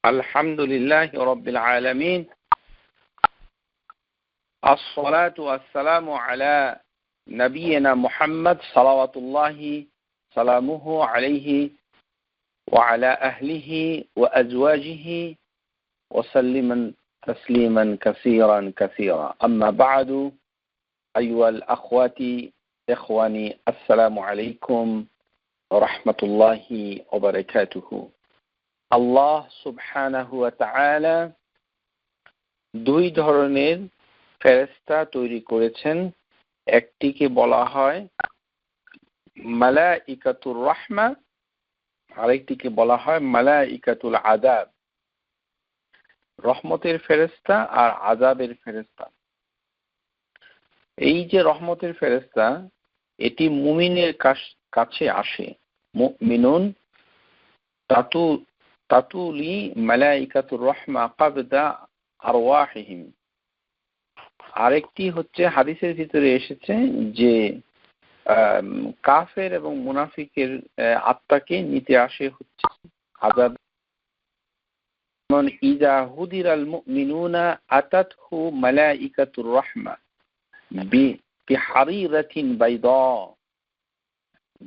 আলহামদুলিল্লাহি রাব্বিল আলামিন আসসালাতু ওয়াসসালামু আলা নাবিয়িনা মুহাম্মদ সাল্লাল্লাহু সালামুহু আলাইহি ওয়া আলা আহলিহি ওয়া আজওয়াজিহি ওয়া সাল্লিমান তাসলিমান কাসীরান কাসীরা আম্মা বা'দু আইয়ুহাল আখওয়াতি ইখওয়ানি আসসালামু আলাইকুম ওয়া রাহমাতুল্লাহি ওয়া বারাকাতুহু। আল্লাহ সুবহানাহু ওয়া তাআলা দুই ধরনের ফেরেশতা তৈরি করেছেন। একটিকে বলা হয় মালাইকাতুর রাহমা, আরেকটিকে বলা হয় মালাইকাতুল আযাব। রহমতের ফেরেশতা আর আযাবের ফেরেশতা। এই যে রহমতের ফেরেশতা, এটি মুমিনের কাছে আসে। মুমিনুন তাতুলি মালাইকাতুর রাহমা ক্বাবদা আরওয়াহিহিম। আরেকটি হচ্ছে হাদিসের ভিতরে এসেছে যে কাফের এবং মুনাফিকের আত্মাকে নিতে আসে হচ্ছে আযাব। যেমন ইযা হুদিরাল মুমিনুনা আতাতহু মালাইকাতুর রাহমা বিহারিরাতিন বাইদা।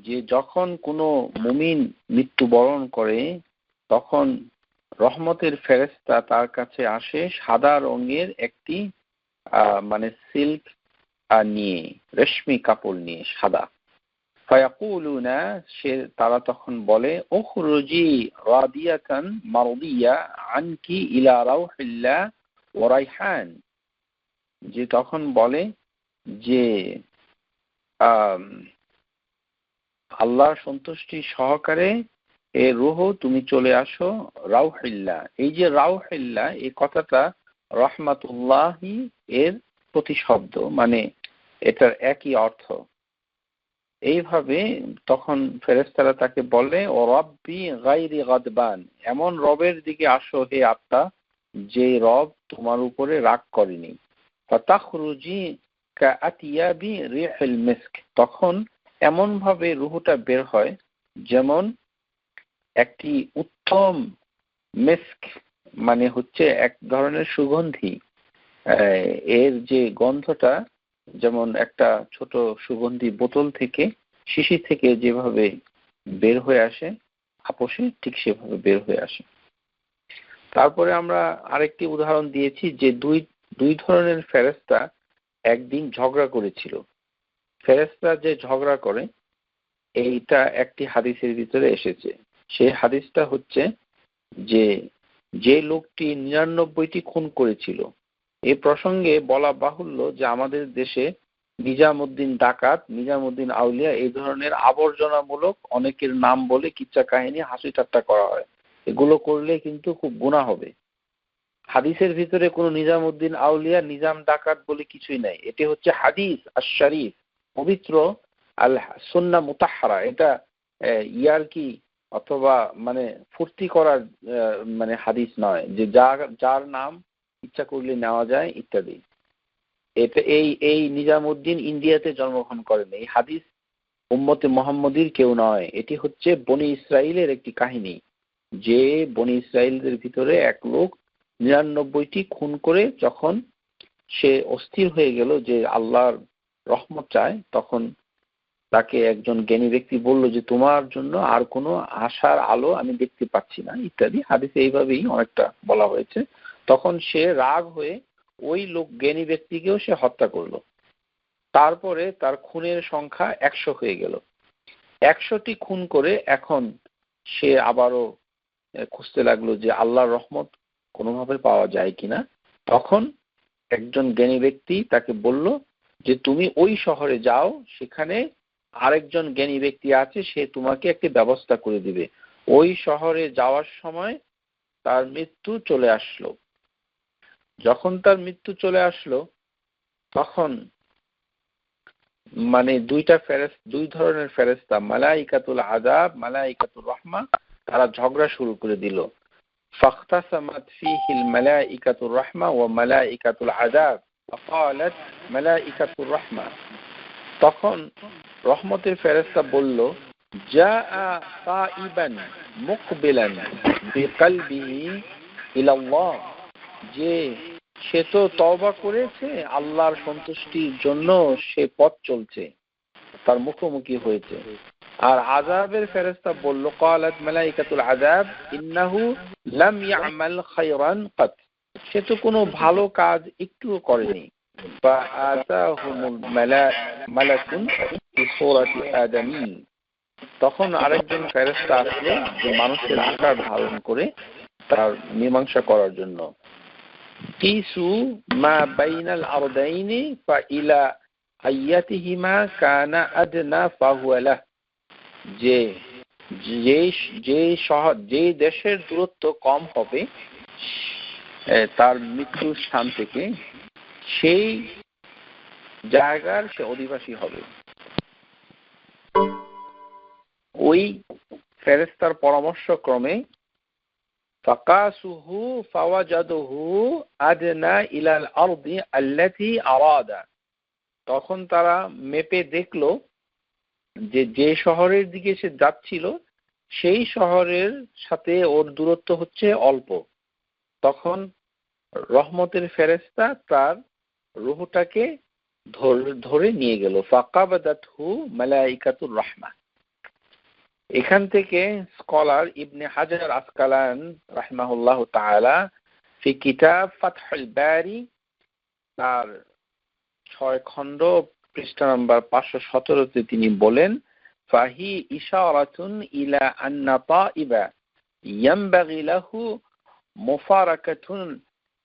যে যখন কোনো মুমিন মৃত্যুবরণ করে তখন রহমতের ফেরেশতা তার কাছে আসে সাদা রঙের একটি সিল্ক নিয়ে, রেশমি কাপড় নিয়ে সাদা। ফায়াকুলুনা, তারা তখন বলে উখরুজি রাদিয়াতান মারদিয়া আনকি ইলা রাউহিল্লাহ ওয়া রাইহান। যে তখন বলে যে আল্লাহর সন্তুষ্টি সহকারে এ রূহ তুমি চলে আসো রাউহিল্লাহ। এই যে রাউহিল্লাহ, এই কথাটা রহমাতুল্লাহি এর প্রতিশব্দ, মানে এটার একই অর্থ। এইভাবে তখন ফেরেশতারা তাকে বলে ও রব্বি গায়রি গাদবান, এমন রবের দিকে আসো হে আত্মা যে রব তোমার উপরে রাগ করেনি। ফাতাখরুজি কাআতিয়াবি রিহিল মিস্ক, তখন এমন ভাবে রূহটা বের হয় যেমন একটি উত্তম মিস্ক, মানে হচ্ছে এক ধরনের সুগন্ধি। এর যে গন্ধটা যেমন একটা ছোট সুগন্ধি বোতল থেকে, শিশি থেকে যেভাবে বের হয়ে আসে আপোষে, ঠিক সেভাবে বের হয়ে আসে। তারপরে আমরা আরেকটি উদাহরণ দিয়েছি যে দুই ধরনের ফেরেশতা একদিন ঝগড়া করেছিল। ফেরেশতা যে ঝগড়া করে এইটা একটি হাদিসের ভিতরে এসেছে। সেই হাদিসটা হচ্ছে যে লোকটি 99টি খুন করেছিল। এই প্রসঙ্গে বলা বাহুল্য যে আমাদের দেশে নিজামুদ্দিন ডাকাত, নিজামুদ্দিন আউলিয়া, এই ধরনের আবর্জনামূলক অনেকের নাম বলে কিচ্ছা কাহিনী হাসি ঠাট্টা করা হয়। এগুলো করলে কিন্তু খুব গুনাহ হবে। হাদিসের ভিতরে কোনো নিজামুদ্দিন আউলিয়া, নিজাম ডাকাত বলে কিছুই নাই। এটি হচ্ছে হাদিস আশ-শরীফ, পবিত্র আল সুন্নাহ মুতাহহারা। এটা ইয়ারকি অথবা ফুর্তি করার হাদিস নয় যে যার নাম ইচ্ছা করলে নেওয়া যায় ইত্যাদি। এটা এই নিজামুদ্দিন ইন্ডিয়াতে জন্মগ্রহণ করেন। এই হাদিস উম্মতে মুহাম্মদীর কেউ নয়। এটি হচ্ছে বনি ইসরাইলের একটি কাহিনী যে বনি ইসরাইলদের ভিতরে এক লোক 99টি খুন করে যখন সে অস্থির হয়ে গেল যে আল্লাহর রহমত চায়, তখন তাকে একজন জ্ঞানী ব্যক্তি বলল যে তোমার জন্য আর কোনো আশার আলো আমি দেখতে পাচ্ছি না ইত্যাদি। হাদিসে এইভাবেই অনেকটা বলা হয়েছে। তখন সে রাগ হয়ে ওই লোক জ্ঞানী ব্যক্তিকেও সে হত্যা করলো। তারপরে তার খুনের সংখ্যা 100 হয়ে গেল। 100টি খুন করে এখন সে আবারও খুঁজতে লাগলো যে আল্লাহর রহমত কোনোভাবে পাওয়া যায় কিনা। তখন একজন জ্ঞানী ব্যক্তি তাকে বলল যে তুমি ওই শহরে যাও, সেখানে আরেকজন জ্ঞানী ব্যক্তি আছে, সে তোমাকে একটি ব্যবস্থা করে দিবে। ওই শহরে যাওয়ার সময় তার মৃত্যু চলে আসলো। যখন তার মৃত্যু চলে আসলো তখন দুই ধরনের ফেরেশতা, মালাইকাতুল আযাব, মালাইকাতুর রাহমা, তারা ঝগড়া শুরু করে দিল। ফাখতাসামাত ফীহিল মালাইকাতুর রাহমা ওয়া মালাইকাতুল আযাব ফাকালাত মালাইকাতুর রাহমা। তখন রহমতের ফেরেশতা বলল জাআ তাইবান মুকবিলান বিকলবিহি ইলাল্লাহ, যে সে তো তওবা করেছে, আল্লাহর সন্তুষ্টির জন্য সে পথ চলছে, তার মুখোমুখি হয়েছে। আর আযাবের ফেরেশতা বলল, ক্বালাত মালাইকাতুল আযাব ইন্নাহু লাম ইয়ামাল খায়রান কাত, সে তো কোনো ভালো কাজ একটুও করেনি। ফাআতাহুমুল মালাকুন ফি সূরাতি আদামি, তখন আরেকজন ফেরেশতা আসলো যে মানুষের আকার ধারণ করে তার মীমাংসা করার জন্য। কিসু মা বাইনাল আরদাইনি ফা ইলা আইয়াতিহিমা কানা আদনা ফাহুয়া লাহ, যে যে দেশের দূরত্ব কম হবে তার মৃত্যুর স্থান থেকে, সেই জায়গার সে অধিবাসী হবে। ওই ফেরেশতার পরামর্শক্রমে ফাকাসুহু ফাওয়াজাদুহু আদনা ইলাল আরদি আল্লাতী আরাদা, তখন তারা মেপে দেখলো যে শহরের দিকে সে যাচ্ছিল সেই শহরের সাথে ওর দূরত্ব হচ্ছে অল্প। তখন রহমতের ফেরেশতা তার রূহটাকে ধরে নিয়ে গেল। ফাকাবাদাতহু মালাইকাতুর রাহমা। এখান থেকে স্কলার ইবনে হাজার আসকালান রাহিমাহুল্লাহু তাআলা ফি কিতাব ফাতহুল বারি, তার 6 খণ্ড পৃষ্ঠা নাম্বার 517-তে তিনি বলেন, ফাহি ইশারাতুন ইলা আন্না তাইবা ইয়ানবাগি লাহু মুফারাকাতুন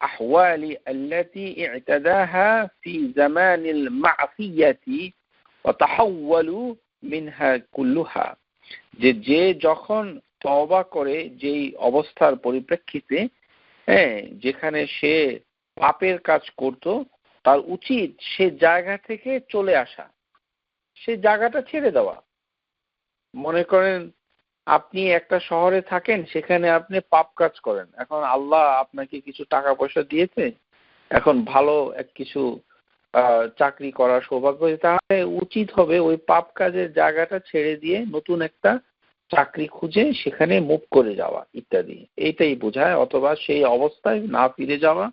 আহওয়ালি আল্লাতী ই'তাদাহা ফি জামানিল মা'সিয়াতি ওয়া তাহাওয়ালু মিনহা কুল্লুহা, যে যখন তওবা করে যেই অবস্থার পরিপ্রেক্ষিতে যেখানে সে পাপের কাজ করত, তার উচিত সে জায়গা থেকে চলে আসা, সে জায়গাটা ছেড়ে দেওয়া। মনে করেন আপনি একটা শহরে থাকেন, সেখানে আপনি পাপ কাজ করেন, এখন আল্লাহ আপনাকে কিছু টাকা পয়সা দিয়েছে, এখন ভালো কিছু চাকরি করার সৌভাগ্য, তাহলে উচিত হবে ওই পাপ কাজের জায়গাটা ছেড়ে দিয়ে নতুন একটা চাকরি খুঁজে সেখানে মুভ করে যাওয়া ইত্যাদি, এইটাই বোঝায়। অথবা সেই অবস্থায় না ফিরে যাওয়া,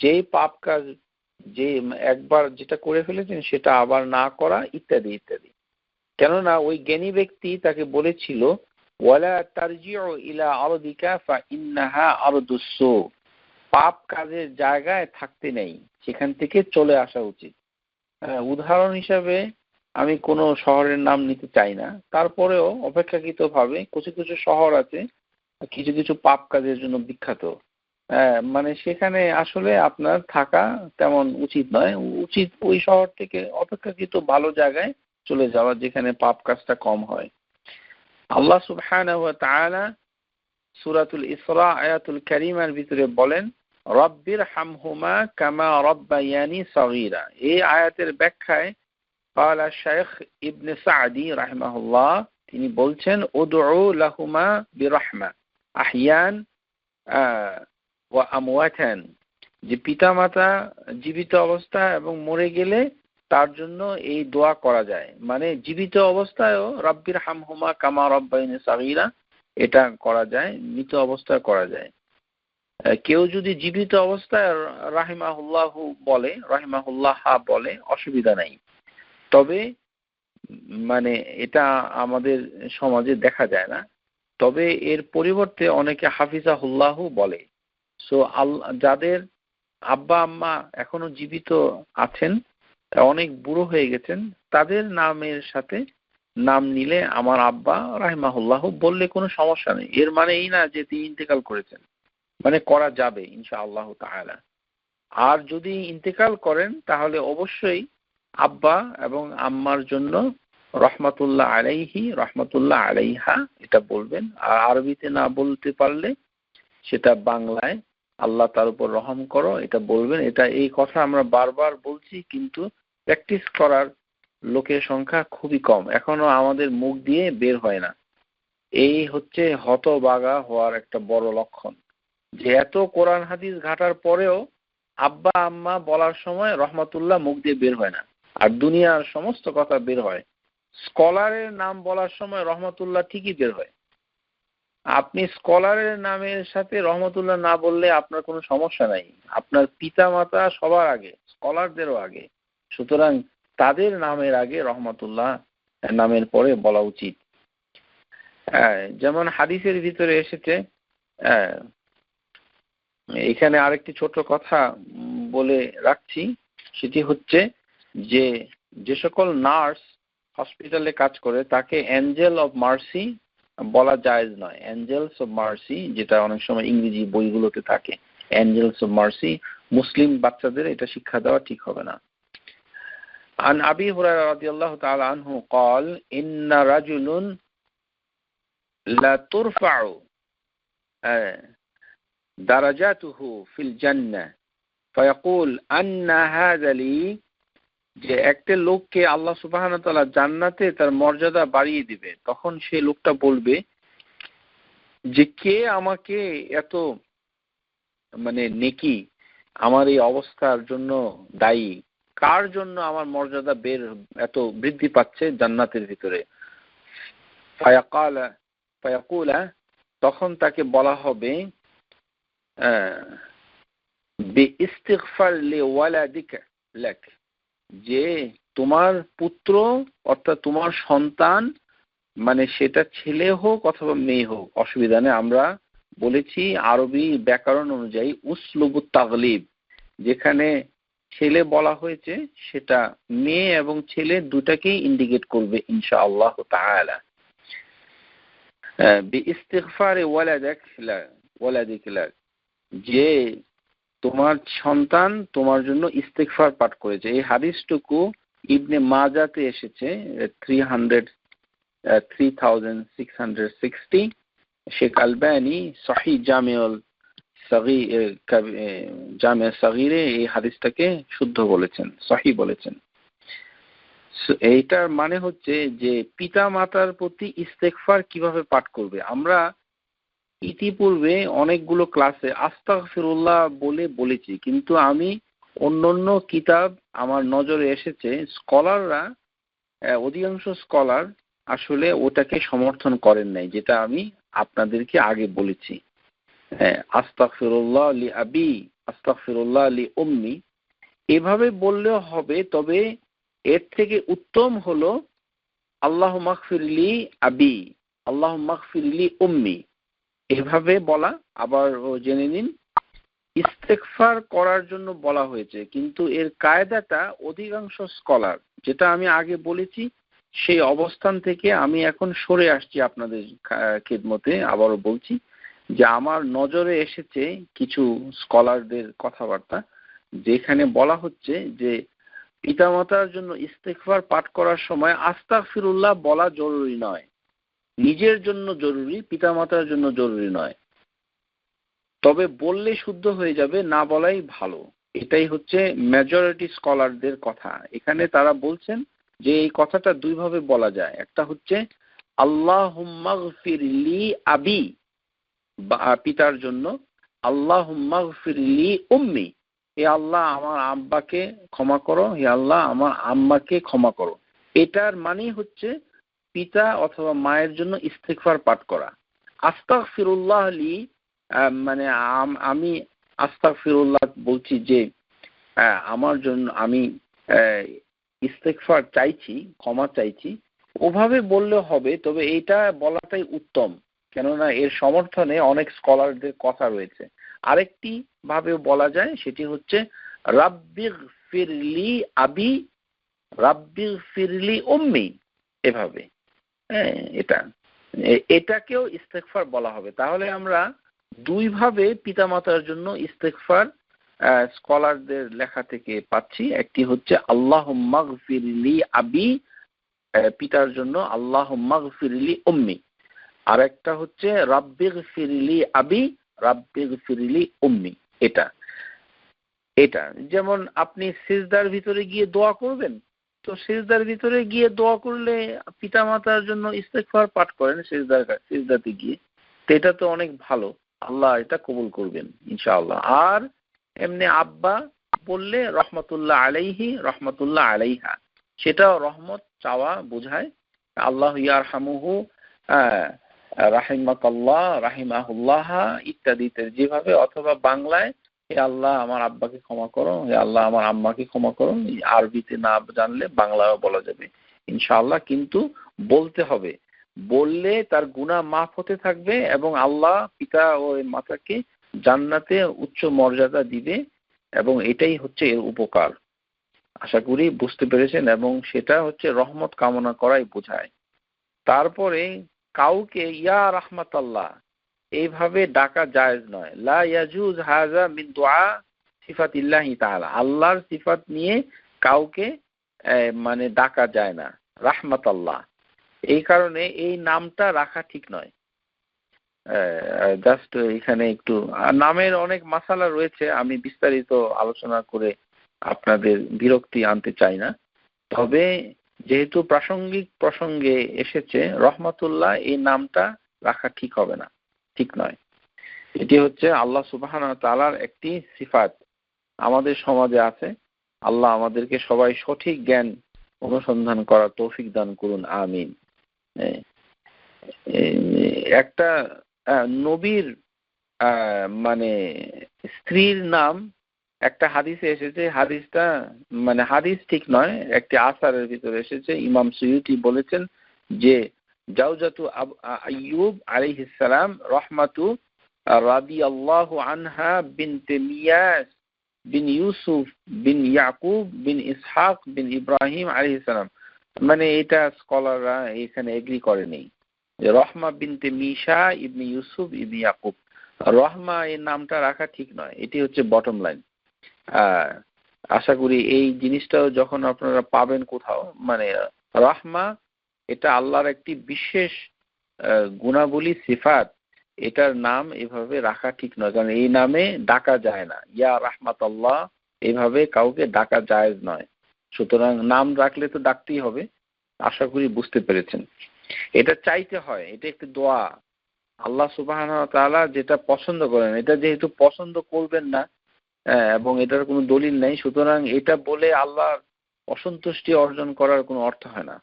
যেই পাপ কাজ যে একবার যেটা করে ফেলেছেন সেটা আবার না করা ইত্যাদি ইত্যাদি। কেননা ওই জ্ঞানী ব্যক্তি তাকে বলেছিল, ওয়ালা তারজিউ ইলা আরদিকা ফা ইন্নাহা আরদুস সু, পাপ কাজের জায়গায় থাকতে নেই, সেখান থেকে চলে আসা উচিত। উদাহরণ হিসাবে আমি কোনো শহরের নাম নিতে চাই না, তারপরেও অপেক্ষাকৃতভাবে কিছু কিছু শহর আছে কিছু কিছু পাপ কাজের জন্য বিখ্যাত, মানে সেখানে আসলে আপনার থাকা তেমন উচিত নয়, উচিত ওই শহর থেকে অপেক্ষাকৃত ভালো জায়গায় চলে যাওয়া যেখানে পাপ কাজটা কম হয়। আল্লাহ সুবহানাহু ওয়া তাআলা সূরাতুল ইসরা আয়াতুল কারীমার ভিতরে বলেন, রব্বির হামহুমা কামা রব্বায়ানি সগীরা। এই আয়াতের ব্যাখ্যায় ক্বালা শাইখ ইবনে সাদি রাহিমাহুল্লাহ, তিনি বলছেন, উদউ লাহুমা বিরহমা আহয়ান ওয়া আমওয়াতান, যে পিতামাতা জীবিত অবস্থা এবং মরে গেলে তার জন্য এই দোয়া করা যায়। মানে জীবিত অবস্থায়ও রব্বির হামহুমা কামা রব্বায়ানি সগীরা এটা করা যায়, মৃত অবস্থায় করা যায়। কেউ যদি জীবিত অবস্থায় রাহিমাহুল্লাহু বলে, রাহিমাহুল্লাহ বলে, অসুবিধা নাই। তবে মানে এটা আমাদের সমাজে দেখা যায় না, তবে এর পরিবর্তে অনেকে হাফিজাহুল্লাহু বলে। সো যাদের আব্বা আম্মা এখনো জীবিত আছেন, অনেক বুড়ো হয়ে গেছেন, তাদের নামের সাথে নাম নিলে আমার আব্বা রাহিমাহুল্লাহু বললে কোনো সমস্যা নেই। এর মানে এই না যে তিনি ইন্তেকাল করেছেন, মানে করা যাবে ইনশাআল্লাহ তাআলা। আর যদি ইন্তেকাল করেন তাহলে অবশ্যই আব্বা এবং আম্মার জন্য রহমাতুল্লাহ আলাইহি রহমাতুল্লাহ আলাইহা এটা বলবেন। আর আরবিতে না বলতে পারলে সেটা বাংলায় আল্লাহ তার উপর রহম করো এটা বলবেন। এই কথা আমরা বারবার বলছি, কিন্তু প্র্যাকটিস করার লোকের সংখ্যা খুবই কম, এখনো আমাদের মুখ দিয়ে বের হয় না। এই হচ্ছে হতবাগা হওয়ার একটা বড় লক্ষণ, যে এত কোরআন হাদিস ঘাটার পরেও আব্বা আম্মা বলার সময় রহমাতুল্লাহ মুখ দিয়ে বের হয় না, আর দুনিয়ার সমস্ত কথা বের হয়। স্কলারের নাম বলার সময় রহমাতুল্লাহ ঠিকই বের হয়। আপনি স্কলারের নামের সাথে রহমতুল্লাহ না বললে আপনার কোনো সমস্যা নাই, আপনার পিতা মাতা সবার আগে, স্কলারদেরও আগে, সুতরাং তাদের নামের আগে রহমতুল্লাহ নামের পরে বলা উচিত। যেমন হাদিসের ভিতরে এসেছে, এখানে আরেকটি ছোট কথা বলে রাখছি, সেটি হচ্ছে যে সকল নার্স হসপিটালে কাজ করে তাকে অ্যাঞ্জেল অফ মার্সি বলা জায়েজ নয়। অ্যাঞ্জেলস অফ মার্সি, যেটা অনেক সময় ইংরেজি বইগুলোতে থাকে, অ্যাঞ্জেলস অফ মার্সি, মুসলিম বাচ্চাদের এটা শিক্ষা দেওয়া ঠিক হবে না। عن أبي هريرة رضي الله تعالى عنه قال إن رجل لا ترفع درجاته في الجنة فيقول أن هذا لي, যে একটা লোককে আল্লাহ সুবহানাহু ওয়া তাআলা জান্নাতে তার মর্যাদা বাড়িয়ে দিবে, তখন সেই লোকটা বলবে যে কে আমাকে এত নেকি আমার এই অবস্থার জন্য দায়ী, কার জন্য আমার মর্যাদা এত বৃদ্ধি পাচ্ছে জান্নাতের ভিতরে। ফায়াকুলা, তখন তাকে বলা হবে বিইস্তিগফার লিওয়ালাদিকা লাক, যে তোমার পুত্র অর্থাৎ তোমার সন্তান, সেটা ছেলে হোক অথবা মেয়ে হোক অসুবিধা নেই। আমরা বলেছি আরবি ব্যাকরণ অনুযায়ী উসলুবুত তাগলিব, যেখানে ছেলে বলা হয়েছে সেটা মেয়ে এবং ছেলে দুটাকেই ইন্ডিকেট করবে ইনশাআল্লাহ তাআলা। বিইস্তিগফার ওয়ালাদিকা লাক, যে তোমার সন্তান তোমার জন্য ইস্তিগফার পাঠ করেছে। এই হাদিসটুকু ইবনে মাজাতে এসেছে 3660। শেখ আলবানী সহিহ জামিয়া সগীরে এই হাদিসটাকে শুদ্ধ বলেছেন, সহিহ বলেছেন। এইটার মানে হচ্ছে যে পিতা মাতার প্রতি ইস্তেগফার কিভাবে পাঠ করবে। আমরা ইতিপূর্বে অনেকগুলো ক্লাসে আস্তাগফিরুল্লাহ বলেছি, কিন্তু আমি অন্য কিতাব আমার নজরে এসেছে, স্কলাররা, অধিকাংশ স্কলার আসলে ওটাকে সমর্থন করেন নাই, যেটা আমি আপনাদেরকে আগে বলেছি। আস্তাগফিরুল্লাহ লি আবি, আস্তাগফিরুল্লাহ লি উম্মি, এভাবে বললেও হবে, তবে এর থেকে উত্তম হলো আল্লাহুম্মা গফির লি আবি, আল্লাহুম্মা গফির লি উম্মি, এভাবে বলা। আবার জেনে নিন, ইস্তেগফার করার জন্য বলা হয়েছে, কিন্তু এর কায়দাটা অধিকাংশ স্কলার, যেটা আমি আগে বলেছি সেই অবস্থান থেকে আমি এখন সরে আসছি আপনাদের খিদমতে। আবারও বলছি যে আমার নজরে এসেছে কিছু স্কলারদের কথাবার্তা, যেখানে বলা হচ্ছে যে পিতামাতার জন্য ইস্তেগফার পাঠ করার সময় আস্তাগফিরুল্লাহ বলা জরুরি নয়, নিজের জন্য জরুরি, পিতামাতার জন্য জরুরি নয়। তবে বললে শুদ্ধ হয়ে যাবে, না বলাই ভালো। এটাই হচ্ছে মেজরিটি স্কলারদের কথা। এখানে তারা বলছেন যে এই কথাটা দুইভাবে বলা যায়। একটা হচ্ছে আল্লাহুম্মা গফির লি আবি, পিতার জন্য, আল্লাহুম্মা গফির লি উম্মি, হে আল্লাহ আমার আব্বাকে ক্ষমা করো, হে আল্লাহ আমার আম্মাকে ক্ষমা করো। এটার মানে হচ্ছে পিতা অথবা মায়ের জন্য ইস্তেগফার পাঠ করা। আস্তাগফিরুল্লাহ লি আমি আস্তাগফিরুল্লাহ বলছি যে আমার জন্য আমি ইস্তেগফার চাইছি, ক্ষমা চাইছি, ওভাবে বললে হবে, তবে এইটা বলাটাই উত্তম, কেননা এর সমর্থনে অনেক স্কলারদের কথা রয়েছে। আরেকটি ভাবেও বলা যায়, সেটি হচ্ছে রাব্বিগফিরলি আবি, রাব্বিগফিরলি উম্মি, এভাবে। এটাকেও ইস্তেগফার বলা হবে। তাহলে আমরা দুইভাবে পিতামাতার জন্য ইস্তেগফার স্কলারদের লেখা থেকে পাচ্ছি। একটি হচ্ছে আল্লাহুম্মা গফির লি আবি, পিতার জন্য আল্লাহুম্মা গফির লি উম্মি, আর একটা হচ্ছে রাব্বিগফির লি আবি, রাব্বিগফির লি উম্মি। এটা যেমন আপনি সিজদার ভিতরে গিয়ে দোয়া করবেন, তো সিজদার ভিতরে গিয়ে দোয়া করলে পিতামাতার জন্য ইস্তেগফার পাঠ করেন সিজদাতে গিয়ে, তো এটা তো অনেক ভালো, আল্লাহ এটা কবুল করবেন ইনশাআল্লাহ। আর এমনি আব্বা বললে রহমতুল্লাহ আলাইহি, রহমতুল্লাহ আলাইহা, সেটাও রহমত চাওয়া বোঝায়। আল্লাহ ইয়ারহামুহু রাহিমাকাল্লাহ, রাহিমাহুল্লাহ ইত্যাদিতে যেভাবে, অথবা বাংলায় হে আল্লাহ আমার আব্বাকে ক্ষমা করো, হে আল্লাহ আমার আম্মাকে ক্ষমা করো। আরবিতে না জানলে বাংলায়ও বলা যাবে ইনশাআল্লাহ, কিন্তু বলতে হবে। বললে তার গুনাহ মাফ হতে থাকবে এবং আল্লাহ পিতা ও মাতাকে জান্নাতে উচ্চ মর্যাদা দিবে, এবং এটাই হচ্ছে এর উপকার। আশা করি বুঝতে পেরেছেন, এবং সেটা হচ্ছে রহমত কামনা করাই বোঝায়। তারপরে কাউকে ইয়া রাহমাতাল্লাহ এইভাবে ডাকা জায়েজ নয়। লা ইয়াজুজ হাযা মিন দুআ সিফাতিল্লাহি তাআলা, আল্লাহর সিফাত নিয়ে কাউকে মানে ডাকা যায় না রাহমাতাল্লাহ। এই কারণে এই নামটা রাখা ঠিক নয়। জাস্ট এখানে একটু নামের অনেক মাসালা রয়েছে, আমি বিস্তারিত আলোচনা করে আপনাদের বিরক্তি আনতে চাই না। তবে যেহেতু প্রাসঙ্গিক প্রসঙ্গে এসেছে, রহমাতুল্লাহ এই নামটা রাখা ঠিক হবে না, ঠিক নয়। এটি হচ্ছে আল্লাহ সুবহানাহু ওয়া তাআলার একটি সিফাত আমাদের সমাজে আছে। আল্লাহ আমাদেরকে সবাই সঠিক জ্ঞান অনুসন্ধান করার তৌফিক দান করুন, আমিন। একটা নবীর মানে স্ত্রীর নাম একটা হাদিসে এসেছে, হাদিসটা মানে হাদিস ঠিক নয়, একটি আসারের ভিতরে এসেছে। ইমাম সুয়ুতি বলেছেন যে জাওজাতু আইয়ুব আলাইহিস সালাম রহমাতু রাদিয়াল্লাহু আনহা বিনতে মিয়াস বিন ইউসুফ বিন ইয়াকুব বিন ইসহাক বিন ইব্রাহিম আলাইহিস সালাম। মানে এটা স্কলাররা এখানে এগ্রি করেনি যে রহমা বিনতে মিশা ইবনে ইউসুফ ইবনে ইয়াকুব, রহমা এই নামটা রাখা ঠিক নয়। এটি হচ্ছে বটম লাইন। আশা করি এই জিনিসটাও যখন আপনারা পাবেন কোথাও, মানে রাহমা এটা আল্লাহর একটি বিশেষ গুণাবলী, সিফাত, এটার নাম এভাবে রাখা ঠিক নয়, কারণ এই নামে ডাকা যায় না। ইয়া রাহমাতাল্লাহ এইভাবে কাউকে ডাকা জায়েজ নয়। সুতরাং নাম রাখলে তো ডাকতেই হবে। আশা করি বুঝতে পেরেছেন। এটা চাইতে হয়, এটা একটি দোয়া। আল্লাহ সুবহানাহু ওয়া তাআলা যেটা পছন্দ করেন, এটা যেহেতু পছন্দ করবেন না এবং এটার কোনো দলিল নেই, সুতরাং এটা বলে আল্লাহর অসন্তুষ্টি অর্জন করার কোনো অর্থ হয় না।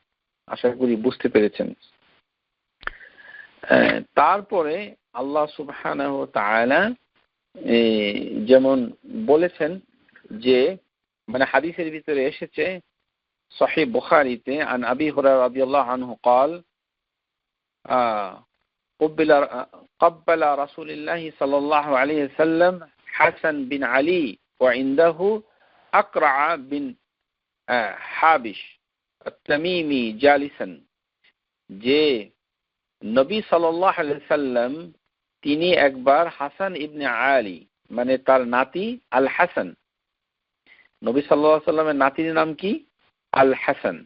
আশা করি বুঝতে পেরেছেন। তারপরে আল্লাহ সুবহানাহু ওয়া তাআলা যেমন বলেছেন যে, মানে হাদিসের ভিতরে এসেছে সহিহ বুখারীতে, আন আবি হুরায়রা রাদিয়াল্লাহু আনহু قال قبل رسول الله صلى الله عليه وسلم حسن بن علي وعنده أقرع بن حابش التميمي جالسا, যে নবী সাল্লাল্লাহু আলাইহি সাল্লাম তিনি একবার হাসান ইবনে আলী, মানে তার নাতি আল হাসান, নবী সাল্লাল্লাহু আলাইহি সাল্লামের নাতির নাম কি? আল হাসান।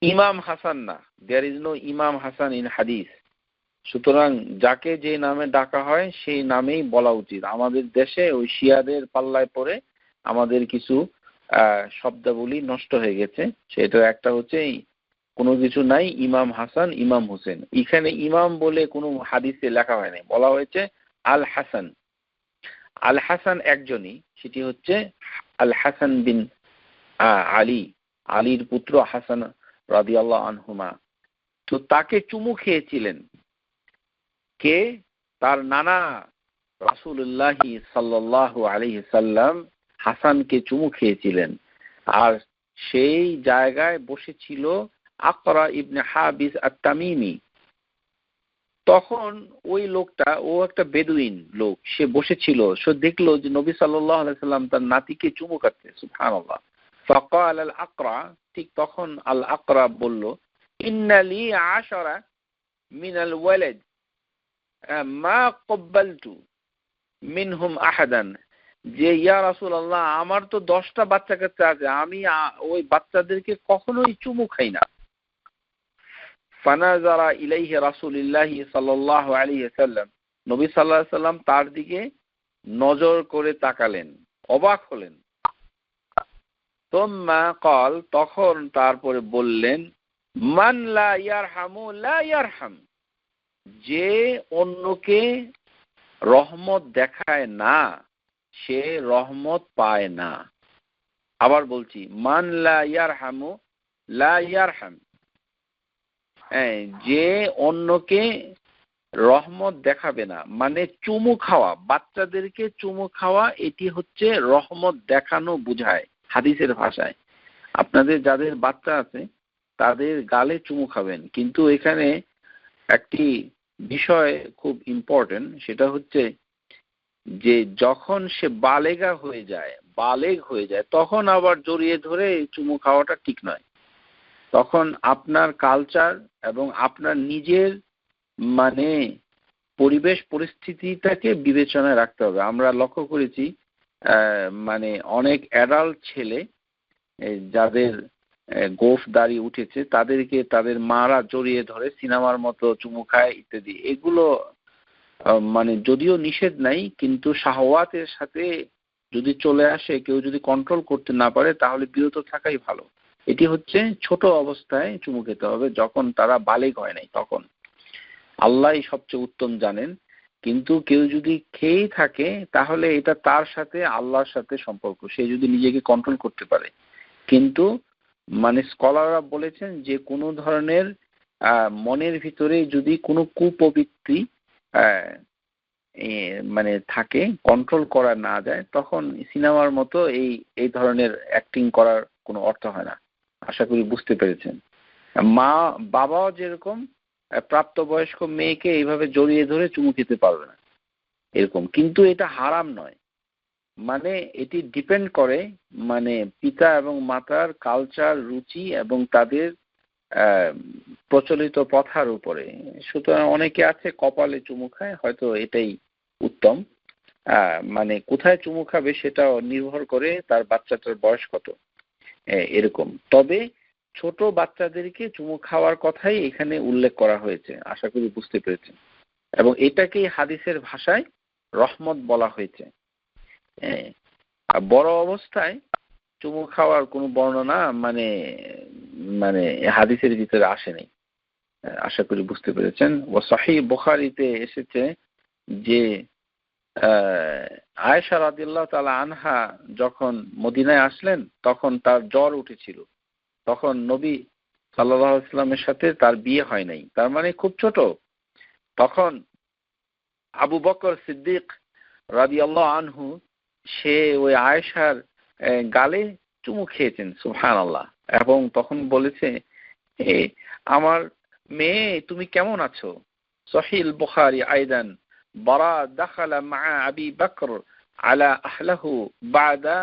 ইমাম হাসান না, দেয়ার ইজ নো ইমাম হাসান ইন হাদিস। সুতরাং যাকে যে নামে ডাকা হয় সেই নামেই বলা উচিত। আমাদের দেশে ওই শিয়াদের পাল্লায় পড়ে আমাদের কিছু শব্দাবলী নষ্ট হয়ে গেছে। সেটার একটা হচ্ছে কোনো কিছু নাই ইমাম হাসান ইমাম হোসেন, এখানে ইমাম বলে কোনো হাদিসে লেখা হয়নি, বলা হয়েছে আল হাসান। আল হাসান একজনই, সেটি হচ্ছে আল হাসান বিন আলী, আলীর পুত্র হাসান রাদিয়াল্লাহু আনহুমা। তো তাকে চুমু খেয়েছিলেন কে? তার নানা রাসূলুল্লাহ সাল্লাল্লাহু আলাইহি সাল্লাম হাসানকে চুমু খেয়েছিলেন। আর সেই জায়গায় বসেছিল আকরা ইবনে হাবিস আত-তামিমি। তখন ওই লোকটা, ও একটা বেদুইন লোক, সে বসেছিল, সে দেখলো যে নবী সাল্লাল্লাহু আলাইহি সাল্লাম তার নাতিকে চুমু খাচ্ছে। সুবহানাল্লাহ। ফাকাল আল আকরা, ঠিক তখন আল আকরা বলল, ইন্না লি আশারা মিনাল ওয়ালাদ মা ক্বাবালতু মিনহুম আহাদান, যে ইয়া রাসূলুল্লাহ আমার তো 10টা বাচ্চা কাচ্চা আছে, আমি ওই বাচ্চাদেরকে কখনোই চুমু খাই না। ফানাজারা ইলাইহি রাসূলুল্লাহ সাল্লাল্লাহু আলাইহি ওয়াসাল্লাম, নবী সাল্লাল্লাহু আলাইহি ওয়াসাল্লাম তার দিকে নজর করে তাকালেন, অবাক হলেন। তুম্মা ক্বাল, তখন তারপরে বললেন, মান লা ইয়ারহামু লা ইয়ারহাম, যে অন্যকে রহমত দেখায় না সে রহমত পায় না। আবার বলছি, মান লা ইয়ারহামু লা ইয়ারহাম, যে অন্যকে রহমত দেখাবে না, মানে চুমু খাওয়া, বাচ্চাদেরকে চুমু খাওয়া এটি হচ্ছে রহমত দেখানো বোঝায় হাদিসের ভাষায়। আপনাদের যাদের বাচ্চা আছে তাদের গালে চুমু খাবেন, কিন্তু এখানে একটি বিষয় খুব ইম্পর্টেন্ট, সেটা হচ্ছে যে যখন সে বালেগ হয়ে যায় তখন আবার জড়িয়ে ধরে চুমু খাওয়াটা ঠিক নয়। তখন আপনার কালচার এবং আপনার নিজের মানে পরিবেশ পরিস্থিতিটাকে বিবেচনায় রাখতে হবে। আমরা লক্ষ্য করেছি মানে অনেক অ্যাডাল্ট ছেলে যাদের গোঁফ দাড়ি উঠেছে তাদেরকে তাদের মারা জড়িয়ে ধরে সিনেমার মতো চুমু খায় ইত্যাদি। এগুলো মানে যদিও নিষেধ নাই, কিন্তু শাহওয়াতের সাথে যদি চলে আসে, কেউ যদি কন্ট্রোল করতে না পারে তাহলে বিরত থাকাই ভালো। এটি হচ্ছে ছোট অবস্থায় চুমু খেতে হবে, যখন তারা বালেগ হয় নাই তখন। আল্লাহ সবচেয়ে উত্তম জানেন, কিন্তু কেউ যদি খেয়েই থাকে তাহলে এটা তার সাথে আল্লাহর সাথে সম্পর্ক, সে যদি নিজেকে কন্ট্রোল করতে পারে। কিন্তু মানে স্কলাররা বলেছেন যে কোনো ধরনের মনের ভিতরে যদি কোনো কুপ্রবৃত্তি মানে থাকে, কন্ট্রোল করা না যায়, তখন সিনেমার মতো এই ধরনের অ্যাক্টিং করার কোনো অর্থ হয় না। আশা করি বুঝতে পেরেছেন। মা বাবাও যেরকম প্রাপ্তবয়স্ক মেয়েকে এইভাবে জড়িয়ে ধরে চুমু খেতে পারবে না এরকম, কিন্তু এটা হারাম নয়। মানে এটি ডিপেন্ড করে মানে পিতা এবং মাতার কালচার, রুচি এবং তাদের প্রচলিত প্রথার উপরে। সুতরাং অনেকে আছে কপালে চুমু খায়, হয়তো এটাই উত্তম। মানে কোথায় চুমু খাবে সেটাও নির্ভর করে তার বাচ্চাটার বয়স কত এরকম। তবে ছোট বাচ্চাদেরকে চুমু খাওয়ার কথাই এখানে উল্লেখ করা হয়েছে, আশা করি বুঝতে পেরেছেন। এবং এটাকেই হাদিসের ভাষায় রহমত বলা হয়েছে। বড় অবস্থায় চুমু খাওয়ার কোনো বর্ণনা মানে মানে হাদিসের ভিতরে আসেনি, আশা করি বুঝতে পেরেছেন। ও সহিহ বুখারীতে এসেছে যে আয়েশা রাদিয়াল্লাহু তাআলা আনহা যখন মদিনায় আসলেন তখন তার জ্বর উঠেছিল। তখন নবী সাল্লাল্লাহু আলাইহি ওয়াসাল্লামের সাথে তার বিয়ে হয় নাই, তার মানে খুব ছোট। তখন আবু বকর সিদ্দিক রাদিয়াল্লাহু আনহু সে ওই আয়েশার গালে চুমু খেয়েছেন, সুবহানাল্লাহ। এবং তখন বলেছে, আমার মেয়ে তুমি কেমন আছো? সহিহ বুখারী আইদান বারা দাখালা মা আবি বকর আলা আহলিহি বাদা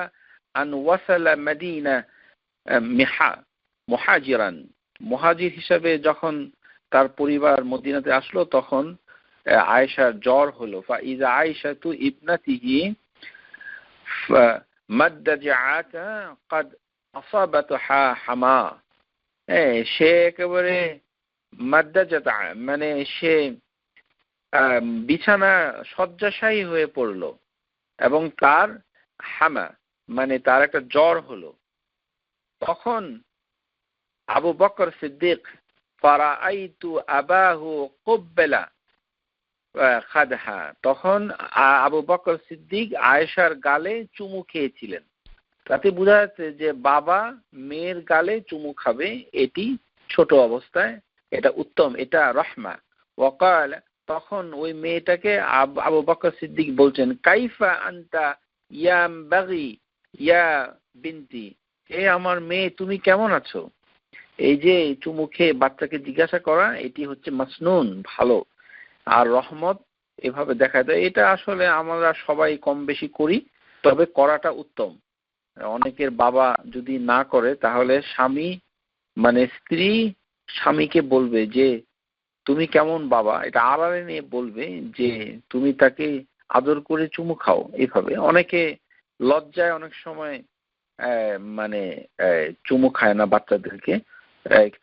আন ওয়াসালা মদিনা মুহাজিরান। মুহাজির হিসাবে যখন তার পরিবার মদিনাতে আসলো তখন আয়েশার জ্বর হলো। ফাইজা আয়েশাতু ইবনাতিহি মাদ্দাজিআতা قد আসাবাতহা হামা। সে একেবারে মাদ্দাজাতা মানে সে বিছানা শয্যাশায়ী হয়ে পড়লো এবং তার হামা মানে তার একটা জ্বর হলো। তখন আবু বকর সিদ্দিক ফারাআইতু আবাহু কুব্বালা খাদহা, তখন আবু বকর সিদ্দিক আয়েশার গালে চুমু খেয়েছিলেন। তাতে বোঝা যাচ্ছে যে বাবা মেয়ের গালে চুমু খাবে, এটি ছোট অবস্থায়, এটা উত্তম, এটা রহমা। ওয়াকাল, তখন ওই মেয়েটাকে আবু বকর সিদ্দিক বলছেন, কাইফা আনতা ইয়ামবাগি ইয়া বিনতি, হে আমার মেয়ে তুমি কেমন আছো? এই যে চুমু খেয়ে বাচ্চাকে জিজ্ঞাসা করা, এটি হচ্ছে মাসনুন, ভালো। আর রহমত এভাবে দেখা যায়, এটা আসলে আমরা সবাই কম বেশি করি, তবে করাটা উত্তম। অনেকের বাবা যদি না করে তাহলে স্বামী মানে স্ত্রী স্বামীকে বলবে যে তুমি কেমন বাবা, এটা আড়ালে নিয়ে বলবে যে তুমি তাকে আদর করে চুমু খাও। এইভাবে অনেকে লজ্জায় অনেক সময় মানে চুমু খায় না বাচ্চাদেরকে,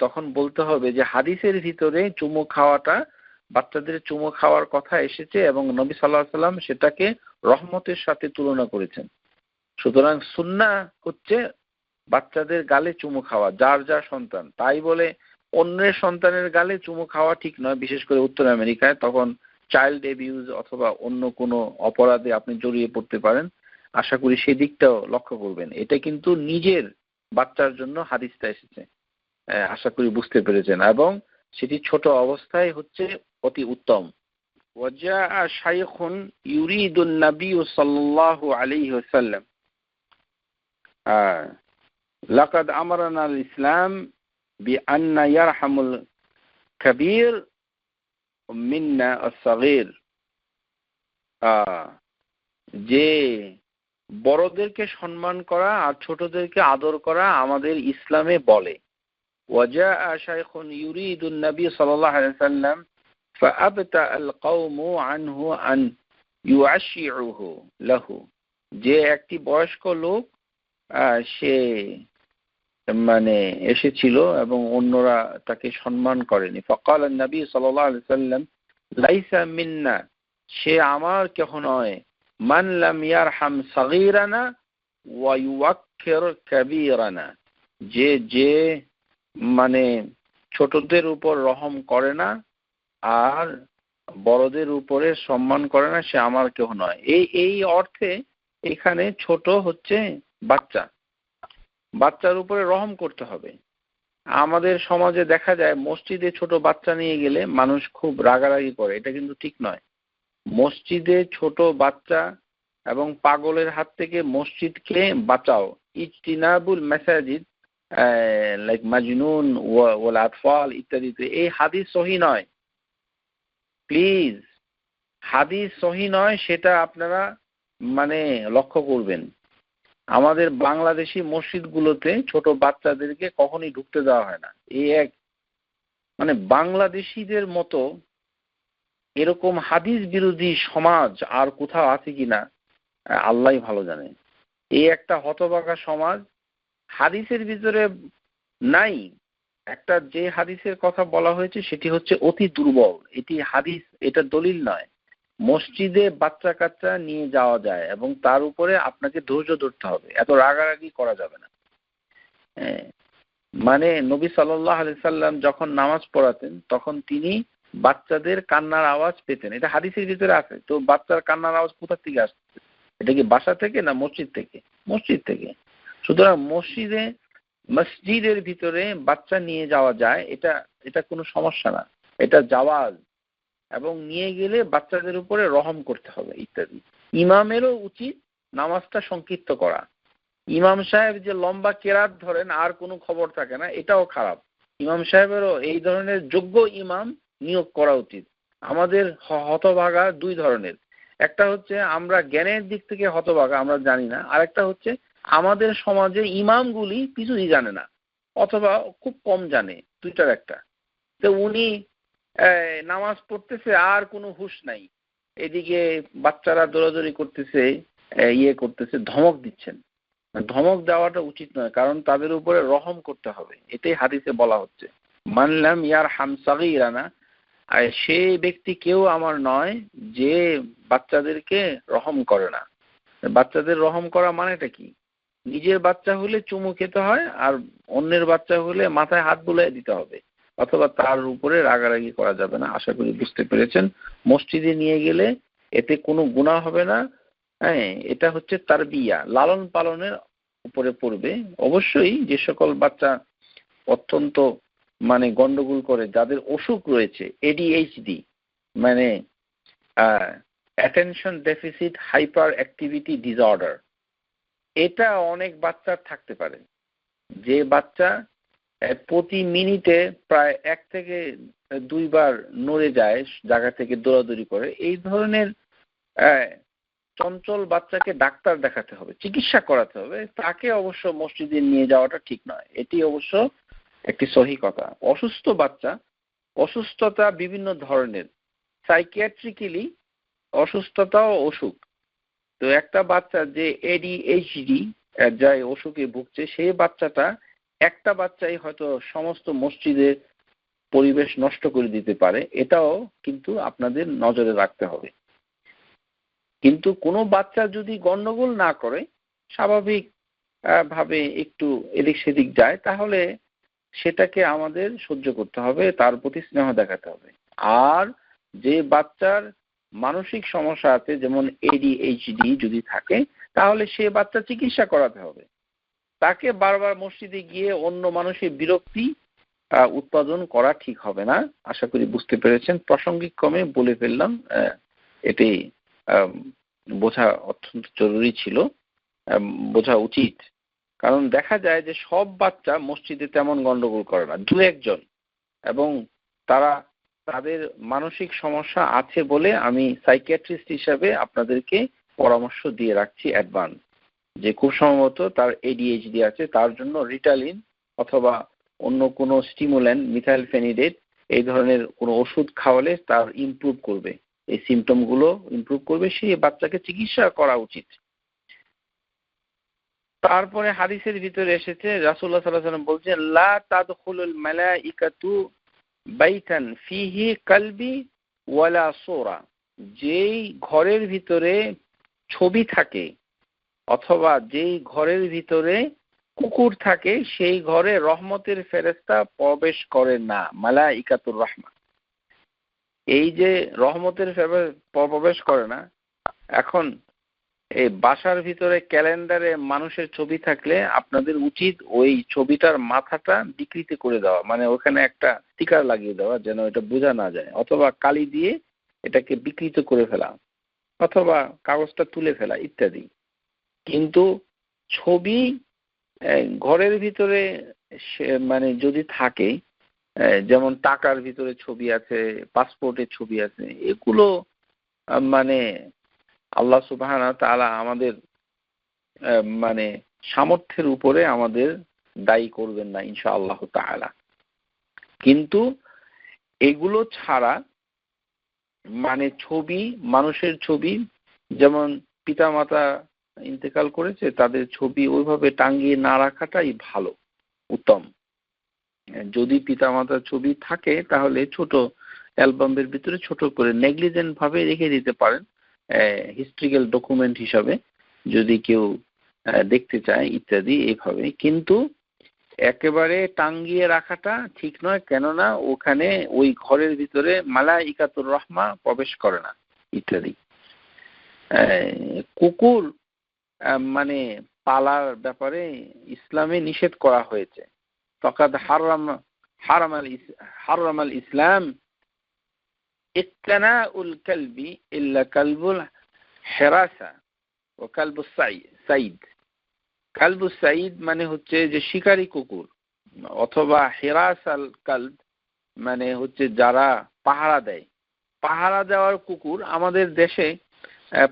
তখন বলতে হবে যে হাদিসের ভিতরে চুমু খাওয়াটা, বাচ্চাদের চুমু খাওয়ার কথা এসেছে এবং নবী সাল্লাল্লাহু আলাইহি ওয়াসাল্লাম সেটাকে রহমতের সাথে তুলনা করেছেন। সুতরাং সুন্নাহ হচ্ছে বাচ্চাদের গালে চুমু খাওয়া, যার যার সন্তান। তাই বলে অন্যের সন্তানের গালে চুমু খাওয়া ঠিক নয়, বিশেষ করে উত্তর আমেরিকায়। তখন চাইল্ড অ্যাবিউজ অথবা অন্য কোনো অপরাধে আপনি জড়িয়ে পড়তে পারেন। আশা করি সেই দিকটাও লক্ষ্য করবেন। এটা কিন্তু নিজের বাচ্চার জন্য হাদিসটা এসেছে, আশা করি বুঝতে পেরেছেন। এবং সেটি ছোট অবস্থায় হচ্ছে অতি উত্তম। ওয়াজাআ শাইখুন ইউরিদুন নবী সাল্লাল্লাহু আলাইহি ওয়াসাল্লাম লাকাদ আমারানা আল ইসলাম বিআন্না ইয়ারহামুল কাবীর মিন্না আস-সাগীর, যে বড়দেরকে সম্মান করা আর ছোটদেরকে আদর করা আমাদের ইসলামে বলে। ওয়াজাআ শাইখুন ইউরিদুন নবী সাল্লাল্লাহু আলাইহি ওয়াসাল্লাম ফাআবতা আল কওমু আনহু আন ইউআশিউহু লাহু, যে একটি বয়স্ক লোক সে মানে এসেছিল এবং অন্যরা তাকে সম্মান করেনি। ফাকাল নবী সাল্লাল্লাহু আলাইহি ওয়াসাল্লাম লাইসা মিন্না, সে আমার কেহ নয়, মান লাম ইয়ারহাম সাগীরানা ওয়া ইউওয়াক্কির কাবীরানা, যে মানে ছোটদের উপর রহম করে না আর বড়দের উপরে সম্মান করে না, সে আমার কেহ নয়। এই অর্থে এখানে ছোট হচ্ছে বাচ্চা, বাচ্চার উপরে রহম করতে হবে। আমাদের সমাজে দেখা যায় মসজিদে ছোট বাচ্চা নিয়ে গেলে মানুষ খুব রাগারাগি করে, এটা কিন্তু ঠিক নয়। মসজিদে ছোট বাচ্চা এবং পাগলের হাত থেকে মসজিদকে বাঁচাও। ইজতিনাবুল মাসাজিদ লাইক মাজনুন ওয়াল আতফাল ইত্যাদিতে এই হাদিস সহি নয়। প্লিজ, হাদিস সহি নয়, সেটা আপনারা মানে লক্ষ্য করবেন। আমাদের বাংলাদেশি মসজিদগুলোতে ছোট বাচ্চাদেরকে কখনই ঢুকতে দেওয়া হয় না। এই এক মানে বাংলাদেশিদের মতো এরকম হাদিস বিরোধী সমাজ আর কোথাও আছে কিনা আল্লাহই ভালো জানে। এই একটা হতভাগা সমাজ, হাদিসের ভিতরে নাই। একটা যে হাদিসের কথা বলা হয়েছে সেটি হচ্ছে অতি দুর্বল, এটি হাদিস, এটা দলিল নয়। মসজিদে বাচ্চা কাচ্চা নিয়ে যাওয়া যায় এবং তার উপরে আপনাকে ধৈর্য ধরতে হবে, এত রাগারাগি করা যাবে না। মানে নবী সাল্লাল্লাহু আলাইহি সাল্লাম যখন নামাজ পড়াতেন তখন তিনি বাচ্চাদের কান্নার আওয়াজ পেতেন, এটা হাদিসের ভিতরে আছে। তো বাচ্চার কান্নার আওয়াজ কোথা থেকে আসছে? এটা কি বাসা থেকে না মসজিদ থেকে? মসজিদ থেকে। সুতরাং মসজিদের ভিতরে বাচ্চা নিয়ে যাওয়া যায়, এটা কোনো সমস্যা না, এটা জাওয়াজ। এবং নিয়ে গেলে বাচ্চাদের উপরে রহম করতে হবে ইত্যাদি। ইমামেরও উচিত নামাজটা সংক্ষিপ্ত করা। ইমাম সাহেব যে লম্বা কেরাত ধরেন আর কোনো খবর থাকে না, এটাও খারাপ। ইমাম সাহেবেরও এই ধরনের যোগ্য ইমাম নিয়োগ করা উচিত। আমাদের হতভাগা দুই ধরনের, একটা হচ্ছে আমরা জ্ঞানের দিক থেকে হতভাগা, আমরা জানি না, আর একটা হচ্ছে আমাদের সমাজে ইমামগুলি কিছুই জানে না অথবা খুব কম জানে, দুইটার একটা। তো উনি নামাজ পড়তেছে আর কোনো হুঁশ নাই, এদিকে বাচ্চারা দৌড়াদৌড়ি করতেছে, করতেছে, ধমক দিচ্ছেন। ধমক দেওয়াটা উচিত নয়, কারণ তাদের উপরে রহম করতে হবে, এটাই হাদিসে বলা হচ্ছে। মানলাম ইয়ার হাম সাগীরানা, সেই ব্যক্তি কেউ আমার নয় যে বাচ্চাদেরকে রহম করে না। বাচ্চাদের রহম করা মানেটা কি? নিজের বাচ্চা হলে চুমু খেতে হয় আর অন্যের বাচ্চা হলে মাথায় হাত বুলিয়ে দিতে হবে, অথবা তার উপরে রাগারাগি করা যাবে না। আশা করি বুঝতে পেরেছেন। মসজিদে নিয়ে গেলে এতে কোনো গুনাহ হবে না। হ্যাঁ, এটা হচ্ছে তারবিয়া, লালন পালনের উপরে পড়বে। অবশ্যই যে সকল বাচ্চা অত্যন্ত মানে গন্ডগোল করে, যাদের অসুখ রয়েছে ADHD মানে attention deficit hyper activity disorder, এটা অনেক বাচ্চার থাকতে পারে। যে বাচ্চা প্রতি মিনিটে প্রায় 1 থেকে 2 বার নড়ে যায়, জায়গা থেকে দৌড়াদৌড়ি করে, এই ধরনের চঞ্চল বাচ্চাকে ডাক্তার দেখাতে হবে, চিকিৎসা করাতে হবে। তাকে অবশ্য মসজিদে নিয়ে যাওয়াটা ঠিক নয়, এটি অবশ্য একটি সহি কথা। অসুস্থ বাচ্চা, অসুস্থতা বিভিন্ন ধরনের, সাইকিয়াট্রিক্যালি অসুস্থতাও অসুখ। তো একটা বাচ্চা যে ADHD যা অসুখে ভুগছে, সেই বাচ্চাটা, একটা বাচ্চাই হয়তো সমস্ত মসজিদের পরিবেশ নষ্ট করে দিতে পারে, এটাও কিন্তু আপনাদের নজরে রাখতে হবে। কিন্তু কোনো বাচ্চা যদি গন্ডগোল না করে, স্বাভাবিক ভাবে একটু এদিক সেদিক যায়, তাহলে সেটাকে আমাদের সহ্য করতে হবে, তার প্রতি স্নেহ দেখাতে হবে। আর যে বাচ্চার মানসিক সমস্যা আছে, যেমন ADHD যদি থাকে, তাহলে সে বাচ্চা চিকিৎসা করাতে হবে। তাকে বারবার মসজিদে গিয়ে অন্য মানুষের বিরক্তি উৎপাদন করা ঠিক হবে না। আশা করি বুঝতে পেরেছেন। প্রাসঙ্গিক ক্রমে বলে ফেললাম, এটি বোঝা অত্যন্ত জরুরি ছিল, বোঝা উচিত। কারণ দেখা যায় যে সব বাচ্চা মসজিদে তেমন গন্ডগোল করে না, দু একজন, এবং তারা তাদের মানসিক সমস্যা আছে বলে আমি সাইকিয়াট্রিস্ট হিসাবে আপনাদেরকে পরামর্শ দিয়ে রাখছি অ্যাডভান্স, যে খুব সম্ভবত তার ADHD আছে, তার জন্য রিটালিন অথবা অন্য কোনো স্টিমুল্যান্ট, মিথাইলফেনিডেট, এই ধরনের কোনো ওষুধ খাওয়ালে তার ইমপ্রুভ করবে, এই সিমটমগুলো ইমপ্রুভ করবে, সেই বাচ্চাকে চিকিৎসা করা উচিত। তারপরে হাদিসের ভিতরে এসেছে রাসূলুল্লাহ সাল্লাল্লাহু আলাইহি ওয়াসাল্লাম বলছেন, লা তাদখুলুল মালাইকাতু বাইতান ফিহি কালবি ওয়ালা সূরা, যেই ঘরের ভিতরে ছবি থাকে অথবা যেই ঘরের ভিতরে কুকুর থাকে সেই ঘরে রহমতের ফেরেশতা প্রবেশ করে না। মালাইকাতুর রাহমা, এই যে রহমতের প্রবেশ করে না। এখন এই বাসার ভিতরে ক্যালেন্ডারে মানুষের ছবি থাকলে আপনাদের উচিত ওই ছবিটার মাথাটা বিকৃত করে দেওয়া, মানে ওখানে একটা স্টিকার লাগিয়ে দেওয়া যেন এটা বোঝা না যায়, অথবা কালি দিয়ে এটাকে বিকৃত করে ফেলা, অথবা কাগজটা তুলে ফেলা ইত্যাদি। কিন্তু ছবি ঘরের ভিতরে মানে যদি থাকে, যেমন টাকার ভিতরে ছবি আছে, পাসপোর্টের ছবি আছে, এগুলো মানে আল্লাহ সুবহানাহু ওয়া তাআলা আমাদের মানে সামর্থ্যের উপরে আমাদের দায়ী করবেন না ইনশাআল্লাহ তাআলা। কিন্তু এগুলো ছাড়া মানে ছবি, মানুষের ছবি, যেমন পিতামাতা ইন্তেকাল করেছে তাদের ছবি ওইভাবে টাঙ্গিয়ে না রাখাটাই ভালো, উত্তম। যদি পিতামাতার ছবি থাকে তাহলে ছোট অ্যালবামের ভিতরে ছোট করে নেগলিজেন্ট ভাবে রেখে দিতে পারেন, হিস্ট্রিক্যাল ডকুমেন্ট হিসাবে যদি কেউ দেখতে চায় ইত্যাদি, এইভাবে। কিন্তু একেবারে টাঙ্গিয়ে রাখাটা ঠিক নয়, কেননা ওখানে ওই ঘরের ভিতরে মালাইকাতুর রাহমা প্রবেশ করে না ইত্যাদি। কুকুর মানে পালার ব্যাপারে ইসলামে নিষেধ করা হয়েছে। ফাকাদ হারামাল ইসলাম ইকতানাউল কালবি ইল্লা কালবুল হিরাসা ও কালবুস সাইদ। কালবুস সাইদ মানে হচ্ছে যে শিকারী কুকুর, অথবা হিরাসাল কালব মানে হচ্ছে যারা পাহারা দেয়। পাহারা দেওয়ার কুকুর, আমাদের দেশে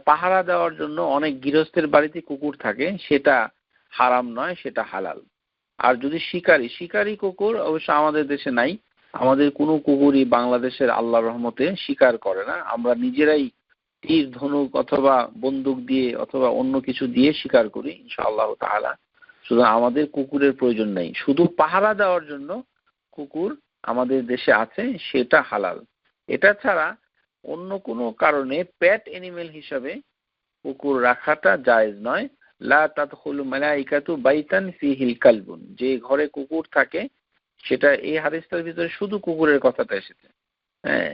পাহারা দেওয়ার জন্য অনেক গৃহস্থের বাড়িতে কুকুর থাকে, সেটা হারাম নয়, সেটা হালাল। আর যদি শিকারী কুকুর অবশ্য আমাদের দেশে নাই, আমাদের কোনো কুকুরই বাংলাদেশের আল্লাহর রহমতে শিকার করে না, আমরা নিজেরাই তীর ধনুক অথবা বন্দুক দিয়ে অথবা অন্য কিছু দিয়ে শিকার করি ইনশাআল্লাহ তাআলা। শুধু আমাদের কুকুরের প্রয়োজন নেই, শুধু পাহারা দেওয়ার জন্য কুকুর আমাদের দেশে আছে, সেটা হালাল। এটা ছাড়া অন্য কোনো কারণে পেট অ্যানিমেল হিসাবে কুকুর রাখাটা জায়েজ নয়। লা তাদখুলু মালাইকাতু বাইতান ফিহিল কালবুন, যে ঘরে কুকুর থাকে, সেটা এই হাদিসটার ভিতরে শুধু কুকুরের কথাটা এসেছে, হ্যাঁ,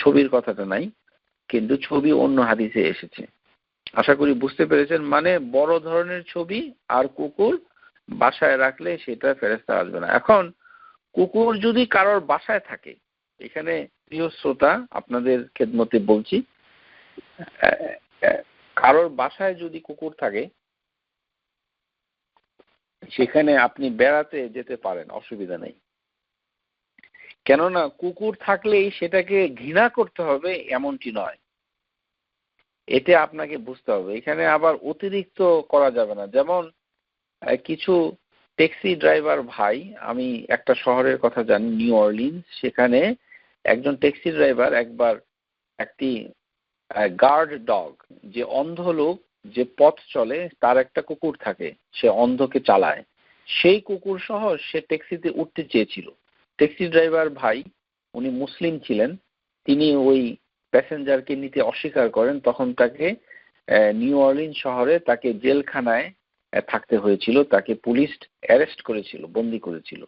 ছবির কথাটা নাই, কিন্তু ছবি অন্য হাদিসে এসেছে। আশা করি বুঝতে পেরেছেন। মানে বড় ধরনের ছবি আর কুকুর বাসায় রাখলে সেটা ফেরেশতা আসবে না। এখন কুকুর যদি কারোর বাসায় থাকে, এখানে প্রিয় শ্রোতা আপনাদের খেদমতে বলছি, কারোর বাসায় যদি কুকুর থাকে সেখানে আপনি বেড়াতে যেতে পারেন, অসুবিধা নেই। কেননা কুকুর থাকলেই সেটাকে ঘৃণা করতে হবে এমনটি নয়, এতে আপনাকে বুঝতে হবে। এখানে আবার অতিরিক্ত করা যাবে না। যেমন কিছু ট্যাক্সি ড্রাইভার ভাই, আমি একটা শহরের কথা জানি, নিউ অরলিন্স, সেখানে একজন ট্যাক্সি ড্রাইভার একবার একটি গার্ড ডগ, যে অন্ধ লোক যে পথ চলে তার একটা কুকুর থাকে, সে অন্ধকে চালায়, সেই কুকুর সহ সে ট্যাক্সিতে উঠতে চেয়েছিল। ট্যাক্সি ড্রাইভার ভাই, উনি মুসলিম ছিলেন, তিনি ওই প্যাসেঞ্জারকে নিতে অস্বীকার করেন, তখন তাকে নিউ অরলিন শহরে তাকে জেলখানায় থাকতে হয়েছিল, তাকে পুলিশ অ্যারেস্ট করেছিল, বন্দি করেছিল,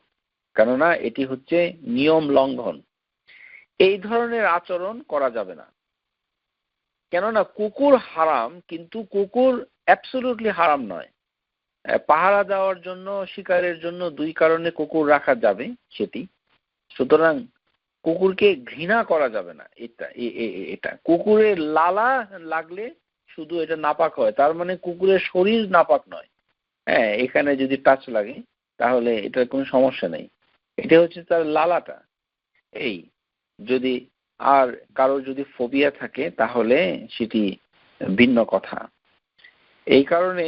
কেননা এটি হচ্ছে নিয়ম লঙ্ঘন। এই ধরনের আচরণ করা যাবে না, কেননা কুকুর হারাম, কিন্তু কুকুর অ্যাবসলিউটলি হারাম নয়। পাহারা দেওয়ার জন্য, শিকারের জন্য দুই কারণে কুকুর রাখা যাবে সেটি। সুতরাং কুকুরকে ঘৃণা করা যাবে না। এটা কুকুরের লালা লাগলে শুধু এটা নাপাক হয়, তার মানে কুকুরের শরীর নাপাক নয়। হ্যাঁ, এখানে যদি টাচ লাগে তাহলে এটার কোনো সমস্যা নেই, এটা হচ্ছে তার লালাটা। এই যদি আর কারো যদি ফোবিয়া থাকে তাহলে সেটি ভিন্ন কথা। এই কারণে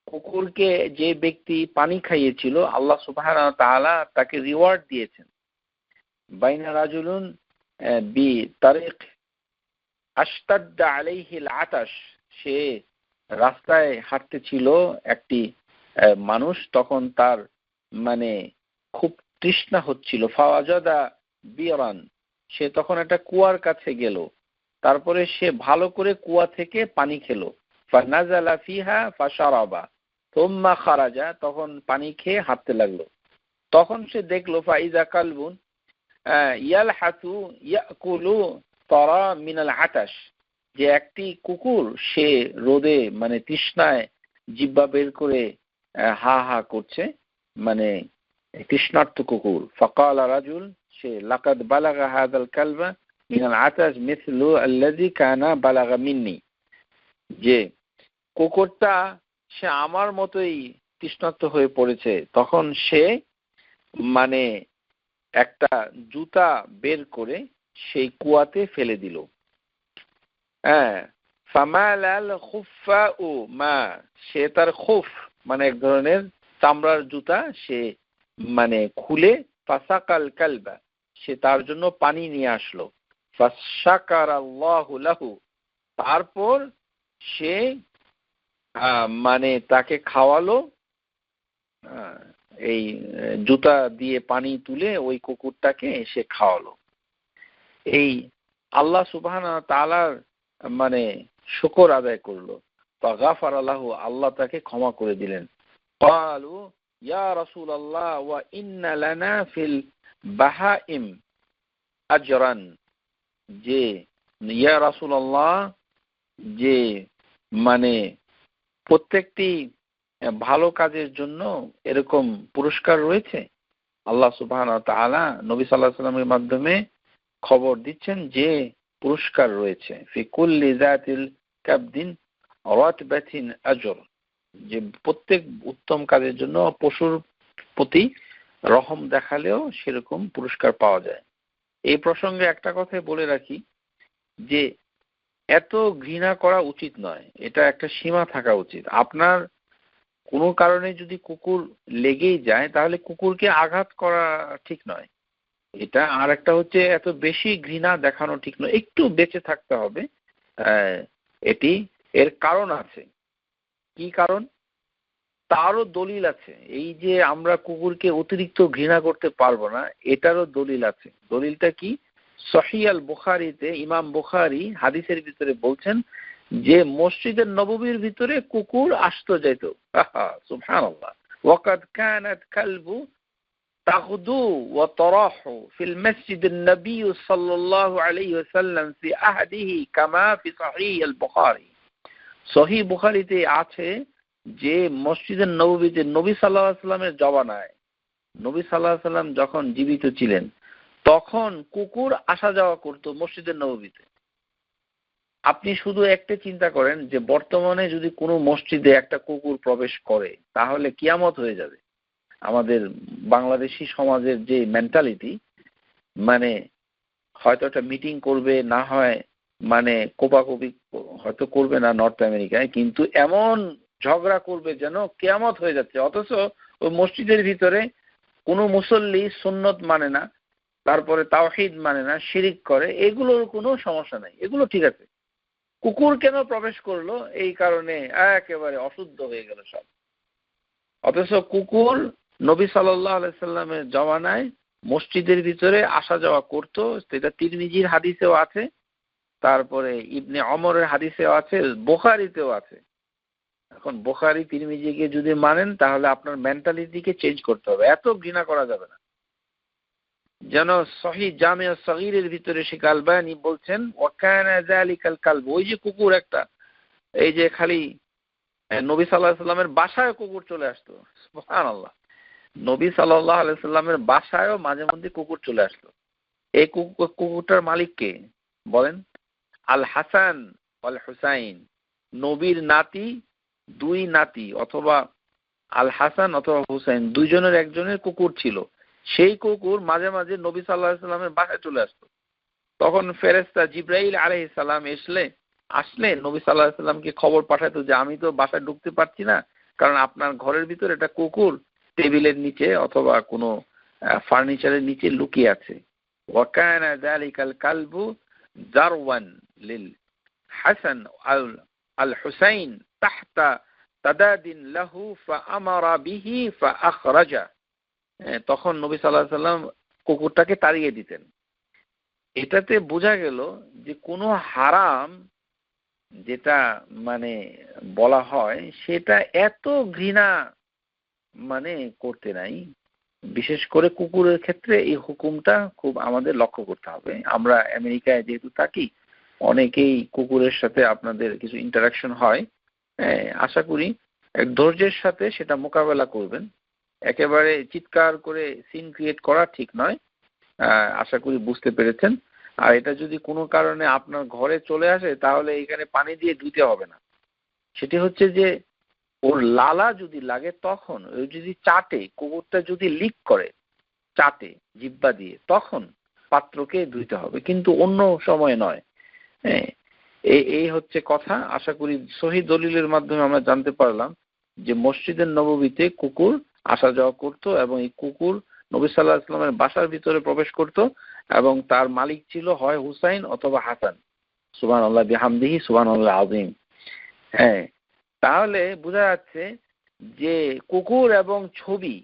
কুকুরকে যে ব্যক্তি পানি খাইয়েছিল আল্লাহ সুবহানাহু ওয়া তাআলা তাকে রিওয়ার্ড দিয়েছেন। বাইনা রাজুলুন বি তারিক আশতাদ্দা আলাইহিল আতাশ, সে রাস্তায় হাঁটতেছিল একটি মানুষ, তখন তার মানে খুব তৃষ্ণা হচ্ছিল। ফাওয়াজাদা বিরান, সে তখন একটা কুয়ার কাছে গেল, তারপরে সে ভালো করে কুয়া থেকে পানি খেলো। ফানাজালা ফিহা ফাশারাবা থুম্মা খারাজা, তখন পানি খেয়ে হাঁটতে লাগলো। তখন সে দেখলো ফাইজা কালবুন ইয়ালহাতু ইয়াকুলু তারা মিনাল আতাশ, যে একটি কুকুর সে রোদে মানে তৃষ্ণায় জিহ্বা বের করে হা হা করছে, মানে তৃষ্ণার্ত কুকুর। ফাকালা রাজুল, সে লাকাদ বালাগা হাযাল কালবা মিনাল আতাশ মিসলু আল্লাযী কানা বালাগা মিন্নি, যে কুকুরটা সে আমার মতোই তৃষ্ণার্ত হয়ে পড়েছে। তখন সে মানে একটা জুতা বের করে সেই কুয়াতে ফেলে দিল। হ্যাঁ, ফামালাল খুফাউ মা, সে তার খুফ মানে এক ধরনের চামড়ার জুতা সে মানে খুলে ফাসাকাল কালবা, সে তার জন্য পানি নিয়ে আসলো। ফাশাকারাল্লাহু লাহু, তারপর সে মানে তাকে খাওয়ালো, এই জুতা দিয়ে পানি তুলে ওই কুকুরটাকে সে খাওয়ালো। এই আল্লাহ সুবহানাহু ওয়া তাআলার মানে শুকর আদায় করলো। ফাগাফারা লাহু, আল্লাহ তাকে ক্ষমা করে দিলেন। ক্বালু ইয়া রাসূলুল্লাহ ওয়া ইন্না লানা ফিল বাহাইম আজরান, যে ইয়া রাসূলুল্লাহ, যে মানে প্রত্যেকটি ভালো কাজের জন্য এরকম পুরস্কার রয়েছে। আল্লাহ সুবহানাহু ওয়া তাআলা নবী সাল্লাল্লাহু আলাইহি ওয়াসাল্লামের মাধ্যমে খবর দিচ্ছেন যে পুরস্কার রয়েছে। ফি কুল্লি যাতিল কাবদিন রাতবাতিন আজর, যে প্রত্যেক উত্তম কাজের জন্য পশুর প্রতি রহম দেখালেও সেরকম পুরস্কার পাওয়া যায়। এই প্রসঙ্গে একটা কথাই বলে রাখি যে এত ঘৃণা করা উচিত নয়, এটা একটা সীমা থাকা উচিত। আপনার কোনো কারণে যদি কুকুর লেগেই যায় তাহলে কুকুরকে আঘাত করা ঠিক নয়। এটা আর একটা হচ্ছে এত বেশি ঘৃণা দেখানো ঠিক নয়, একটু বেঁচে থাকতে হবে। এটি এর কারণ আছে। কি কারণ? তারও দলিল আছে। এই যে আমরা কুকুরকে অতিরিক্ত ঘৃণা করতে পারবো না, এটারও দলিল আছে। দলিলটা কি? সহিহ আল বুখারীতে ইমাম বুখারী হাদিসের ভিতরে বলছেন যে মসজিদের নববীর ভিতরে কুকুর আসতো যেত। সুবহানাল্লাহ। ওয়াকাদ কানাত কালবু তাগদু ওয়া তারাহু ফিল মসজিদিন নবী সাল্লাল্লাহু আলাইহি ওয়াসাল্লাম ফি আহদিহি কামা ফি সহিহ আল বুখারী। সহিহ বুখারীতে আছে যে মসজিদের নববীতে নবী সাল্লাল্লাহু আলাইহি ওয়াসাল্লামের জমানায়, নবী সাল্লাল্লাহু আলাইহি ওয়াসাল্লাম যখন জীবিত ছিলেন তখন কুকুর আসা যাওয়া করত মসজিদের নববীতে। আপনি শুধু একটা চিন্তা করেন যে বর্তমানে যদি কোনো মসজিদে একটা কুকুর প্রবেশ করে তাহলে কিয়ামত হয়ে যাবে। আমাদের বাংলাদেশি সমাজের যে মেন্টালিটি, মানে হয়তো একটা মিটিং করবে, না হয় মানে কোপাকুপি হয়তো করবে না নর্থ আমেরিকায়, কিন্তু এমন ঝগড়া করবে যেন কিয়ামত হয়ে যাচ্ছে। অথচ ওই মসজিদের ভিতরে কোনো মুসল্লি সুন্নত মানে না, তারপরে তাওহীদ মানে না, শিরিক করে, এগুলোর কোনো সমস্যা নাই, এগুলো ঠিক আছে। কুকুর কেন প্রবেশ করলো? এই কারণে একেবারে অশুদ্ধ হয়ে গেল সব। অথচ কুকুর নবী সাল্লাল্লাহু আলাইহি সাল্লামের জমানায় মসজিদের ভিতরে আসা যাওয়া করত। সেটা তিরমিজির হাদিসেও আছে, তারপরে ইবনে ওমরের হাদিসেও আছে, বুখারীতেও আছে। এখন বুখারী তিরমিজিকে যদি মানেন তাহলে আপনার মেন্টালিটিকে চেঞ্জ করতে হবে, এত ঘৃণা করা যাবে না। যেন সহিহ জামিউ সগীরের ভিতরে শেখ আলবানী বলছেন ওয়াকানা যালিকাল কালব, ওই যে কুকুর একটা, এই যে খালি নবী সাল্লাল্লাহু আলাইহি সাল্লামের বাসায় কুকুর চলে আসতো। সুবহানাল্লাহ। নবী সাল্লাল্লাহু আলাইহি সাল্লামের বাসায়ও মাঝে মধ্যে কুকুর চলে আসতো। এই কুকুরটার মালিক কে বলেন? আল হাসান ওয়াল হুসাইন, নবীর নাতি, দুই নাতি, অথবা আল হাসান অথবা হুসাইন, দুইজনের একজনের কুকুর ছিল। সেই কুকুর মাঝে মাঝে নবী সাল্লাল্লাহু আলাইহি সাল্লামের বাসায় চলে আসতো। তখন ফেরেশতা জিবরাইল আলাইহিস সালাম আসলে নবী সাল্লাল্লাহু আলাইহি সাল্লামকে খবর পাঠাতো যে আমি তো বাসায় ঢুকতে পারছি না, কারণ আপনার ঘরের ভিতরে একটা কুকুর টেবিলের নিচে অথবা কোনো ফার্নিচারের নিচে লুকিয়ে আছে। ওয়া কানা যালিকাল কালবু দারওয়ান লিল হাসান আল হুসাইন তাহতা তাদাদিন লাহু ফাআমারা বিহি ফাআখরাজা। তখন নবী সাল্লাল্লাহু আলাইহি সাল্লাম কুকুরটাকে তাড়িয়ে দিতেন। এটাতে বোঝা গেল যে কোনো হারাম যেটা মানে বলা হয় সেটা এত ঘৃণা মানে করতে নাই। বিশেষ করে কুকুরের ক্ষেত্রে এই হুকুমটা খুব আমাদের লক্ষ্য করতে হবে। আমরা আমেরিকায় যেহেতু থাকি, অনেকেই কুকুরের সাথে আপনাদের কিছু ইন্টারাকশন হয়। আশা করি এক ধৈর্যের সাথে সেটা মোকাবেলা করবেন। একেবারে চিৎকার করে সিন ক্রিয়েট করা ঠিক নয়। আশা করি বুঝতে পেরেছেন। আর এটা যদি কোনো কারণে আপনার ঘরে চলে আসে তাহলে এখানে পানি দিয়ে ধুইতে হবে না। সেটি হচ্ছে যে ওর লালা যদি লাগে তখন, ওই যদি চাটে, কুকুরটা যদি লিক করে চাটে জিহ্বা দিয়ে, তখন পাত্রকে ধুইতে হবে, কিন্তু অন্য সময় নয়। হ্যাঁ, এই হচ্ছে কথা। আশা করি সহিহ দলিলের মাধ্যমে আমরা জানতে পারলাম যে মসজিদের নববীতে কুকুর আসা যাওয়া করত এবং এই কুকুর নবী সাল্লাল্লাহু আলাইহি ওয়াসাল্লামের বাসার ভিতরে প্রবেশ করত এবং তার মালিক ছিল হয় হুসাইন অথবা হাসান। সুবহানাল্লাহ বিহামদিহি সুবহানাল্লাহ আযীম। হ্যাঁ, তাহলে বোঝা যাচ্ছে যে কুকুর এবং ছবি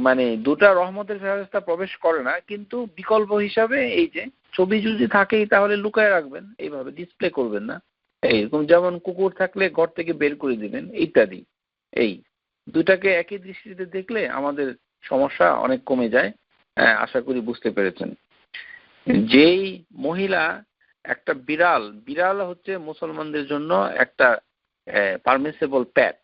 মানে দুটা রহমতের ফেরেশতা প্রবেশ করে না, কিন্তু বিকল্প হিসাবে এই যে ছবি যদি থাকেই তাহলে লুকায় রাখবেন, এইভাবে ডিসপ্লে করবেন না। এইরকম যেমন কুকুর থাকলে ঘর থেকে বের করে দিবেন ইত্যাদি। এই দুটাকে একই দৃষ্টিতে দেখলে আমাদের সমস্যা অনেক কমে যায়। আশা করি বুঝতে পেরেছেন। যেই মহিলা একটা বিড়াল হচ্ছে মুসলমানদের জন্য একটা পারমিসেবল প্যাট,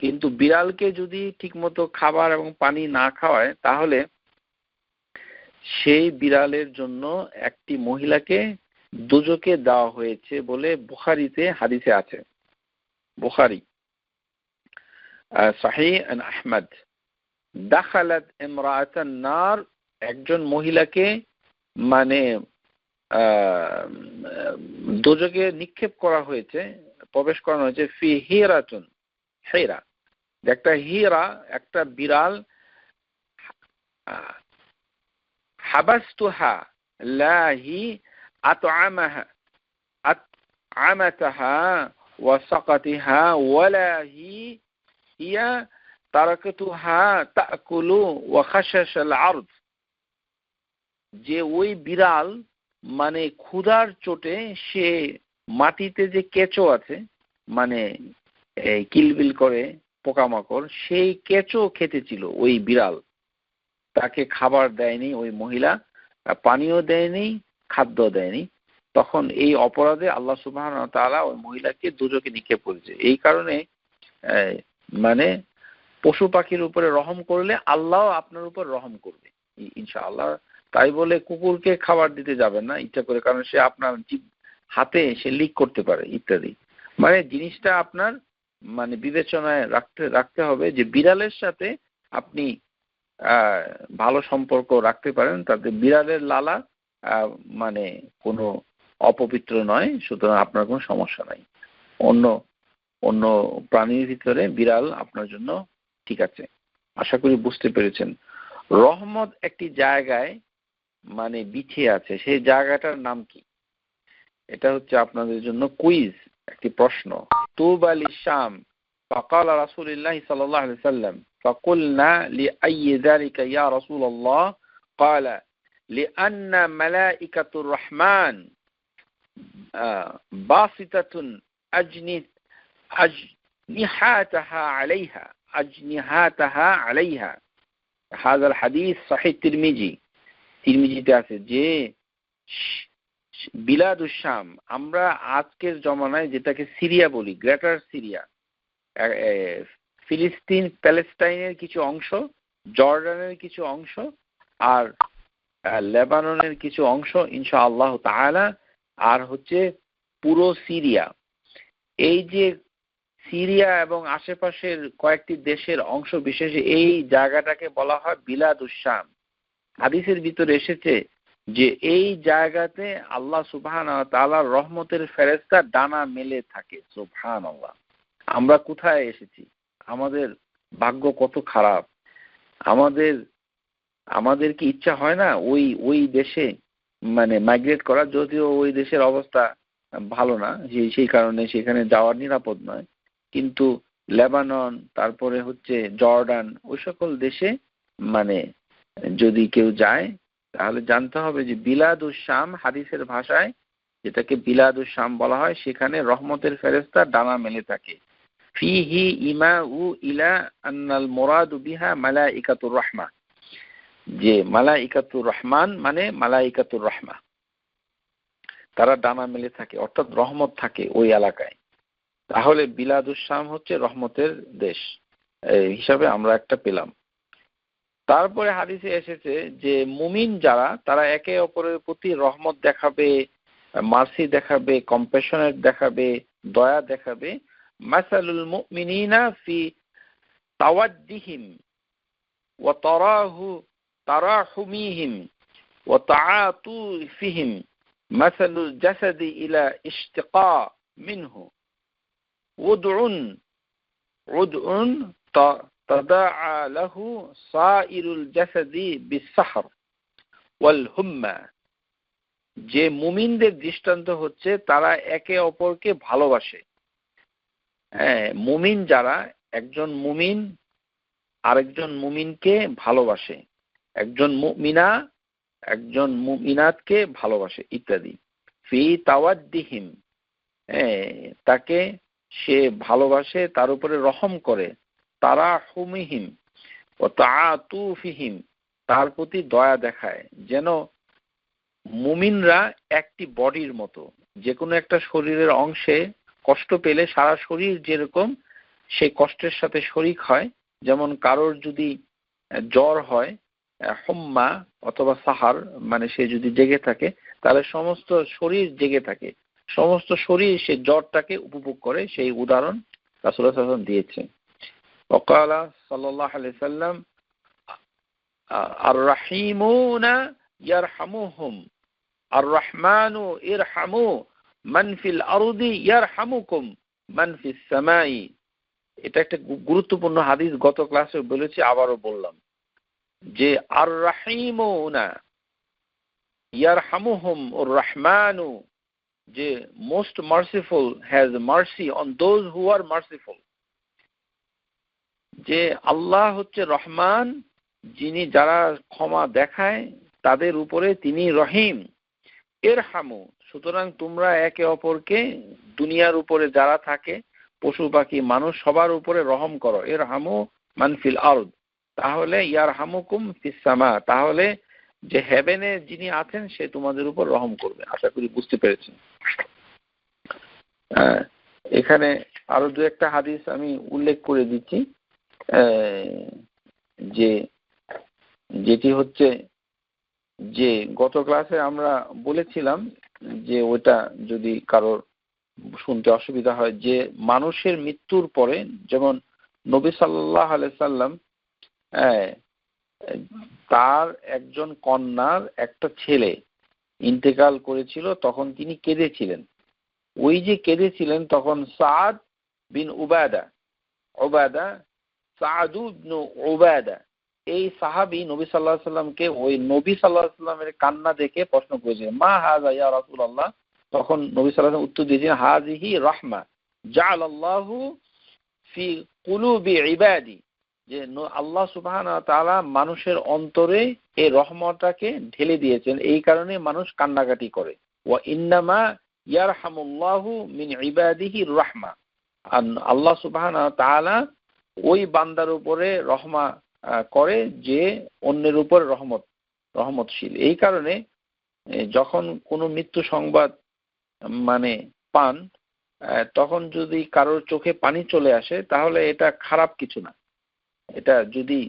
কিন্তু বিড়ালকে যদি ঠিকমতো খাবার এবং পানি না খাওয়ায় তাহলে সেই বিড়ালের জন্য একটি মহিলাকে দোজখে দেওয়া হয়েছে বলে বুখারীতে হাদিসে আছে। বুখারী সহিহ আহমদ, দাখালাত ইমরাআতান নার, একজন মহিলাকে মানে দোজখে নিক্ষেপ করা হয়েছে, প্রবেশ করানো হয়েছে ফি হিরাতুন, হিরা একটা হীরা, একটা বিড়াল, হাবাসতুহা লাহি আতআমাহা আতআমাতাহা ওয়া সাকাতিহা ওয়ালাহি হিয়া তারাকাতুহা তাকুলু ওয়া খাশাশাল আরদ। যে ওই বিড়াল মানে ক্ষুধার চোটে সে মাটিতে যে কেঁচো আছে মানে কিলবিল করে পোকামাকড়, সেই কেঁচো খেতেছিল ওই বিড়াল। তাকে খাবার দেয়নি ওই মহিলা, পানিও দেয়নি, খাদ্য দেয়নি। তখন এই অপরাধে আল্লাহ সুবহানাহু ওয়া তাআলা ওই মহিলাকে দোজখে নিক্ষেপ করেছে। এই কারণে মানে পশু পাখির উপরে রহম করলে আল্লাহ আপনার উপর রহম করবে ইনশাআল্লাহ। তাই বলে কুকুরকে খাবার দিতে যাবেন না ইচ্ছা করে, কারণ সে আপনার হাতে সে লিক করতে পারে ইত্যাদি। মানে জিনিসটা আপনার মানে বিবেচনায় রাখতে হবে যে বিড়ালের সাথে আপনি ভালো সম্পর্ক রাখতে পারেন, তাতে বিড়ালের লালা মানে কোনো অপবিত্র নয়, সুতরাং আপনার কোনো সমস্যা নাই। অন্য অন্য প্রাণীর ভিতরে বিড়াল আপনার জন্য ঠিক আছে। আশা করি বুঝতে পেরেছেন। রহমত একটি জায়গায় মানে বিছিয়ে আছে, সেই জায়গাটার নাম কি? এটা হচ্ছে আপনাদের জন্য কুইজ, একটি প্রশ্ন। তুবা লিশাম فقال رسول الله صلى الله عليه وسلم فقلنا لأي ذلك يا رسول الله قال لأن ملائكة الرحمن باسطة أجنحتها عليها هذا الحديث صحيح তিরমিজিতে আছে যে বিলাদুশ শাম, আমরা আজকের জমানায় যেটাকে সিরিয়া বলি, গ্রেটার সিরিয়া, ফিলিস্তিন প্যালেস্টাইনের কিছু অংশ, জর্ডানের কিছু অংশ, আর লেবাননের কিছু অংশ ইনশাআল্লাহ তাআলা, আর হচ্ছে পুরো সিরিয়া। এই যে সিরিয়া এবং আশেপাশের কয়েকটি দেশের অংশ বিশেষে এই জায়গাটাকে বলা হয় বিলাদুশ শাম। হাদিসের ভিতরে এসেছে যে এই জায়গাতে আল্লাহ সুবহানাহু ওয়া তাআলার রহমতের ফেরেশতা ডানা মেলে থাকে। সুবহানাল্লাহ, আমরা কোথায় এসেছি? আমাদের ভাগ্য কত খারাপ! আমাদের কি ইচ্ছা হয় না ওই দেশে মানে মাইগ্রেট করা? যদিও ওই দেশের অবস্থা ভালো না, সেই কারণে সেখানে যাওয়ার নিরাপদ নয়, কিন্তু লেবানন, তারপরে হচ্ছে জর্ডান, ওই সকল দেশে মানে যদি কেউ যায় তাহলে জানতে হবে যে বিলাদুশ শাম, হাদিসের ভাষায় যেটাকে বিলাদুশ শাম বলা হয়, সেখানে রহমতের ফেরেশতা ডানা মেলে থাকে। ফিহি ইমাউ ইলা আন্নাল মুরাদু বিহা মালাইকাতুর রাহমা, যে মালাইকাতুর রহমান মানে মালাইকাতুর রাহমা, তারা ডানা মেলে থাকে, অর্থাৎ রহমত থাকে ওই এলাকায়। তাহলে বিলাদুশ শাম হচ্ছে রহমতের দেশ হিসাবে আমরা একটা পেলাম। তারপরে হাদিসে এসেছে যে মুমিন যারা, তারা একে অপরের প্রতি রহমত দেখাবে, মার্সি দেখাবে, কম্প্যাশনেট দেখাবে, দয়া দেখাবে। মাসালুল মুমিনিনা ফি তাওয়াদ্দিহিম ওয়া তারাহুমিহিম ওয়া তাআতুফিহিম মাসালুল জাসাদি ইলা ইশতিকা মিনহু উদউন তাদাআ লাহু সাইরুল জাসাদি বিসসাহর ওয়াল হুম্মা। যে মুমিনদের দৃষ্টান্ত হচ্ছে তারা একে অপরকে ভালোবাসে। মুমিন যারা, একজন মুমিন আরেকজন মুমিনকে ভালোবাসে, একজন মুমিনা একজন মুমিনাতকে ভালোবাসে ইত্যাদি। ফি তাওয়াদ্দিহিম, তাকে সে ভালোবাসে, তার উপরে রহম করে। তারাহুমিহিম ও তাআতুফিহিম, তার প্রতি দয়া দেখায়। যেন মুমিনরা একটি বডির মতো, যে কোনো একটা শরীরের অংশে কষ্ট পেলে সারা শরীর যেরকম সেই কষ্টের সাথে শরীক হয়। যেমন কারোর যদি জ্বর হয়, হুম্মা অথবা সাহার, মানে সে যদি জেগে থাকে তাহলে সমস্ত শরীর জেগে থাকে, সমস্ত শরীর সে জ্বরটাকে উপভোগ করে। সেই উদাহরণ রাসূলুল্লাহ সাল্লাল্লাহু আলাইহি ওয়াসাল্লাম দিয়েছেন। ওয়াকালা সাল্লাল্লাহু আলাইহি ওয়াসাল্লাম আর রাহিমুনা ইয়ারহামুহুম আর রহমানু ইরহামু মান ফিল আরদি ইয়ারহামুকুম মান ফিস সামাই। এটা একটা গুরুত্বপূর্ণ হাদিস, গত ক্লাসে বলেছি, আবারও বললাম যে আর রাহিমুনা ইয়ারহামুহুম আর রহমানু, যে most merciful has mercy on those who are merciful. যে আল্লাহ হচ্ছে রহমান, যিনি যারা ক্ষমা দেখায় তাদের উপরে তিনি রহিম। ইরহামু, সুতরাং তোমরা একে অপরকে, দুনিয়ার উপরে যারা থাকে, পশু পাখি মানুষ, সবার উপরে রহম করো। ইরহামু মান ফিল আরদ, তাহলে ইয়ারহামুকুম ফিস সামা, তাহলে যে হেভেনে যিনি আছেন সে তোমাদের উপর রহম করবে। আশা করি বুঝতে পেরেছেন। এখানে আরো দু একটা হাদিস আমি উল্লেখ করে দিচ্ছি, যেটি হচ্ছে যে গত ক্লাসে আমরা বলেছিলাম যে ওটা যদি কারোর শুনতে অসুবিধা হয়, যে মানুষের মৃত্যুর পরে যেমন নবী সাল্লাল্লাহু আলাইহি সাল্লাম তার একজন কন্যার একটা ছেলে ইন্তেকাল করেছিল, তখন তিনি কেঁদেছিলেন। ওই যে কেঁদেছিলেন তখন সাদ বিন উবাদা সাদু ইবনে উবাদা, এই সাহাবী নবী সাল্লাল্লাহু আলাইহি সাল্লামকে, ওই নবী সাল্লাল্লাহু আলাইহি সাল্লামের কান্না দেখে প্রশ্ন করেছিলেন, মা হাযা ইয়া রাসূলুল্লাহ। তখন নবী সাল্লাল্লাহু আলাইহি সাল্লাম উত্তর দিয়েছেন, হাযিহি রাহমা জাআলাল্লাহু ফি কুলুবি ইবাদি, যে আল্লাহ সুবহানাহু ওয়া তাআলা মানুষের অন্তরে এই রহমতটাকে ঢেলে দিয়েছেন, এই কারণে মানুষ কান্নাকাটি করে। ওয়া ইন্নামা ইয়ারহামুল্লাহু মিন ইবাদিহি রাহমা, আল্লাহ সুবহানাহু ওয়া তাআলা ওই বান্দার উপরে রহমা করে যে অন্যের উপর রহমতশীল। এই কারণে যখন কোনো মৃত্যু সংবাদ মানে পান, তখন যদি কারোর চোখে পানি চলে আসে তাহলে এটা খারাপ কিছু না। এটা যদি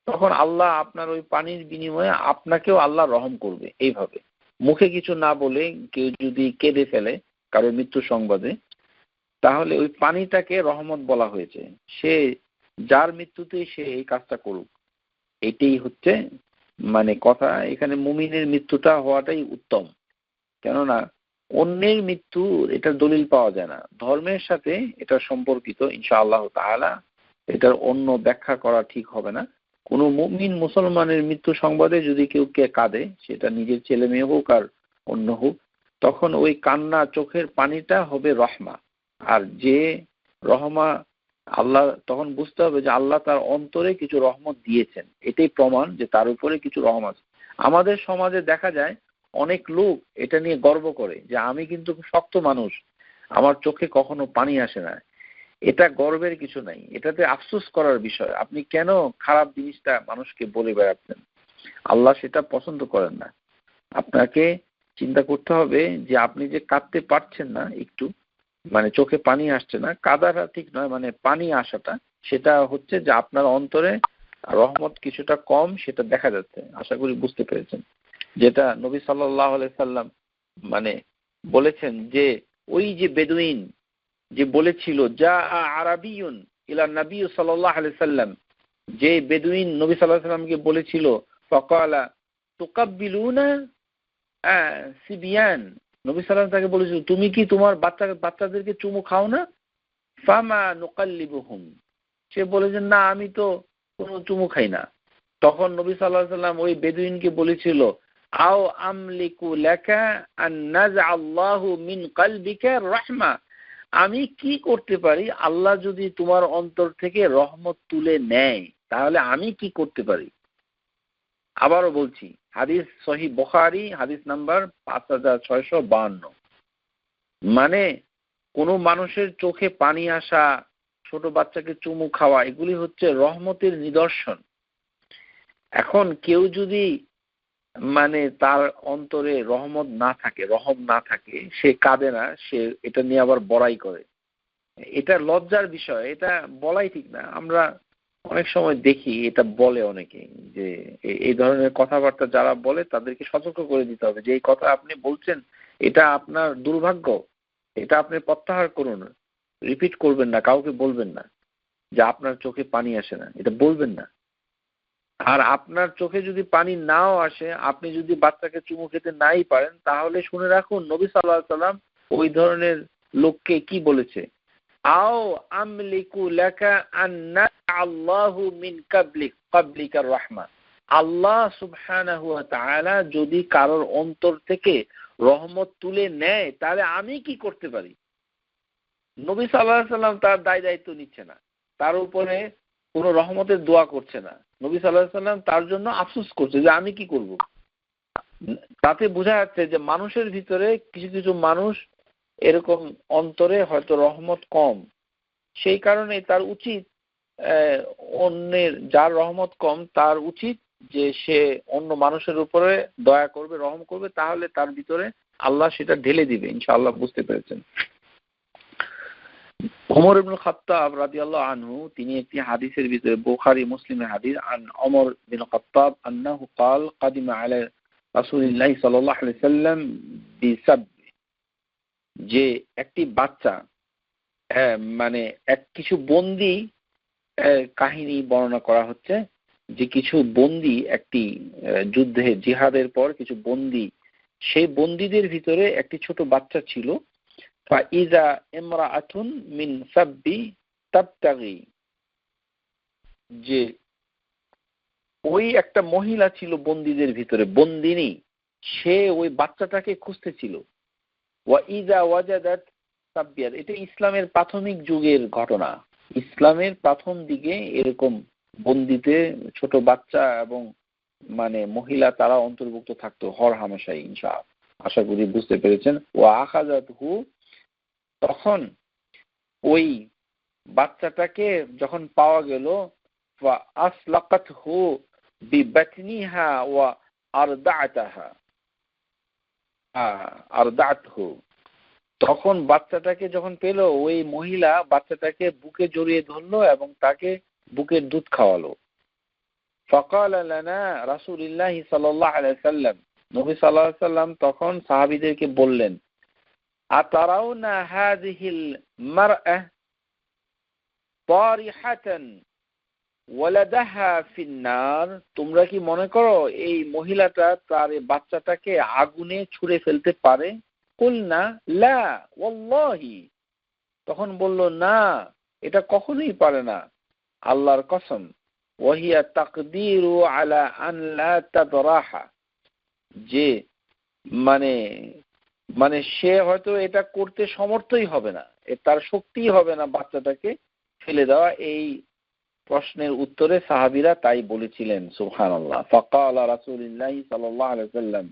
তখন আল্লাহ আপনার ওই পানির বিনিময়ে আপনাকেও আল্লাহ রহম করবে। এইভাবে মুখে কিছু না বলে কেউ যদি কেঁদে ফেলে কারোর মৃত্যু সংবাদে, তাহলে ওই পানিটাকে রহমত বলা হয়েছে। সে যার মৃত্যুতেই সে এই কাজটা করুক, এটাই হচ্ছে মানে কথা। এখানে মুমিনের মৃত্যুটা হওয়াটাই উত্তম, কেননা অন্যের মৃত্যু এটা দলিল পাওয়া যায় না। ধর্মের সাথে এটা সম্পর্কিত ইনশাআল্লাহ তাআলা, এটার অন্য ব্যাখ্যা করা ঠিক হবে না। কোনো মুমিন মুসলমানের মৃত্যু সংবাদে যদি কেউ কাঁদে, সেটা নিজের ছেলে মেয়ে হোক আর অন্য হোক, তখন ওই কান্না চোখের পানিটা হবে রহমা। আর যে রহমা আল্লাহ, তখন বুঝতে হবে যে আল্লাহ তার অন্তরে কিছু রহমত দিয়েছেন, এটাই প্রমাণ যে তার উপরে কিছু রহমত। আমাদের সমাজে দেখা যায় অনেক লোক এটা নিয়ে গর্ব করে যে আমি কিন্তু শক্ত মানুষ, আমার চোখে কখনো পানি আসে না। এটা গর্বের কিছু নাই, এটাতে আফসোস করার বিষয়। আপনি কেন খারাপ জিনিসটা মানুষকে বলে বেড়াচ্ছেন? আল্লাহ সেটা পছন্দ করেন না। আপনাকে চিন্তা করতে হবে যে আপনি যে কাঁদতে পারছেন না, একটু মানে চোখে পানি আসছে না, কাদাটা ঠিক নয়, মানে পানি আসাটা, সেটা হচ্ছে যে আপনার অন্তরে রহমত কিছুটা কম, সেটা দেখা যাচ্ছে। আশা করি বুঝতে পেরেছেন। যেটা নবী সাল্লাল্লাহু আলাইহি সাল্লাম মানে বলেছেন যে ওই যে বেদুইন যে বলেছিল যা আরাবিয়ুন ইলা নবী সাল্লাল্লাহু আলাইহি সাল্লাম, যে বেদুইন নবী সাল্লাল্লাহু আলাইহি সাল্লামকে বলেছিল ফাকালা তুকাব্বিলুনা সিবিয়ান, নবী সাল্লাল্লাহু আলাইহি সাল্লাম তাকে বলেছিল তুমি কি তোমার বাচ্চাদেরকে চুমু খাও না? ফামা নুকাল্লিবুহুম, সে বলেছে না আমি তো কোনো চুমু খাই না। তখন নবী সাল্লাল্লাহু আলাইহি সাল্লাম ওই বেদুইনকে বলেছিল আও আমলিকু লাকা আন নাযআল্লাহু মিন কলবিকা রাহমা, আমি কি করতে পারি, আল্লাহ যদি তোমার অন্তর থেকে রহমত তুলে নেয় তাহলে আমি কি করতে পারি? আবারও বলছি, হাদিস সহিহ বুখারী, হাদিস নাম্বার 5652। মানে কোনো মানুষের চোখে পানি আসা, ছোট বাচ্চাকে চুমু খাওয়া, এগুলি হচ্ছে রহমতের নিদর্শন। এখন কেউ যদি মানে তার অন্তরে রহমত না থাকে, রহম না থাকে, সে কাঁদে না, সে এটা নিয়ে আবার বড়াই করে, এটা লজ্জার বিষয়। এটা বলাই ঠিক না। আমরা অনেক সময় দেখি এটা বলে অনেকে, যে এই ধরনের কথাবার্তা যারা বলে তাদেরকে সতর্ক করে দিতে হবে যে এই কথা আপনি বলছেন, এটা আপনার দুর্ভাগ্য, এটা আপনি প্রত্যাহার করুন, রিপিট করবেন না, কাউকে বলবেন না যে আপনার চোখে পানি আসে না, এটা বলবেন না। আর আপনার চোখে যদি পানি নাও আসে, আপনি যদি বাচ্চাকে চুমু খেতে নাই পারেন, তাহলে শুনে রাখুন নবী সাল্লাল্লাহু আলাইহি সাল্লাম ওই ধরনের লোককে কি বলেছে, আও আমলিকু লাকা আন্না আল্লাহু মিন কাবলিকার রাহমা, আল্লাহ সুবহানাহু ওয়া তাআলা যদি কারোর অন্তর থেকে রহমত তুলে নেয় তাহলে আমি কি করতে পারি? নবী সাল্লাল্লাহু আলাইহি সাল্লাম তার দায়িত্ব নিচ্ছে না, তার উপরে কোনো রহমতের দোয়া করছে না। নবী সাল্লাল্লাহু আলাইহি সাল্লাম তার জন্য আফসোস করছে যে আমি কি করব। তাতে বোঝা যাচ্ছে যে মানুষের ভিতরে কিছু কিছু মানুষ এরকম অন্তরে হয়তো রহমত কম, সেই কারণে তার উচিত অন্যের, যার রহমত কম তার উচিত যে সে অন্য মানুষের উপরে দয়া করবে, রহম করবে, তাহলে তার ভিতরে আল্লাহ সেটা ঢেলে দিবে ইনশাআল্লাহ। বুঝতে পেরেছেন? ওমর ইবনে খাত্তাব রাদিয়াল্লাহু আনহু, তিনি একটি হাদিসের ভিতরে, বুখারী মুসলিমের হাদিস, আন ওমর বিন খাত্তাব আন্নাহু قال قدم على رسول الله صلى الله عليه وسلم بسب, যে একটি বাচ্চা মানে এক কিছু বন্দী কাহিনী বর্ণনা করা হচ্ছে, যে কিছু বন্দী একটি যুদ্ধে জিহাদের পর কিছু বন্দী, সেই বন্দীদের ভিতরে একটি ছোট বাচ্চা ছিল। ফাইজা ইমরাআতুন মিন সাব্বি তাবতাগি, যে ওই একটা মহিলা ছিল বন্দীদের ভিতরে, বন্দিনী, সে ওই বাচ্চাটাকে খুঁজতেছিল। ওয়া ইজা ওয়াজাদাত সাব্বিয়াত, এটা ইসলামের প্রাথমিক যুগের ঘটনা। ইসলামের প্রথম দিকে এরকম বন্দিতে ছোট বাচ্চা এবং মানে মহিলা তারা অন্তর্ভুক্ত থাকতো হর হামেশাই ইনশাআল্লাহ। আশা করি বুঝতে পেরেছেন। ওয়া আখাযাতহু, তখন ওই বাচ্চাটাকে যখন পাওয়া গেল, ওয়া আসলাকাতহু বিবাতনিহা ওয়া আরদাআতাহা, আরদাতহু, তখন বাচ্চাটাকে যখন পেল ওই মহিলা বাচ্চাটাকে বুকে জড়িয়ে ধরলো এবং তাকে বুকের দুধ খাওয়ালো। ফাকালা লানা রাসূলুল্লাহ সাল্লাল্লাহু আলাইহি ওয়াসাল্লাম, নবী সাল্লাল্লাহু আলাইহি ওয়াসাল্লাম তখন সাহাবীদেরকে বললেন, আতারাউনা হাযিহিল মারআহ তারিহাতান ওয়ালাদাহা ফিন্নার, তোমরা কি মনে করো এই মহিলাটা তার বাচ্চাটাকে আগুনে ছুঁড়ে ফেলতে পারে? কুলনা লা ওয়াল্লাহি, তখন বলল না, এটা কখনোই পারে না, আল্লাহর কসম। ওয়াহিয়া তাকদিরু আলা আন লা তাদরাহা, যে মানে মানে সে হয়তো এটা করতে সমর্থই হবে না, তার শক্তিই হবে না বাচ্চাটাকে ফেলে দেওয়া। এই প্রশ্নের উত্তরে সাহাবীরা তাই বলেছিলেন। সুবহানাল্লাহ। ফাকালা রাসূলুল্লাহ সাল্লাল্লাহু আলাইহি ওয়াসাল্লাম,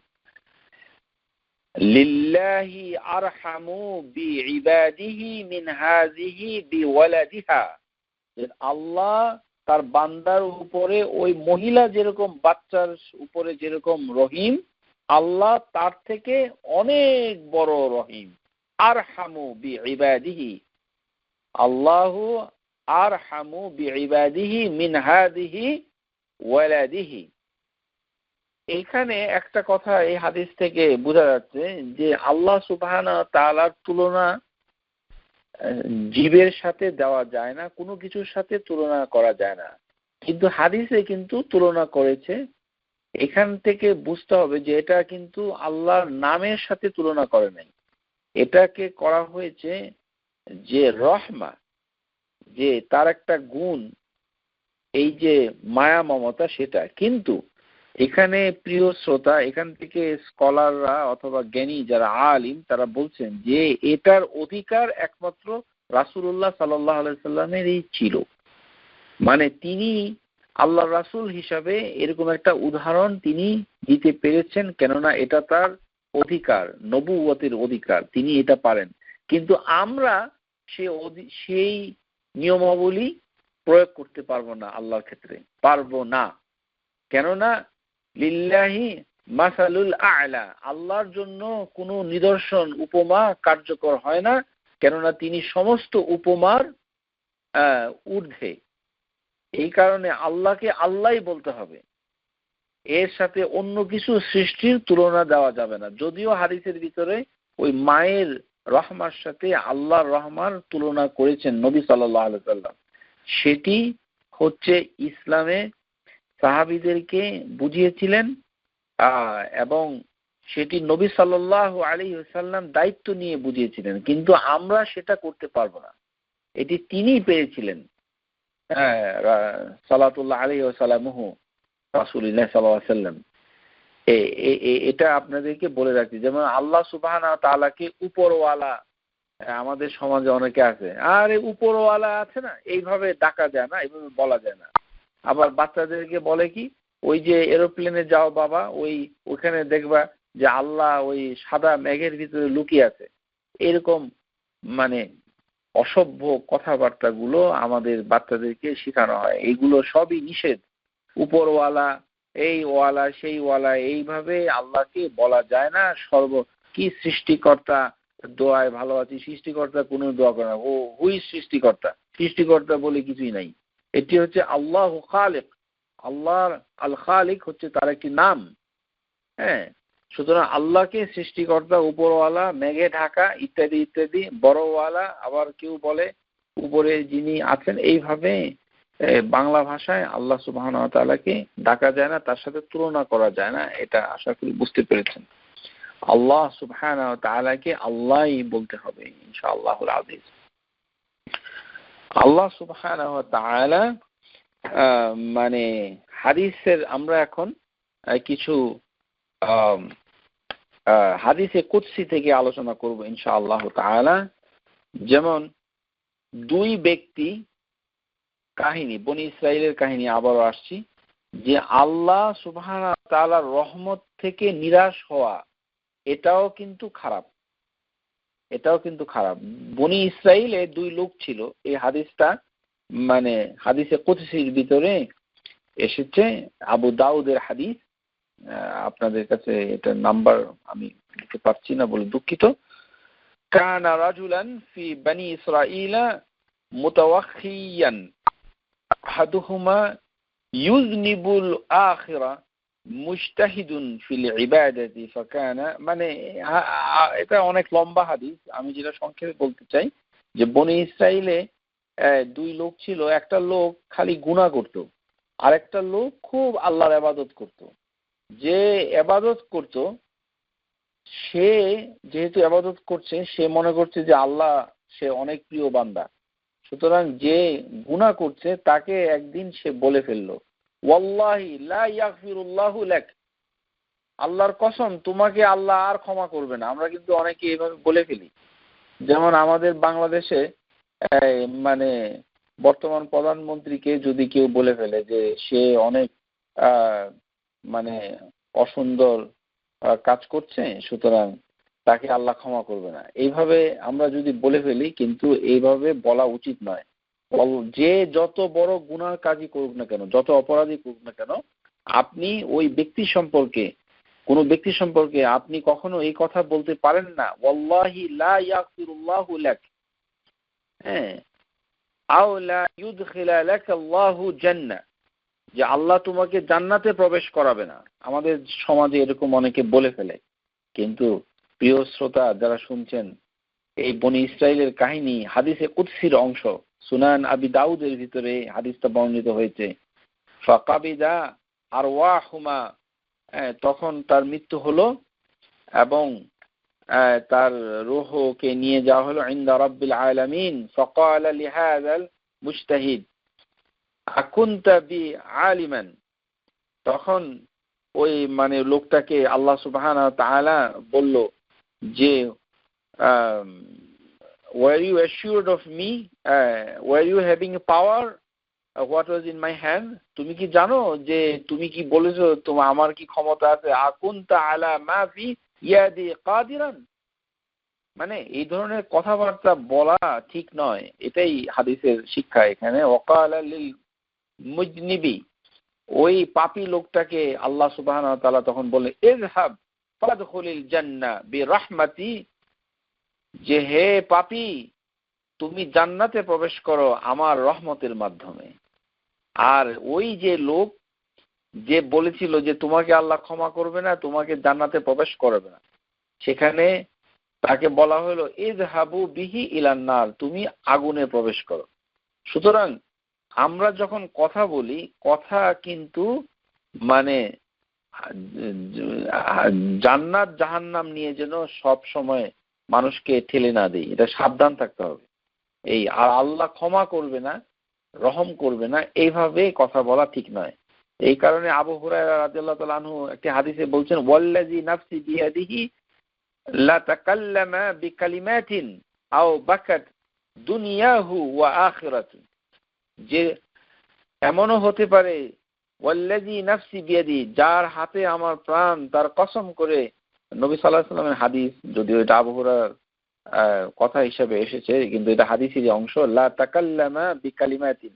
লিল্লাহি আরহামু বিইবাদিহি মিন হাযিহি বিওয়ালাদিহা, আল্লাহ তার বান্দার উপরে ওই মহিলা যেরকম বাচ্চার উপরে যেরকম রহিম, আল্লাহ তার থেকে অনেক বড় রহিম। আরহামু বিইবাদিহি, আল্লাহু আরহামু বিইবাদিহি মিন হাযিহি ওয়ালাদিহি। এখানে একটা কথা এই হাদিস থেকে বোঝা যাচ্ছে যে আল্লাহ সুবহানাহু ওয়া তাআলার তুলনা জীবের সাথে দেওয়া যায় না, কোনো কিছুর সাথে তুলনা করা যায় না, কিন্তু হাদিসে কিন্তু তুলনা করেছে। এখান থেকে বুঝতে হবে যে এটা কিন্তু আল্লাহর নামের সাথে তুলনা করে নাই, এটাকে করা হয়েছে যে রহমা, যে তার একটা গুণ, এই যে মায়া মমতা, সেটা। কিন্তু এখানে প্রিয় শ্রোতা, এখান থেকে স্কলাররা অথবা জ্ঞানী যারা আলিম তারা বলছেন যে এটার অধিকার একমাত্র রাসূলুল্লাহ সাল্লাল্লাহু আলাইহি সাল্লামেরই ছিল। মানে তিনি আল্লাহ রাসূল হিসাবে এরকম একটা উদাহরণ তিনি দিতে পেরেছেন, কেননা এটা তার অধিকার, নবুয়তের অধিকার, তিনি এটা পারেন। কিন্তু আমরা সেই নিয়মাবলী প্রয়োগ করতে পারবো না, আল্লাহর ক্ষেত্রে পারবো না। কেননা লিল্লাহি মাসালুল আ'লা, আল্লাহর জন্য কোনো নিদর্শন উপমা কার্যকর হয় না, কেননা তিনি সমস্ত উপমার ঊর্ধ্বে। এই কারণে আল্লাহকে আল্লাহই বলতে হবে, এর সাথে অন্য কিছু সৃষ্টির তুলনা দেওয়া যাবে না। যদিও হাদিসের ভিতরে ওই মায়ের রহমার সাথে আল্লাহর রহমার তুলনা করেছেন নবী সাল্লাল্লাহু আলাইহি ওয়াসাল্লাম, সেটি হচ্ছে ইসলামে সাহাবীদেরকে বুঝিয়েছিলেন এবং সেটি নবী সাল্লাল্লাহু আলাইহি ওয়াসাল্লাম দায়িত্ব নিয়ে বুঝিয়েছিলেন, কিন্তু আমরা সেটা করতে পারবো না, এটি তিনিই পেরেছিলেন। সালাতুল্লাহ আলাইহি ওয়াসাল্লামহু রাসূলুল্লাহ সাল্লাল্লাহু আলাইহি ওয়াসাল্লাম। এটা আপনাদেরকে বলে রাখছি, যেমন আল্লাহ সুবহানাহু ওয়া তাআলাকে উপরওয়ালা, আমাদের সমাজে অনেকে আছে, আরে উপরওয়ালা আছে না, এইভাবে ডাকা যায় না, এইভাবে বলা যায় না। আবার বাচ্চাদেরকে বলে কি, ওই যে এরোপ্লেনে যাও বাবা, ওইখানে দেখবা যে আল্লাহ ওই সাদা মেঘের ভিতরে লুকিয়ে আছে। এরকম মানে অসভ্য কথাবার্তাগুলো আমাদের বাচ্চাদেরকে শেখানো হয়, এগুলো সবই নিষেধ। উপরওয়ালা, এই ওয়ালা, সেই ওয়ালা, এইভাবে আল্লাহকে বলা যায় না। কি সৃষ্টিকর্তা, দোয়ায় ভালো আছি, সৃষ্টিকর্তা কোনো দোয়া করে না, হুই সৃষ্টিকর্তা, সৃষ্টিকর্তা বলে কিছুই নাই। এটি হচ্ছে আল্লাহু খালিক, আল্লাহর আল খালিক হচ্ছে তার একটি নাম। হ্যাঁ, সুতরাং আল্লাহকে সৃষ্টিকর্তা, উপরওয়ালা, মেঘে ঢাকা, ইত্যাদি ইত্যাদি, বড়ওয়ালা, আবার কেউ বলে উপরে যিনি আছেন, এইভাবে বাংলা ভাষায় আল্লাহ সুবহানাহু ওয়া তাআলাকে ডাকা যায় না, তার সাথে তুলনা করা যায় না। এটা আশা করি বুঝতে পেরেছেন। আল্লাহ সুবহানাহু ওয়া তাআলাকে আল্লাহই বলতে হবে ইনশাআল্লাহুল আযীজ। আল্লাহ সুবহানাহু ওয়া তাআলা মানে হাদিসের, আমরা এখন কিছু হাদিসে কুদসি থেকে আলোচনা করব ইনশাআল্লাহু তাআলা। যেমন দুই ব্যক্তি কাহিনী, বনি ইসরাইলের কাহিনী আবারও আসছি, যে আল্লাহ সুবহানাহু ওয়া তাআলার রহমত থেকে নিরাশ হওয়া, এটাও কিন্তু খারাপ, এটাও কিন্তু খারাপ। বনি ইসরাইলে দুই লোক ছিল, এই হাদিসটা মানে হাদিসে কুদসির ভিতরে এসেছে, আবু দাউদের হাদিস, আপনাদের কাছে এটার নাম্বার আমি দিতে পারছি না বলে দুঃখিত। কানা রাজুলান ফি বানি ইসরাঈলা মুতাওয়াখিয়ান আহাদুহুমা ইউযনিবুল আখিরা মুজতাহিদুন ফিল ইবাদাতি ফাকানা, মানে এটা অনেক লম্বা হাদিস, আমি যেটা সংক্ষেপে বলতে চাই যে বনি ইসরাইলে দুই লোক ছিল। একটা লোক খালি গুনাহ করত, আর একটা লোক খুব আল্লাহর ইবাদত করত। যে ইবাদত করত সে যেহেতু ইবাদত করছে, সে মনে করছে যে আল্লাহ সে অনেক প্রিয় বান্দা। সুতরাং যে গুনাহ করছে তাকে একদিন সে বলে ফেললো, ওয়াল্লাহি লা ইয়াগফিরুল্লাহু লাক, আল্লাহর কসম তোমাকে আল্লাহ আর ক্ষমা করবে না। আমরা কিন্তু অনেকে এইভাবে বলে ফেলি। যেমন আমাদের বাংলাদেশে মানে বর্তমান প্রধানমন্ত্রীকে যদি কেউ বলে ফেলে যে সে অনেক মানে অসুন্দর কাজ করছে, সুতরাং তাকে আল্লাহ ক্ষমা করবে না, এইভাবে আমরা যদি বলে ফেলি, কিন্তু এইভাবে বলা উচিত নয়। যে যত বড় গুনার কাজই করুক না কেন, যত অপরাধী করুক না কেন, আপনি ওই ব্যক্তি সম্পর্কে, কোন ব্যক্তি সম্পর্কে আপনি কখনো এই কথা বলতে পারেন না, ওয়াল্লাহি লা ইয়াগফিরুল্লাহু লাক, হ্যাঁ, আও লা ইউদখিলা লাকাল্লাহু জান্নাহ, যে আল্লাহ তোমাকে জান্নাতে প্রবেশ করাবে না। আমাদের সমাজে এরকম অনেকে বলে ফেলে। কিন্তু প্রিয় শ্রোতা যারা শুনছেন, এই বনি ইসরাইলের কাহিনী হাদিসে কুদসির অংশ। সুনান আবি দাউদের ভিতরে হাদিসটা বর্ণিত হয়েছে। ফাকাবিদা আরওয়াহুমা, তখন তার মৃত্যু হলো এবং তার রূহকে নিয়ে যাওয়া হলো ইনদা রাব্বিল আলামিন। ফাকালা লিহাযাল মুজতাহিদ আকুনতা বি আলিমান, তখন ওই মানে লোকটাকে আল্লাহ সুবহানাহু ওয়া তাআলা বলল যে were you assured of me, were you having a power, what was in my hand, তুমি কি জানো যে তুমি কি বলেছো তোমার আমার কি ক্ষমতা আছে, আকুনতা আলা মা ফি ইয়াদি কাদিরান, মানে এই ধরনের কথাবার্তা বলা ঠিক নয়। এটাই হাদিসের শিক্ষা এখানে। ওয়াকালা লিল মুজনিবি, ওই পাপী লোকটাকে আল্লাহ সুবহানাহু ওয়া তাআলা তখন বলে ইযহাব ফাদখুলিল জান্নাহ বিরাহমাতি, যে হে পাপী তুমি জান্নাতে প্রবেশ করো আমার রহমতের মাধ্যমে। আর ওই যে লোক যে বলেছিল যে তোমাকে আল্লাহ ক্ষমা করবে না, তোমাকে জান্নাতে প্রবেশ করবে না, সেখানে তাকে বলা হলো ইযহাবু বিহি ইলান নার, তুমি আগুনে প্রবেশ করো। সুতরাং আমরা যখন কথা বলি, কথা কিন্তু মানে জান্নাত জাহান্নাম নিয়ে যেন সব সময় মানুষকে ঠেলে না দেই, এটা সাবধান থাকতে হবে। এই আর আল্লাহ ক্ষমা করবে না, রহম করবে না, এইভাবে কথা বলা ঠিক নয়। এই কারণে আবু হুরায়রা রাদিয়াল্লাহু তাআলা আনহু একটি হাদিসে বলছেন, ওয়াল্লাযী নাফসি বিয়াদিহি লা তাকাল্লামা বিকালিমাতিন আও বাকাত দুনিয়াহু ওয়া আখিরাতু, যে এমনও হতে পারে ওয়াল্লাযী নাফসি বিয়াদি, যার হাতে আমার প্রাণ, তার কসম করে, নবী সাল্লাল্লাহু আলাইহি ওয়াসাল্লামের হাদিস, যদিও এটা আবু হুরায়রার কথা হিসেবে এসেছে, কিন্তু এটা হাদিসেরই অংশ। লা তাকাল্লামা বিকালিমাতিন,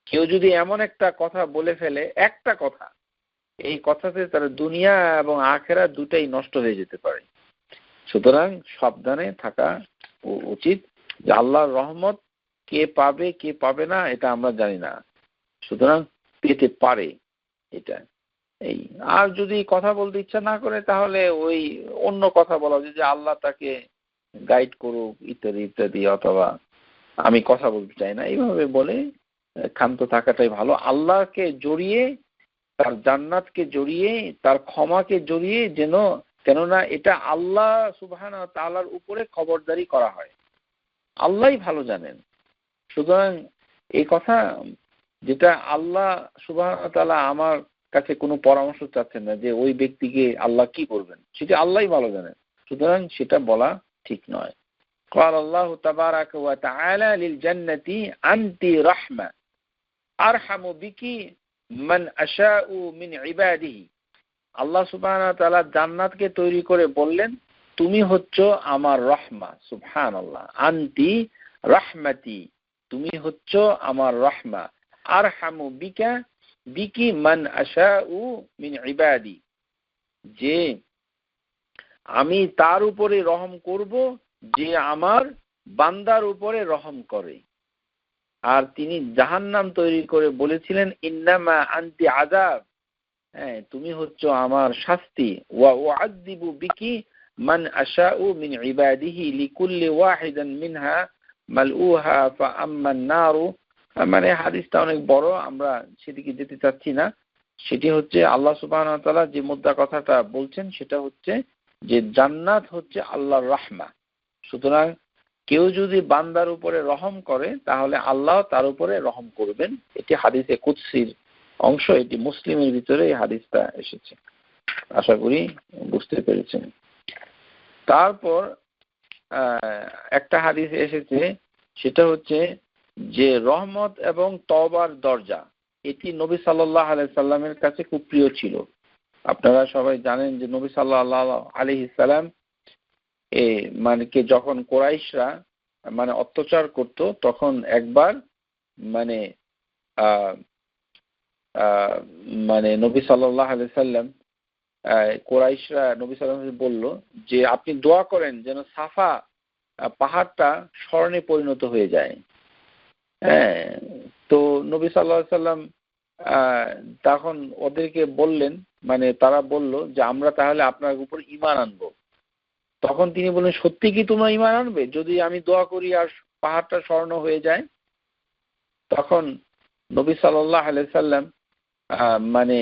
কেউ যদি এমন একটা কথা বলে ফেলে, একটা কথা, এই কথাতে তার দুনিয়া এবং আখিরাত দুটাই নষ্ট হয়ে যেতে পারে। সুতরাং সাবধানে থাকা উচিত যে আল্লাহর রহমত কে পাবে কে পাবে না এটা আমরা জানি না, সুতরাং পেতে পারে এটা। এই আর যদি কথা বলতে ইচ্ছা না করে, তাহলে ওই অন্য কথা বলা যে আল্লাহ তাকে গাইড করুক ইত্যাদি ইত্যাদি, অথবা আমি কথা বলতে চাই না, এইভাবে বলে ক্ষান্ত থাকাটাই ভালো। আল্লাহকে জড়িয়ে, তার জান্নাতকে জড়িয়ে, তার ক্ষমাকে জড়িয়ে যেন, কেননা এটা আল্লাহ সুবহানাহু ওয়া তাআলার উপরে খবরদারি করা হয়, আল্লাহই ভালো জানেন। সুতরাং এই কথা যেটা আল্লাহ সুবহানাহু ওয়া তাআলা আমার কাছে কোনো পরামর্শ চাচ্ছেন না যে ওই ব্যক্তিকে আল্লাহ কি করবেন, সেটা আল্লাহই ভালো জানেন, সুতরাং সেটা বলা ঠিক নয়। قال الله تبارك وتعالى للجنة أنت رحمة أرحم بك من أشاء من عباده, আল্লাহ সুবহানাহু ওয়া তাআলা জান্নাতকে তৈরি করে বললেন তুমি হচ্ছ আমার রহমা। সুবহানাল্লাহ, আনতি রাহমাতি, তুমি হচ্ছ আমার রহমা। আরহামু বিকা বিকি মান আশাউ মিন ইবাদি, যে আমি তার উপরে রহম করব যে আমার বান্দার উপরে রহম করে। আর তিনি জাহান্নাম তৈরি করে বলেছিলেন ইন্নামা আনতি আযাব, হ্যাঁ তুমি হচ্ছ আমার শাস্তি। ওয়া উআযযিবু বিকি মান আশাউ মিন ইবাদিহি লিকুল্লি ওয়াহিদান মিনহা মালউহা ফাআম্মান নারু। মানে হাদিসটা অনেক বড়, আমরা সেদিকে যেতে চাচ্ছি না। সেটি হচ্ছে আল্লাহ সুবহানাহু ওয়া তাআলা যে মুদ্রা কথাটা বলছেন সেটা হচ্ছে যে জান্নাত হচ্ছে আল্লাহর রাহমা। সুতরাং কেউ যদি বান্দার উপরে রহম করে তাহলে আল্লাহ তার উপরে রহম করবেন। এটি হাদিসে কুদসির অংশ, এটি মুসলিমের ভিতরে এই হাদিসটা এসেছে। আশা করি বুঝতে পেরেছেন। তারপর একটা হাদিস এসেছে, সেটা হচ্ছে যে রহমত এবং তওবার দরজা, এটি নবী সাল্লাল্লাহু আলাইহি সাল্লামের কাছে খুব প্রিয় ছিল। আপনারা সবাই জানেন যে নবী সাল্লাল্লাহু আলাইহি সাল্লাম মানে কে যখন কুরাইশরা মানে অত্যাচার করত তখন একবার মানে মানে নবী সাল্লাল্লাহু আলাইহি সাল্লাম কুরাইশরা নবী সাল্লাল্লাহু আলাইহি বলল যে আপনি দোয়া করেন যেন সাফা পাহাড়টা স্বর্ণে পরিণত হয়ে যায়। হ্যাঁ, তো নবী সাল্লাল্লাহু আলাইহি সাল্লাম তখন ওদেরকে বললেন, মানে তারা বলল যে আমরা তাহলে আপনার উপর ঈমান আনবো। তখন তিনি বললেন সত্যি কি তোমরা ঈমান আনবে যদি আমি দোয়া করি আর পাহাড়টা স্বর্ণ হয়ে যায়? তখন নবী সাল্লাল্লাহু আলাইহি সাল্লাম মানে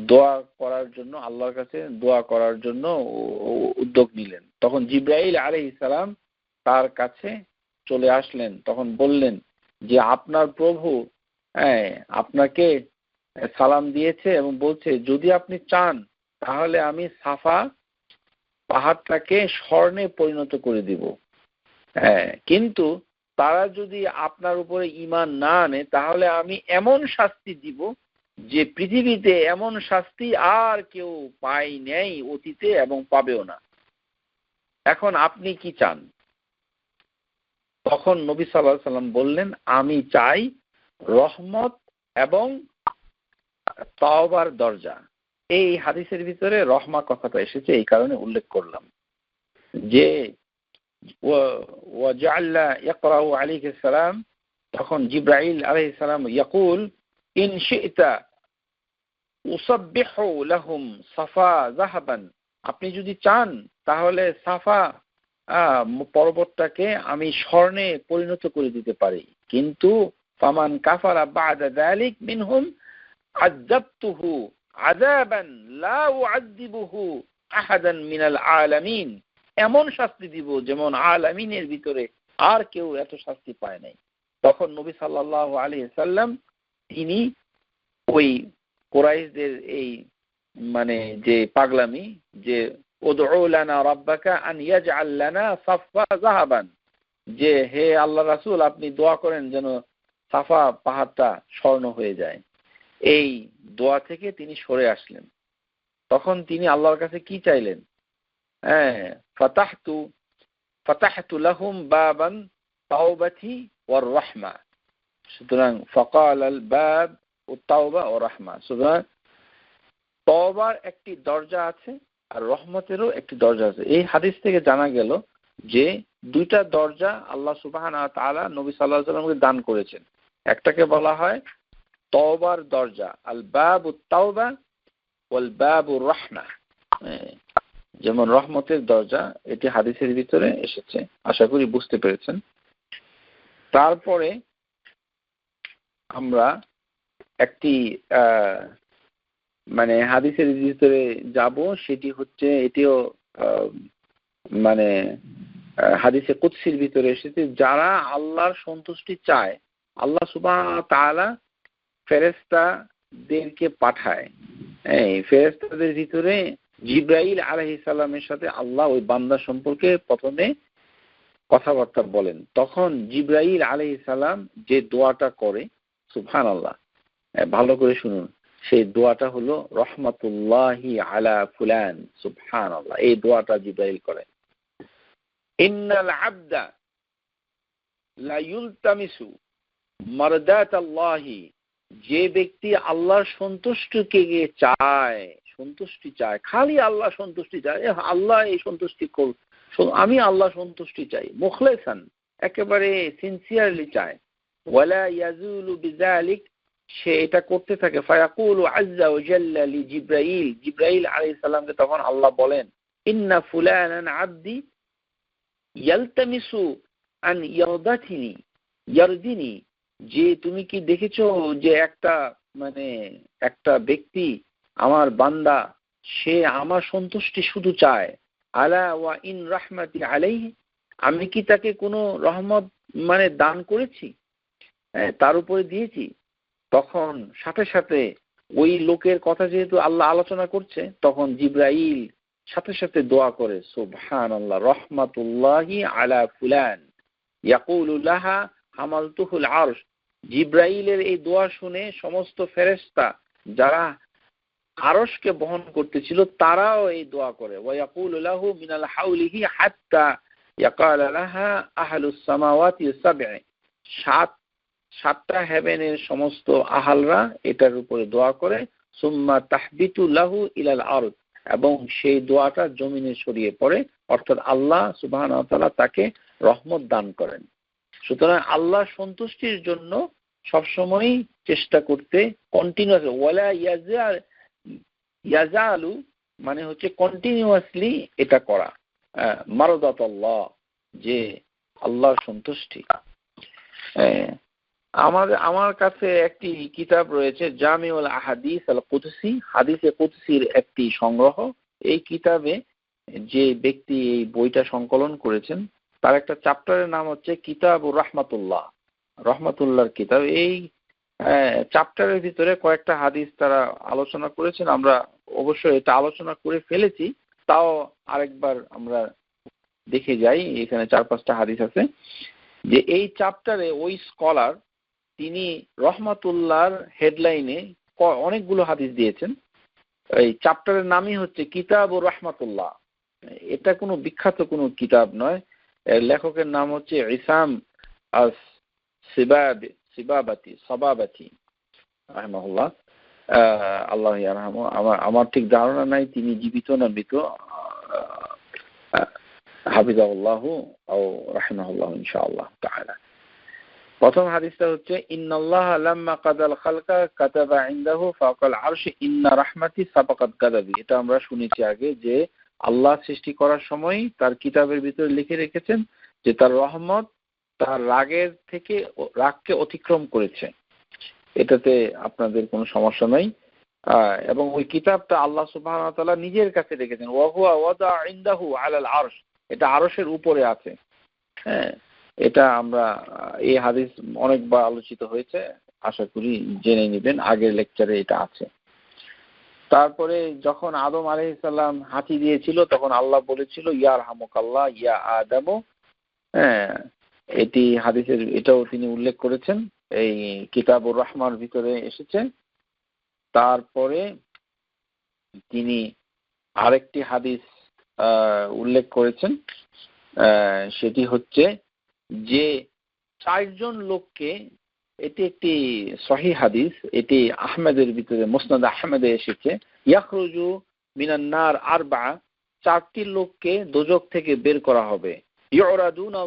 দোয়া করার জন্য আল্লাহর কাছে দোয়া করার জন্য উদ্যোগ নিলেন। তখন জিবরাইল আলাইহিস সালাম তার কাছে চলে আসলেন, তখন বললেন যে আপনার প্রভু আপনাকে সালাম দিয়েছে এবং বলছে যদি আপনি চান তাহলে আমি সাফা পাহাড়টাকে স্বর্ণে পরিণত করে দিব। কিন্তু তারা যদি আপনার উপরে ঈমান না আনে তাহলে আমি এমন শাস্তি দিব যে পৃথিবীতে এমন শাস্তি আর কেউ পায় নাই অতীতে এবং পাবেও না। এখন আপনি কি চান? তখন নবী সাল্লাল্লাহু আলাইহি সাল্লাম বললেন আমি চাই রহমত এবং তওবার দরজা। এই হাদিসের ভিতরে রহমা কথাটা এসেছে, এই কারণে উল্লেখ করলাম যে ওয়াজআল্লা ইয়াকরাউ আলাইহিস সালাম, তখন জিবরাইল আলাইহিস সালাম ইয়াকুল ইন শি'তা উসাব্বিহু লাহুম সাফা যাহাবান, আপনি যদি চান তাহলে সাফা পর্বতটাকে আমি স্বর্ণে পরিণত করে দিতে পারি, কিন্তু ফামান কাফারা বা'দা যালিক মিনহুম আযাবতুহু আযাবান লা উআযযিবুহু আহাদান মিনাল আলামিন, এমন শাস্তি দিব যেমন আলামিনের ভিতরে আর কেউ এত শাস্তি পায় নাই। তখন নবী সাল্লাল্লাহু আলাইহি সাল্লাম তিনি ওই কুরাইশদের এই মানে যে পাগলামি যে উদউ লানা রাব্বাকা আন ইয়াজআল লানা সাফা যাহাবান, যে হে আল্লাহ রাসূল আপনি দোয়া করেন যেন সাফা পাহাড়টা স্বর্ণ হয়ে যায়, এই দোয়া থেকে তিনি সরে আসলেন। তখন তিনি আল্লাহর কাছে কি চাইলেন? ফাতাহতু লাহুম বাবান তাওবাতি ওয়ার রাহমা, সুতরাং ফাকাল আল বাব তাওবা ও রাহমা, সুতরাং তওবার একটি দরজা আছে আর রহমতেরও একটি দরজা আছে। এই হাদিস থেকে জানা গেল যে দুইটা দরজা আল্লাহ সুবহানাহু ওয়া তাআলা নবী সাল্লাল্লাহু আলাইহি ওয়াসাল্লামকে দান করেছেন। একটাকে বলা হয় তওবার দরজা, আল বাবুত তাওবা ওয়াল বাবুর রাহমা, যেমন রহমতের দরজা, এটি হাদিসের ভিতরে এসেছে। আশা করি বুঝতে পেরেছেন। তারপরে আমরা একটি মানে হাদিসের ভিতরে যাব, সেটি হচ্ছে এটিও মানে হাদিসে কুদসির ভিতরে এসেছে, যারা আল্লাহর সন্তুষ্টি চায় আল্লাহ সুবহানাহু ওয়া তাআলা ফেরেশতাদেরকে পাঠায়। এই ফেরেশতাদের ভিতরে জিবরাইল আলাইহিস সালামের সাথে আল্লাহ ওই বান্দা সম্পর্কে প্রথমে কথাবার্তা বলেন। তখন জিবরাইল আলাইহিস সালাম যে দোয়াটা করে, সুবহানাল্লাহ, ভালো করে শুনুন, সেই দোয়াটা হলো রহমাতুল্লাহি আলা ফুলান, সুবহানাল্লাহ, এই দোয়াটা জিবরাইল করে। ইন্নাল আবদা লা ইলতামিসু মারদাতাল্লাহি, যে ব্যক্তি আল্লাহর সন্তুষ্টিকে চায়, সন্তুষ্টি চায়, খালি আল্লাহ সন্তুষ্টি চায়, আল্লাহ এই সন্তুষ্টি করুন, আমি আল্লাহ সন্তুষ্টি চাই, মুখলেসান একেবারে সিনসিয়ারলি চায়, ওয়ালা ইয়াজুলু বিযালিক, সে এটা করতে থাকে। ফায়াকুলু আযযা ওয়া জাল্লা লি জিবরাইল, জিবরাইল আলাইহিস সালামকে তখন আল্লাহ বলেন, ইন্না ফুলানান আবদি ইয়ালতামিসু আন ইয়ারদিনি, যে তুমি কি দেখেছো যে একটা ব্যক্তি আমার বান্দা, সে আমার সন্তুষ্টি শুধু চায়, আলা ওয়া ইন রাহমাতি আলাইহি, আমি কি তাকে কোনো রহমত দান করেছি, তার উপরে দিয়েছি? তখন সাথে সাথে ওই লোকের কথা যেহেতু আল্লাহ আলোচনা করছে, তখন জিবরাইল সাথে সাথে দোয়া করে, সুবহানাল্লাহ, রহমাতুল্লাহি আলা ফুলান ইয়াকুলু লাহা হামালতুহুল আরশ। জিবরাইলের এই দোয়া শুনে সমস্ত ফেরেশতা যারা আরশকে বহন করতেছিল তারাও এই দোয়া করে, ওয়া ইয়াকুলু লাহু মিনাল হাউলিহি হাত্তা ইয়াকালা লাহা আহলুস সামাওয়াতি সাব'i, সাতটা হেভেনের সমস্ত আহালরা এটার উপরে দোয়া করে, সুম্মা তাহবিতু লাহু ইলাল আরদ, এবং সেই দোয়াটা জমিনে ছড়িয়ে পড়ে, অর্থাৎ আল্লাহ সুবহানাহু ওয়া তাআলা তাকে রহমত দান করেন। সুতরাং আল্লাহ সন্তুষ্টির জন্য সবসময় চেষ্টা করতে, কন্টিনিউয়াস, ওয়ালা ইয়াজালু মানে হচ্ছে কন্টিনিউয়াসলি এটা করা, মারদাতাল্লাহ, যে আল্লাহর সন্তুষ্টি। আমার কাছে একটি কিতাব রয়েছে, জামিউল আহাদিস আল কুদসি, হাদিসে কুদসির একটি সংগ্রহ। এই কিতাবে যে ব্যক্তি এই বইটা সংকলন করেছেন তার একটা চ্যাপ্টারের নাম হচ্ছে কিতাবুর রাহমাতুল্লাহ, রহমাতুল্লাহর কিতাব। এই চ্যাপ্টারের ভিতরে কয়েকটা হাদিস তারা আলোচনা করেছেন, আমরা অবশ্যই এটা আলোচনা করে ফেলেছি, তাও আরেকবার আমরা দেখে যাই। এখানে 4-5টা হাদিস আছে যে এই চ্যাপ্টারে ওই স্কলার তিনি রহমাতুল্লাহর হেডলাইনে অনেকগুলো হাদিস দিয়েছেন। এই চ্যাপ্টারের নামই হচ্ছে কিতাবুর রাহমাতুল্লাহ। এটা কোনো বিখ্যাত কোনো কিতাব নয়, লেখকের নাম হচ্ছে ইসাম আস সাবাবাতি রাহিমাহুল্লাহ, আল্লাহ ইয়ারহামু। আমার ঠিক ধারণা নাই তিনি জীবিত না মৃত, হাফিজাহুল্লাহু আও রাহিমাহুল্লাহ ইনশাআল্লাহ তাআলা। প্রথম হাদিসটা হচ্ছে, ইন্নাল্লাহা লাম্মা কাদাল খালকা কাতাবা ইনদাহু ফাওকাল আরশি ইন্না রাহমাতি সাবাকাত গাদাবি। এটা আমরা শুনেছি আগে যে আল্লাহ সৃষ্টি করার সময় তার কিতাবের ভিতরে লিখে রেখেছেন যে তার রহমত তার রাগকে অতিক্রম করেছে। এটাতে আপনাদের কোনো সমস্যা নাই। এবং ওই কিতাবটা আল্লাহ সুবহানাহু ওয়া তাআলা নিজের কাছে রেখেছেন, ওয়া হুয়া ওয়াদা ইনদাহু আলাল আরশ, এটা আরশের উপরে আছে। হ্যাঁ, এটা আমরা এই হাদিস অনেকবার আলোচিত হয়েছে, আশা করি জেনে নেবেন, আগের লেকচারে এটা আছে। তারপরে যখন আদম আলাইহিস সালাম হাতি দিয়েছিল তখন আল্লাহ বলেছিল, ইয়ারহামুকাল্লাহ ইয়া আদম। হ্যাঁ, এটি হাদিসের, এটাও তিনি উল্লেখ করেছেন, এই কিতাবুর রহমার ভিতরে এসেছে। তারপরে তিনি আরেকটি হাদিস উল্লেখ করেছেন, সেটি হচ্ছে যে 4জন লোককে, এটি একটি সহিহ হাদিস, এটি আহমেদের ভিতরে মুসনাদ আহমেদে এসেছে, ইয়াখরুজু মিনান নার আরবা, 4টি লোককে দোজখ থেকে বের করা হবে, ইউরাদুনা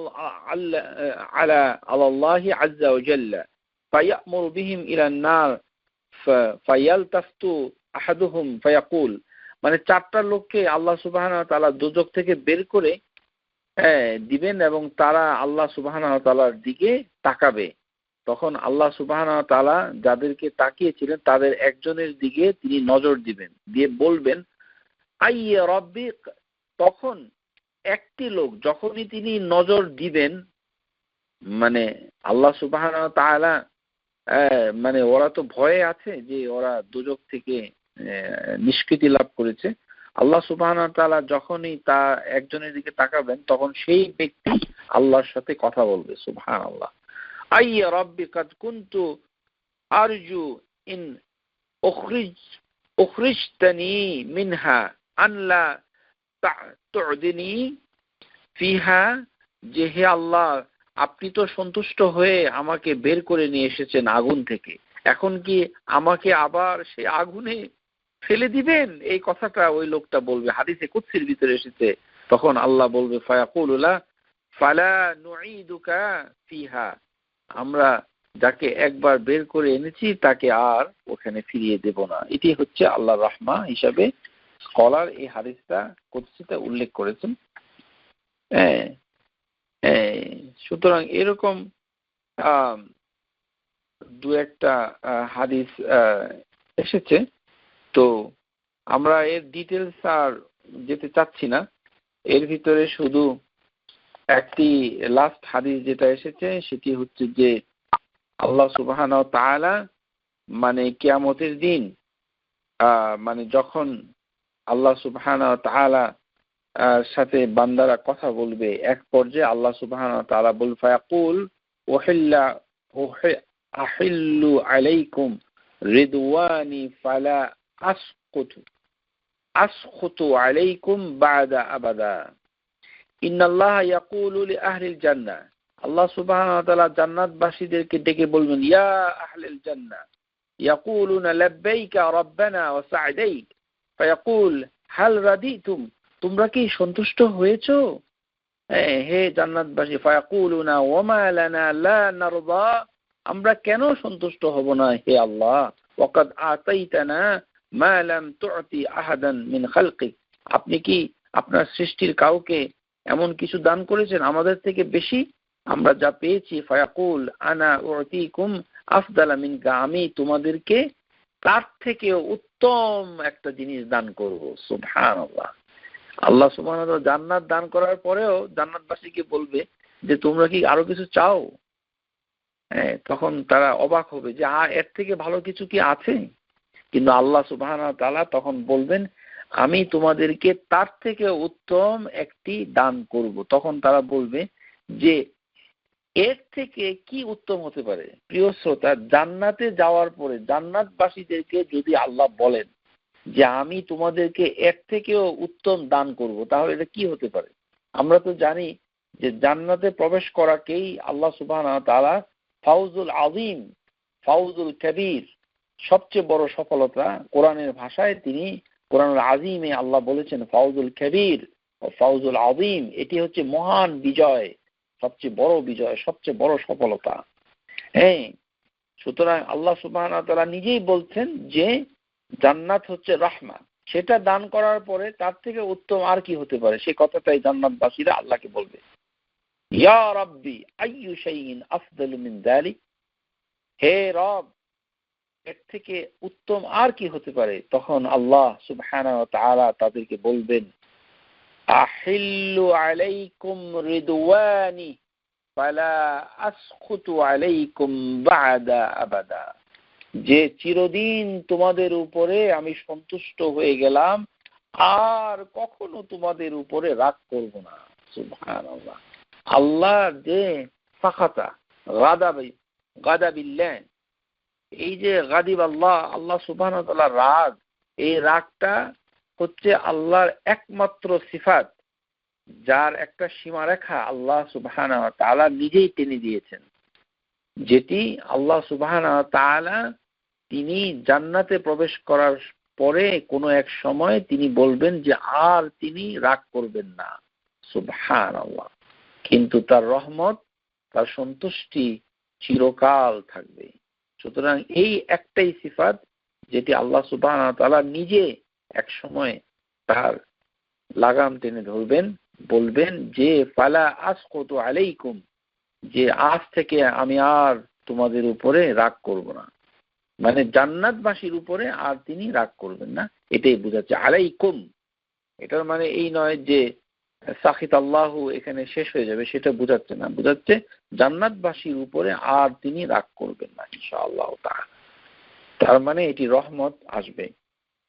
আলা আল্লাহি আযজা ওয়া জাল্লা ফায়ামুরু বিহিম ইলান নার ফায়ালতাফতু আহাদুহুম ফায়াকুল, মানে 4টা লোককে আল্লাহ সুবহানাহু ওয়া তাআলা দোজখ থেকে বের করে দিবেন এবং তারা আল্লাহ সুবহানাহু ওয়া তাআলার দিকে তাকাবে। তখন আল্লাহ সুবহানাহু ওয়া তাআলা যাদেরকে তাকিয়েছিলেন তাদের একজনের দিকে তিনি নজর দিবেন, দিয়ে বলবেন আইয়া রব্বি। তখন একটি লোক যখনই তিনি নজর দিবেন, মানে আল্লাহ সুবহানাহু ওয়া তাআলা, মানে ওরা তো ভয়ে আছে যে ওরা দোজখ থেকে নিষ্কৃতি লাভ করেছে। আল্লাহ সুবহানাহু ওয়া তাআলা যখনই তা একজনের দিকে তাকাবেন তখন সেই ব্যক্তি আল্লাহর সাথে কথা বলবে, সুবহানাল্লাহ। আইয়া রাব্বি কাদ কুনতু আরজু ইন উখরিজতানি মিনহা আন লা তু'দিনি ফিহা, যে হে আল্লাহ, আপনি তো সন্তুষ্ট হয়ে আমাকে বের করে নিয়ে এসেছেন আগুন থেকে, এখন কি আমাকে আবার সেই আগুনে ফেলে দিবেন, এই কথাটা ওই লোকটা বলবে। হাদিসে কুদসির ভিতরে এসেছে, তখন আল্লাহ বলবে ফায়াকুলু লা ফালা নুঈদুকা ফিহা, আমরা যাকে একবার বের করে এনেছি তাকে আর ওখানে ফিরিয়ে দেব না। এটি হচ্ছে আল্লাহর রাহমা হিসাবে স্কলার এই হাদিসটা কুদসিতে উল্লেখ করেছেন। সুতরাং এরকম দু একটা হাদিস এসেছে, তো আমরা এর ডিটেলস আর যেতে চাচ্ছি না। এর ভিতরে শুধু একটি লাস্ট হাদিস যেটা এসেছে সেটি হচ্ছে যে আল্লাহ সুবহানাহু ওয়া তাআলা মানে কিয়ামতের দিন মানে যখন আল্লাহ সুবহানাহু ওয়া তাআলা সাথে বান্দারা কথা বলবে, এক পর্যায়ে আল্লাহ সুবহানাহু ওয়া তাআলা বলবে ফায়াকুল আহিল্লু আলাইকুম রিদওয়ানি ফালা আসকুতু আলাইকুম বা'দা আবাদা ইন্নাল্লাহা ইয়াকুলু লিআহলিল জান্নাহ, আল্লাহ সুবহানাহু ওয়া তাআলা জান্নাতবাসীদেরকে ডেকে বলবেন ইয়া আহলিল জান্নাহ ইয়াকুলুনা লাব্বাইকা রাব্বানা ওয়া সা'দাইক ফায়াকুল হাল রাদিতুম, তোমরা কি সন্তুষ্ট হয়েছো হে জান্নাতবাসী? ফায়াকুলুনা ওয়ামা লানা লা নারদা, আমরা কেন সন্তুষ্ট হব না হে আল্লাহ? ওয়াকাদ আতাইতানা মা লাম তু'তি আহাদান মিন খালকিক, আপনি কি আপনার সৃষ্টির কাউকে এমন কিছু দান করেছেন আমাদের থেকে বেশি আমরা যা পেয়েছি। ফায়াকুল আনা উতিকুম আফদালা মিনকা, আমি তোমাদেরকে তার থেকে উত্তম একটা জিনিস দান করব। সুবহানাল্লাহ। আল্লাহ সুবহানাহু ওয়া তাআলা জান্নাত দান করার পরেও জান্নাতবাসীকে বলবে যে তোমরা কি আরো কিছু চাও? তখন তারা অবাক হবে যে এর থেকে ভালো কিছু কি আছে? কিন্তু আল্লাহ সুবহানাহু ওয়া তাআলা তখন বলবেন আমি তোমাদেরকে তার থেকে উত্তম একটি দান করব। তখন তারা বলবে যে এর থেকে কি উত্তম হতে পারে? প্রিয় শ্রোতা, জান্নাতে যাওয়ার পরে জান্নাতবাসীদেরকে যদি আল্লাহ বলেন যে আমি তোমাদেরকে এর থেকেও উত্তম দান করব, তাহলে এটা কি হতে পারে? আমরা তো জানি যে জান্নাতে প্রবেশ করাকেই আল্লাহ সুবহানাহু ওয়া তাআলা ফাউজুল আযীম, ফাউজুল কবীর, সবচেয়ে বড় সফলতা। কোরআনের ভাষায় তিনি কোরআনুল আযীমে আল্লাহ বলেছেন ফাউজুল কবীর ও ফাউজুল আযীম, এটি হচ্ছে মহান বিজয়, সবচেয়ে বড় বিজয়, সবচেয়ে বড় সফলতা। সুতরাং আল্লাহ সুবহানাহু ওয়া তাআলা নিজেই বলছেন যে জান্নাত হচ্ছে রাহমা, সেটা দান করার পরে তার থেকে উত্তম আর কি হতে পারে? সেই কথাটাই জান্নাতবাসীরা আল্লাহকে বলবে, ইয়া রাব্বি আইয়ু শাইইন আফদালু মিন যালিক, হে রব এর থেকে উত্তম আর কি হতে পারে? তখন আল্লাহ সুবহানাহু ওয়া তাআলা তাদেরকে বলবেন আহিল্লু আলাইকুম রিদওয়ানি ফালা আসখুতু আলাইকুম বা'দা আবাদা, যে চিরদিন তোমাদের উপরে আমি সন্তুষ্ট হয়ে গেলাম, আর কখনো তোমাদের উপরে রাগ করব না। সুবহানাল্লাহ। আল্লাহ যে সাখাতা গাদাবিল্লাহ, এই যে গাদিব আল্লাহ, আল্লাহ সুবহানাহু ওয়া তাআলা রাগ, এই রাগটা হচ্ছে আল্লাহর একমাত্র সিফাত, যার একটা সীমারেখা আল্লাহ সুবহানাহু ওয়া তাআলা নিজেই টেনে দিয়েছেন, যেটি আল্লাহ সুবহানাহু ওয়া তাআলা তিনি জান্নাতে প্রবেশ করার পরে কোনো এক সময় তিনি বলবেন যে আর তিনি রাগ করবেন না। সুবহানাল্লাহ। কিন্তু তার রহমত, তার সন্তুষ্টি চিরকাল থাকবে। সুতরাং এই একটাই সিফাত যেটি আল্লাহ সুবহানাহু ওয়া তাআলা নিজে এক সময় তার লাগাম টেনে ধরবেন, বলবেন যে ফালা আসকুতু আলাইকুম, যে আজ থেকে আমি আর তোমাদের উপরে রাগ করব না, মানে জান্নাতবাসীর উপরে আর তিনি রাগ করবেন না, এটাই বোঝাচ্ছে আলাইকুম। এটার মানে এই নয় যে সাখিত আল্লাহু এখানে শেষ হয়ে যাবে, সেটা বোঝাচ্ছে না, বোঝাচ্ছে জান্নাতবাসীর উপরে আর তিনি রাগ করবেন না ইনশাআল্লাহ তাআলা। তার মানে এটি রহমত আসবে।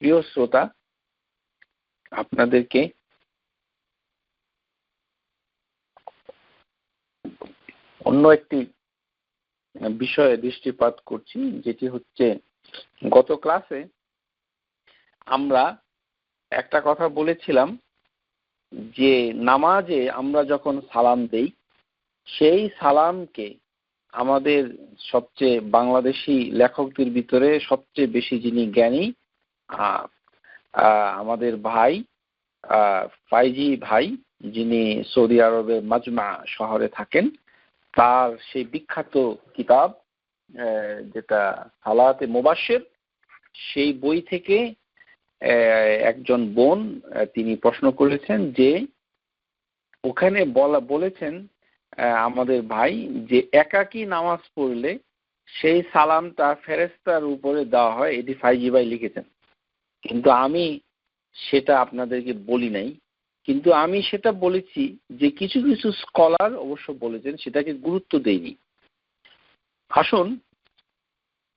প্রিয় শ্রোতা, আপনাদেরকে অন্য একটি বিষয়ে দৃষ্টিপাত করছি, যেটি হচ্ছে গত ক্লাসে আমরা একটা কথা বলেছিলাম যে নামাজে আমরা যখন সালাম দেই, সেই সালামকে আমাদের সবচেয়ে বাংলাদেশি লেখকদের ভিতরে সবচেয়ে বেশি যিনি জ্ঞানী আমাদের ভাই ফাইজি ভাই, যিনি সৌদি আরবের মাজমা শহরে থাকেন, তার সেই বিখ্যাত কিতাব যেটা সালাতে মুবাশশির, সেই বই থেকে একজন বোন তিনি প্রশ্ন করেছেন যে ওখানে বলেছেন আমাদের ভাই যে একাকী নামাজ পড়লে সেই সালামটা ফেরেশতার উপরে দেওয়া হয়, এটি ফাইজি ভাই লিখেছেন। কিন্তু আমি সেটা আপনাদেরকে বলি নাই, কিন্তু আমি সেটা বলেছি যে কিছু কিছু স্কলার অবশ্য বলেছেন, সেটাকে গুরুত্ব দেইনি। আসুন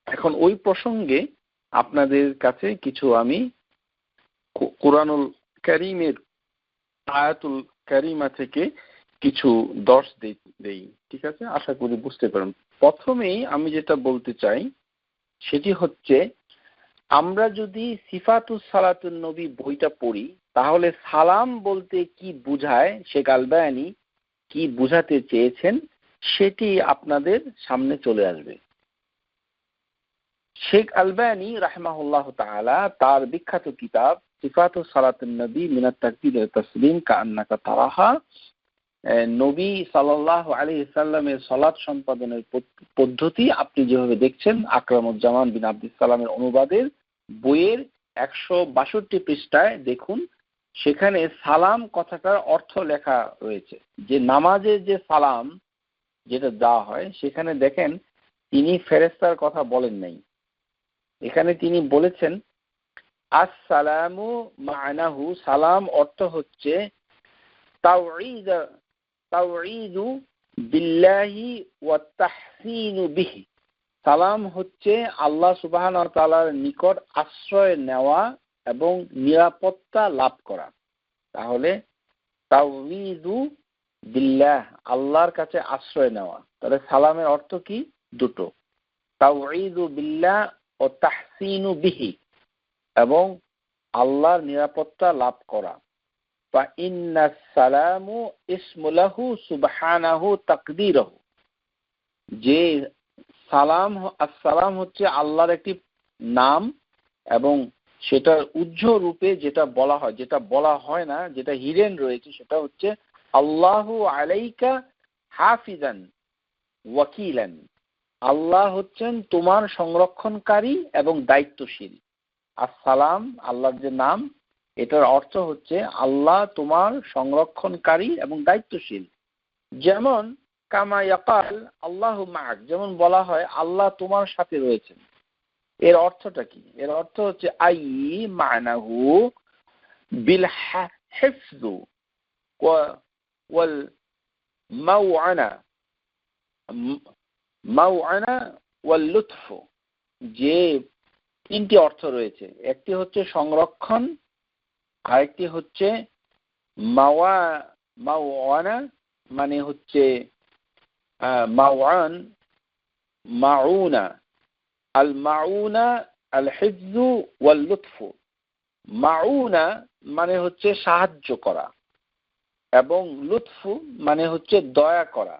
এখন ওই প্রসঙ্গে আপনাদের কাছে কিছু আমি কুরআনুল কারীমের আয়াতুল কারিমা থেকে কিছু দর্শ দেই, ঠিক আছে? আশা করি বুঝতে পারেন। প্রথমেই আমি যেটা বলতে চাই সেটি হচ্ছে, আমরা যদি সিফাতুস সালাতুন নবী বইটা পড়ি, তাহলে সালাম বলতে কি বুঝায় শেখ আলবানী কি বুঝাতে চেয়েছেন সেটি আপনাদের সামনে চলে আসবে। শেখ আলবানী রাহিমাহুল্লাহ তাআলা তার বিখ্যাত কিতাব সিফাতুস সালাতুন নবী মিনাত তাকবীর ওয়া তাসলিম কাআন্নাকা তারাহা, নবী সাল্লাল্লাহু আলাইহি সাল্লামের সালাত সম্পাদনের পদ্ধতি আপনি যেভাবে দেখছেন, আকরামুজ্জামান বিন আব্দুস সালামের অনুবাদের বইয়ের 162 পৃষ্ঠায় দেখুন, সেখানে সালাম কথাটার অর্থ লেখা রয়েছে। যে নামাজের যে সালাম যেটা দেওয়া হয়, সেখানে দেখেন তিনি ফেরেশতার কথা বলেন নাই। এখানে তিনি বলেছেন আসসালামু মা'নাহু, সালাম অর্থ হচ্ছে তাওঈদু বিল্লাহি ওয়া তাহসিনু বিহি, সালাম হচ্ছে আল্লাহ সুবহানাহু ওয়া তাআলার নিকট আশ্রয় নেওয়া এবং নিরাপত্তা লাভ করা। তাহলে তাওঈদু বিল্লাহ, আল্লাহর কাছে আশ্রয় নেওয়া। তাহলে সালামের অর্থ কি? দুটো, তাওঈদু বিল্লাহ ও তাহসিনু বিহি, এবং আল্লাহর নিরাপত্তা লাভ করা। ফা ইন্নাস সালামু ইসমু লাহু সুবহানাহু তাকদীরহু, যে সালাম, আসসালাম হচ্ছে আল্লাহর একটি নাম, এবং সেটার উজ্জ্বল রূপে যেটা বলা হয়, যেটা বলা হয় না, যেটা হিডেন রয়েছে, সেটা হচ্ছে আল্লাহু আলাইকা হাফিজান ওয়াকিলান, আল্লাহ হচ্ছেন তোমার সংরক্ষণকারী এবং দায়িত্বশীল। আসসালাম আল্লাহর যে নাম, এটার অর্থ হচ্ছে আল্লাহ তোমার সংরক্ষণকারী এবং দায়িত্বশীল। যেমন কামা ইয়াকাল আল্লাহু মা'আক, যেমন বলা হয় আল্লাহ তোমার সাথে রয়েছেন। এর অর্থটা কি? এর অর্থ হচ্ছে আই মা'নাহু বিল হিফযু ওয়াল মাওআনা ওয়াল লুতফু, যে তিনটি অর্থ রয়েছে। একটি হচ্ছে সংরক্ষণ, আরেকটি হচ্ছে মাওয়ানা, মানে হচ্ছে মাওয়ান, মাউনা, আল মাউনা আল হিফযু ওয়াল লুতফু। মাউনা মানে হচ্ছে সাহায্য করা, এবং লুৎফু মানে হচ্ছে দয়া করা।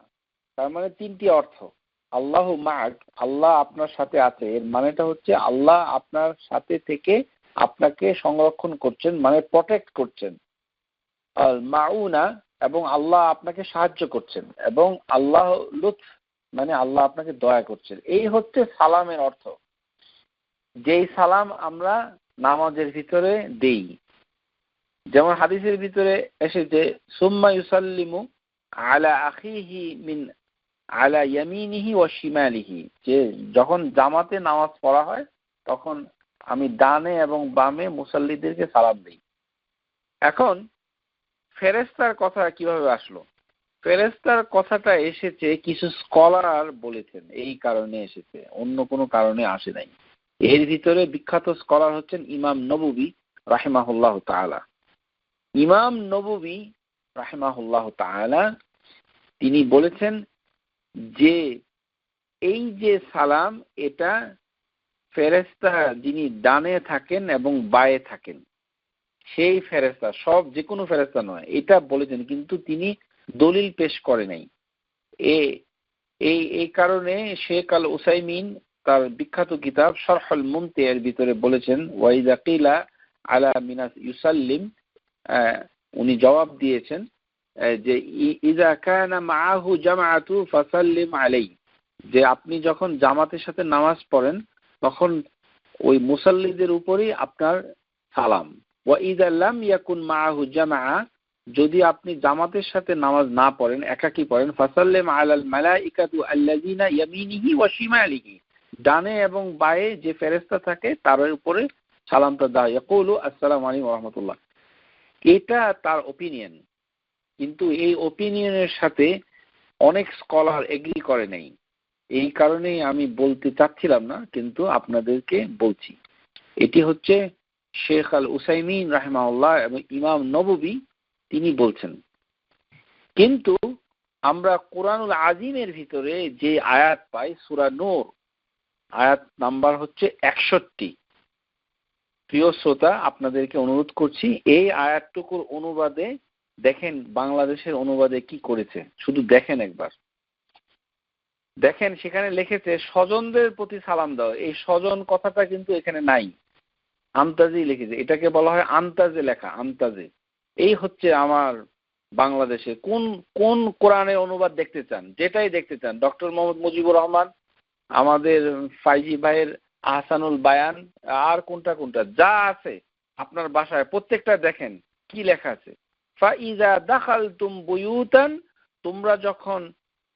তার মানে তিনটি অর্থ। আল্লাহু মা'আক, আল্লাহ আপনার সাথে আছে, এর মানেটা হচ্ছে আল্লাহ আপনার সাথে থেকে আপনাকে সংরক্ষণ করছেন, মানে প্রটেক্ট করছেন। আল মাউনা, এবং আল্লাহ আপনাকে সাহায্য করছেন, এবং আল্লাহ লুৎফ মানে আল্লাহ আপনাকে দয়া করছেন। এই হচ্ছে সালামের অর্থ, যেই সালাম আমরা নামাজের ভিতরে দেই। যেমন হাদিসের ভিতরে এসেছে সুম্মা ইউসাল্লিমু আলা আখিহি মিন আলা ইয়ামিনিহি ওয়া শিমালিহি, যে যখন জামাতে নামাজ পড়া হয় তখন আমি ডানে এবং বামে মুসাল্লিদেরকে সালাম দেই। এখন ফেরেশতার কথা কিভাবে আসলো? ফেরেশতার কথাটা এসেছে কিছু স্কলার বলেছেন, এই কারণে এসেছে, অন্য কোনো কারণে আসে নাই। এর ভিতরে বিখ্যাত স্কলার হচ্ছেন ইমাম নববী রাহিমাহুল্লাহ তাআলা। ইমাম নববী রাহিমাহুল্লাহ তাআলা তিনি বলেছেন যে এই যে সালাম, এটা ফেরেশতা যিনি ডানে থাকেন এবং বায়ে থাকেন সেই ফেরেশতা, সব যে কোনো ফেরেশতা নয়, এটা বলেছেন, কিন্তু তিনি দলিল পেশ করে নাই। এই কারণে শেখ আল উসাইমিন তার বিখ্যাত কিতাব শরহুল মুমতি এর ভিতরে বলেছেন ওয়াইদা কিলা আলা মিনাস ইউসাল্লিম, উনি জবাব দিয়েছেন যে ইযা কানা মাআহু জামাআতু ফাসাল্লিম আলাইহি, যে আপনি যখন জামাতের সাথে নামাজ পড়েন তখন ওই মুসাল্লিদের উপরই আপনার সালাম। ওয়া ইযা লাম ইয়াকুন মাআহু জামাআ, যদি আপনি জামাতের সাথে নামাজ না পড়েন, একাকী পড়েন, ফাসাল্লিম আলাল মালাইকাতু আল্লাযিনা ইয়ামিনিহি ওয়া শিমালিহি, ডানে এবং বায়ে যে ফেরেশতা থাকে তার উপরে সালামটা দাও। ইয়াকুলু আসসালামু আলাইকুম ওয়া রাহমাতুল্লাহ। এটা তার ওপিনিয়ন, কিন্তু এই ওপিনিয়নের সাথে অনেক স্কলার এগ্রি করে নাই। এই কারণেই আমি বলতে চাচ্ছিলাম না, কিন্তু আপনাদেরকে বলছি। এটি হচ্ছে শেখ আল উসাইমিন রাহিমাহুল্লাহ এবং ইমাম নববী তিনি বলছেন। কিন্তু আমরা কোরআনুল আজিমের ভিতরে যে আয়াত পাই, সূরা নূর আয়াত নাম্বার হচ্ছে 61। প্রিয় শ্রোতা, আপনাদেরকে অনুরোধ করছি এই আয়াতটুকুর অনুবাদে দেখেন বাংলাদেশের অনুবাদে কি করেছে, শুধু দেখেন একবার। দেখেন সেখানে লিখেছে স্বজনদের প্রতি সালাম দাও। এই স্বজন কথাটা কিন্তু এখানে নাই, আন্তাজি লিখেছে। এটাকে বলা হয় আন্তাজে লেখা, আন্তাজে। এই হচ্ছে আমার বাংলাদেশে কোন কোন কোরআনের অনুবাদ দেখতে চান, যেটাই দেখতে চান, ডক্টর মোহাম্মদ মুজিবুর রহমান, আমাদের ফাইজি ভাইয়ের আহসানুল বায়ান, আর কোনটা কোনটা যা আছে আপনার বাসায় প্রত্যেকটা দেখেন কি লেখা আছে। ফাইজা দাখালতুম বুয়ুতান, তোমরা যখন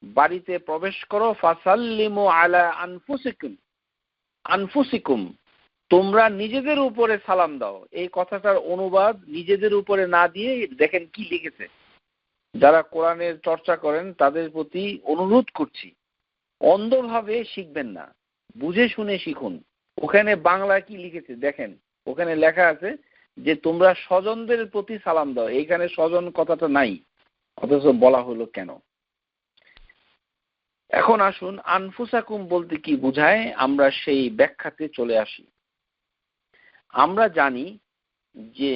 বাড়িতে প্রবেশ করো, ফাসাল্লিমু আলা আনফুসিকুম, আনফুসিকুম, তোমরা নিজেদের উপরে সালাম দাও। এই কথাটার অনুবাদ নিজেদের উপরে না দিয়ে দেখেন কি লিখেছে। যারা কোরআনের চর্চা করেন তাদের প্রতি অনুরোধ করছি, অন্ধভাবে শিখবেন না, বুঝে শুনে শিখুন। ওখানে বাংলা কি লিখেছে দেখেন, ওখানে লেখা আছে যে তোমরা স্বজনদের প্রতি সালাম দাও। এইখানে স্বজন কথাটা নাই, অথচ বলা হলো কেন। এখন আসুন আনফুসাকুম বলতে কি বোঝায়, আমরা সেই ব্যাখ্যাতে চলে আসি। আমরা জানি যে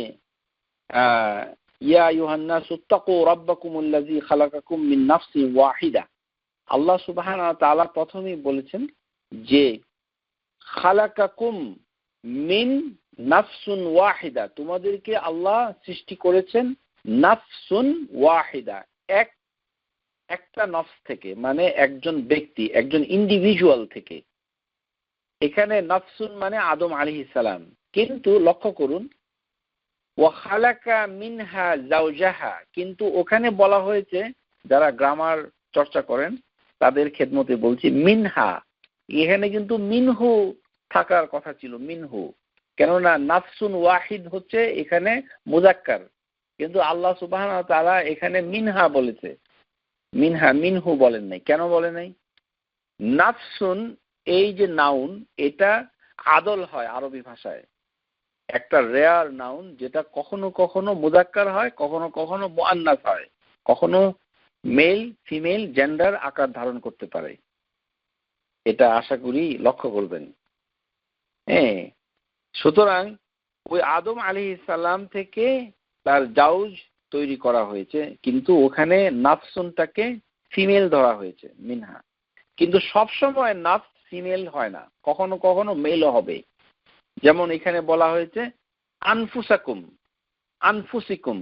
ইয়া আইয়ুহান্নাসু তাকু রাব্বাকুমুল্লাযী খালাকাকুম মিন নাফসিন ওয়াহিদা, আল্লাহ সুবহানাহু ওয়া তাআলা প্রথমেই বলেছেন যে খালাকাকুম মিন নাফসুন ওয়াহিদা, তোমাদেরকে আল্লাহ সৃষ্টি করেছেন নাফসুন ওয়াহিদা, একটা নফস থেকে, মানে একজন ব্যক্তি, একজন ইন্ডিভিজুয়াল থেকে। এখানে নফসুন মানে আদম আলাইহিস সালাম। কিন্তু লক্ষ্য করুন ওয়া খালাকা মিনহা যাওজাহা, কিন্তু ওখানে বলা হয়েছে, যারা গ্রামার চর্চা করেন তাদের খেদমতে বলছি, মিনহা, এখানে কিন্তু মিনহু থাকার কথা ছিল, মিনহু। কেননা নাফসুন ওয়াহিদ হচ্ছে এখানে মুজাক্কার, কিন্তু আল্লাহ সুবহানাহু ওয়া তাআলা এখানে মিনহা বলেছে, মিনহা, মিনহু বলেন নাই। কেন বলে নাই? নাফসুন এই যে নাউন, এটা আদল হয় আরবি ভাষায়, একটা রেয়ার নাউন, যেটা কখনো কখনো মুজাক্কার হয়, কখনো কখনো মুআন্নাস হয়, কখনো মেল ফিমেল জেন্ডার আকার ধারণ করতে পারে। এটা আশা করি লক্ষ্য করবেন। হ্যাঁ, সুতরাং ওই আদম আলাইহিস সালাম থেকে তার জাউজ তৈরি করা হয়েছে, কিন্তু ওখানে নাফসুনটাকে ফিমেল ধরা হয়েছে, মিনহা। কিন্তু সবসময় নাফস ফিমেল হয় না, কখনো কখনো মেলও হবে। যেমন এখানে বলা হয়েছে আনফুসাকুম, আনফুসিকুম,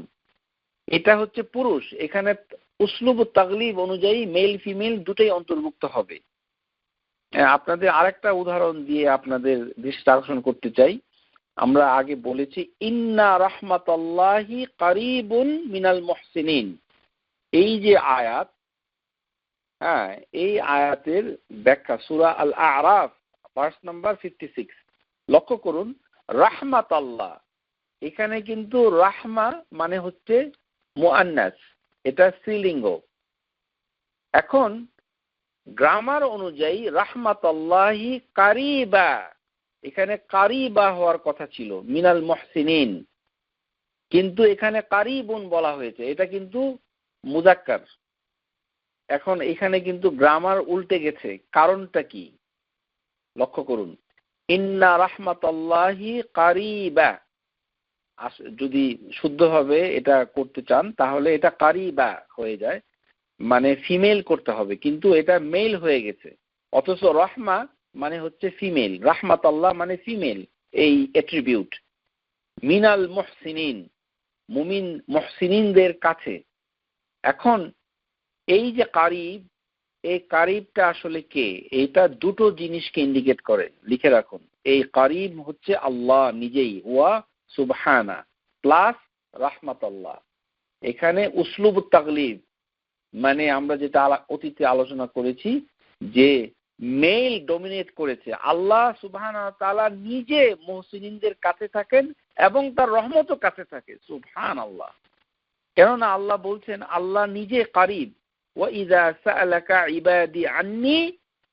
এটা হচ্ছে পুরুষ। এখানে উসলুব তাগলিব অনুযায়ী মেল ফিমেল দুটোই অন্তর্ভুক্ত হবে। আপনাদের আরেকটা উদাহরণ দিয়ে আপনাদের দৃষ্টি আকর্ষণ করতে চাই। আমরা আগে বলেছি ইন্না রাহমাতাল্লাহি কারিবুন মিনাল মুহসিনিন, এই যে আয়াত, হ্যাঁ, এই আয়াতের ব্যাখ্যা সূরা আল আরাফ ভার্স নাম্বার 56। লক্ষ্য করুন রাহমাতাল্লাহ, এখানে কিন্তু রাহমা মানে হচ্ছে মুআন্নাস, এটা স্ত্রীলিঙ্গ। এখন গ্রামার অনুযায়ী রাহমাতাল্লাহি কারিবা, এখানে কারিবা হওয়ার কথা ছিল মিনাল মুহসিনিন, কিন্তু এখানে কারিবুন বলা হয়েছে, এটা কিন্তু মুজাক্কার। এখন এখানে কিন্তু গ্রামার উল্টে গেছে, কারণটা কি লক্ষ্য করুন। ইন্না রাহমাতাল্লাহি কারিবা, যদি শুদ্ধভাবে এটা করতে চান তাহলে এটা কারিবা হয়ে যায়, মানে ফিমেল করতে হবে, কিন্তু এটা মেল হয়ে গেছে। অথচ রহমা মানে হচ্ছে ফিমেল, রাহমাতাল্লাহ মানে ফিমেল এই অ্যাট্রিবিউট। মিনাল মুহসিনিন, মুমিন মুহসিনিনদের কাছে। এখন এই যে কারিব, এই কারিবটা আসলে কে? এটা দুটো জিনিসকে ইন্ডিকেট করে, লিখে রাখুন। এই কারিব হচ্ছে আল্লাহ নিজেই, ওয়া সুবহানা প্লাস রাহমাতাল্লাহ। এখানে উসলুব তাগলিব, মানে আমরা যেটা অতীতে আলোচনা করেছি যে মেল ডমিনেট করেছে। আল্লাহ সুবহানাহু ওয়া তাআলা নিজে মুহসিনিনদের কাছে থাকেন এবং তার রহমতও কাছে থাকে। সুবহানাল্লাহ। কেননা আল্লাহ বলছেন আল্লাহ নিজে কারিব। ওয়াইযা সাআলাকা ইবাদি আন্নী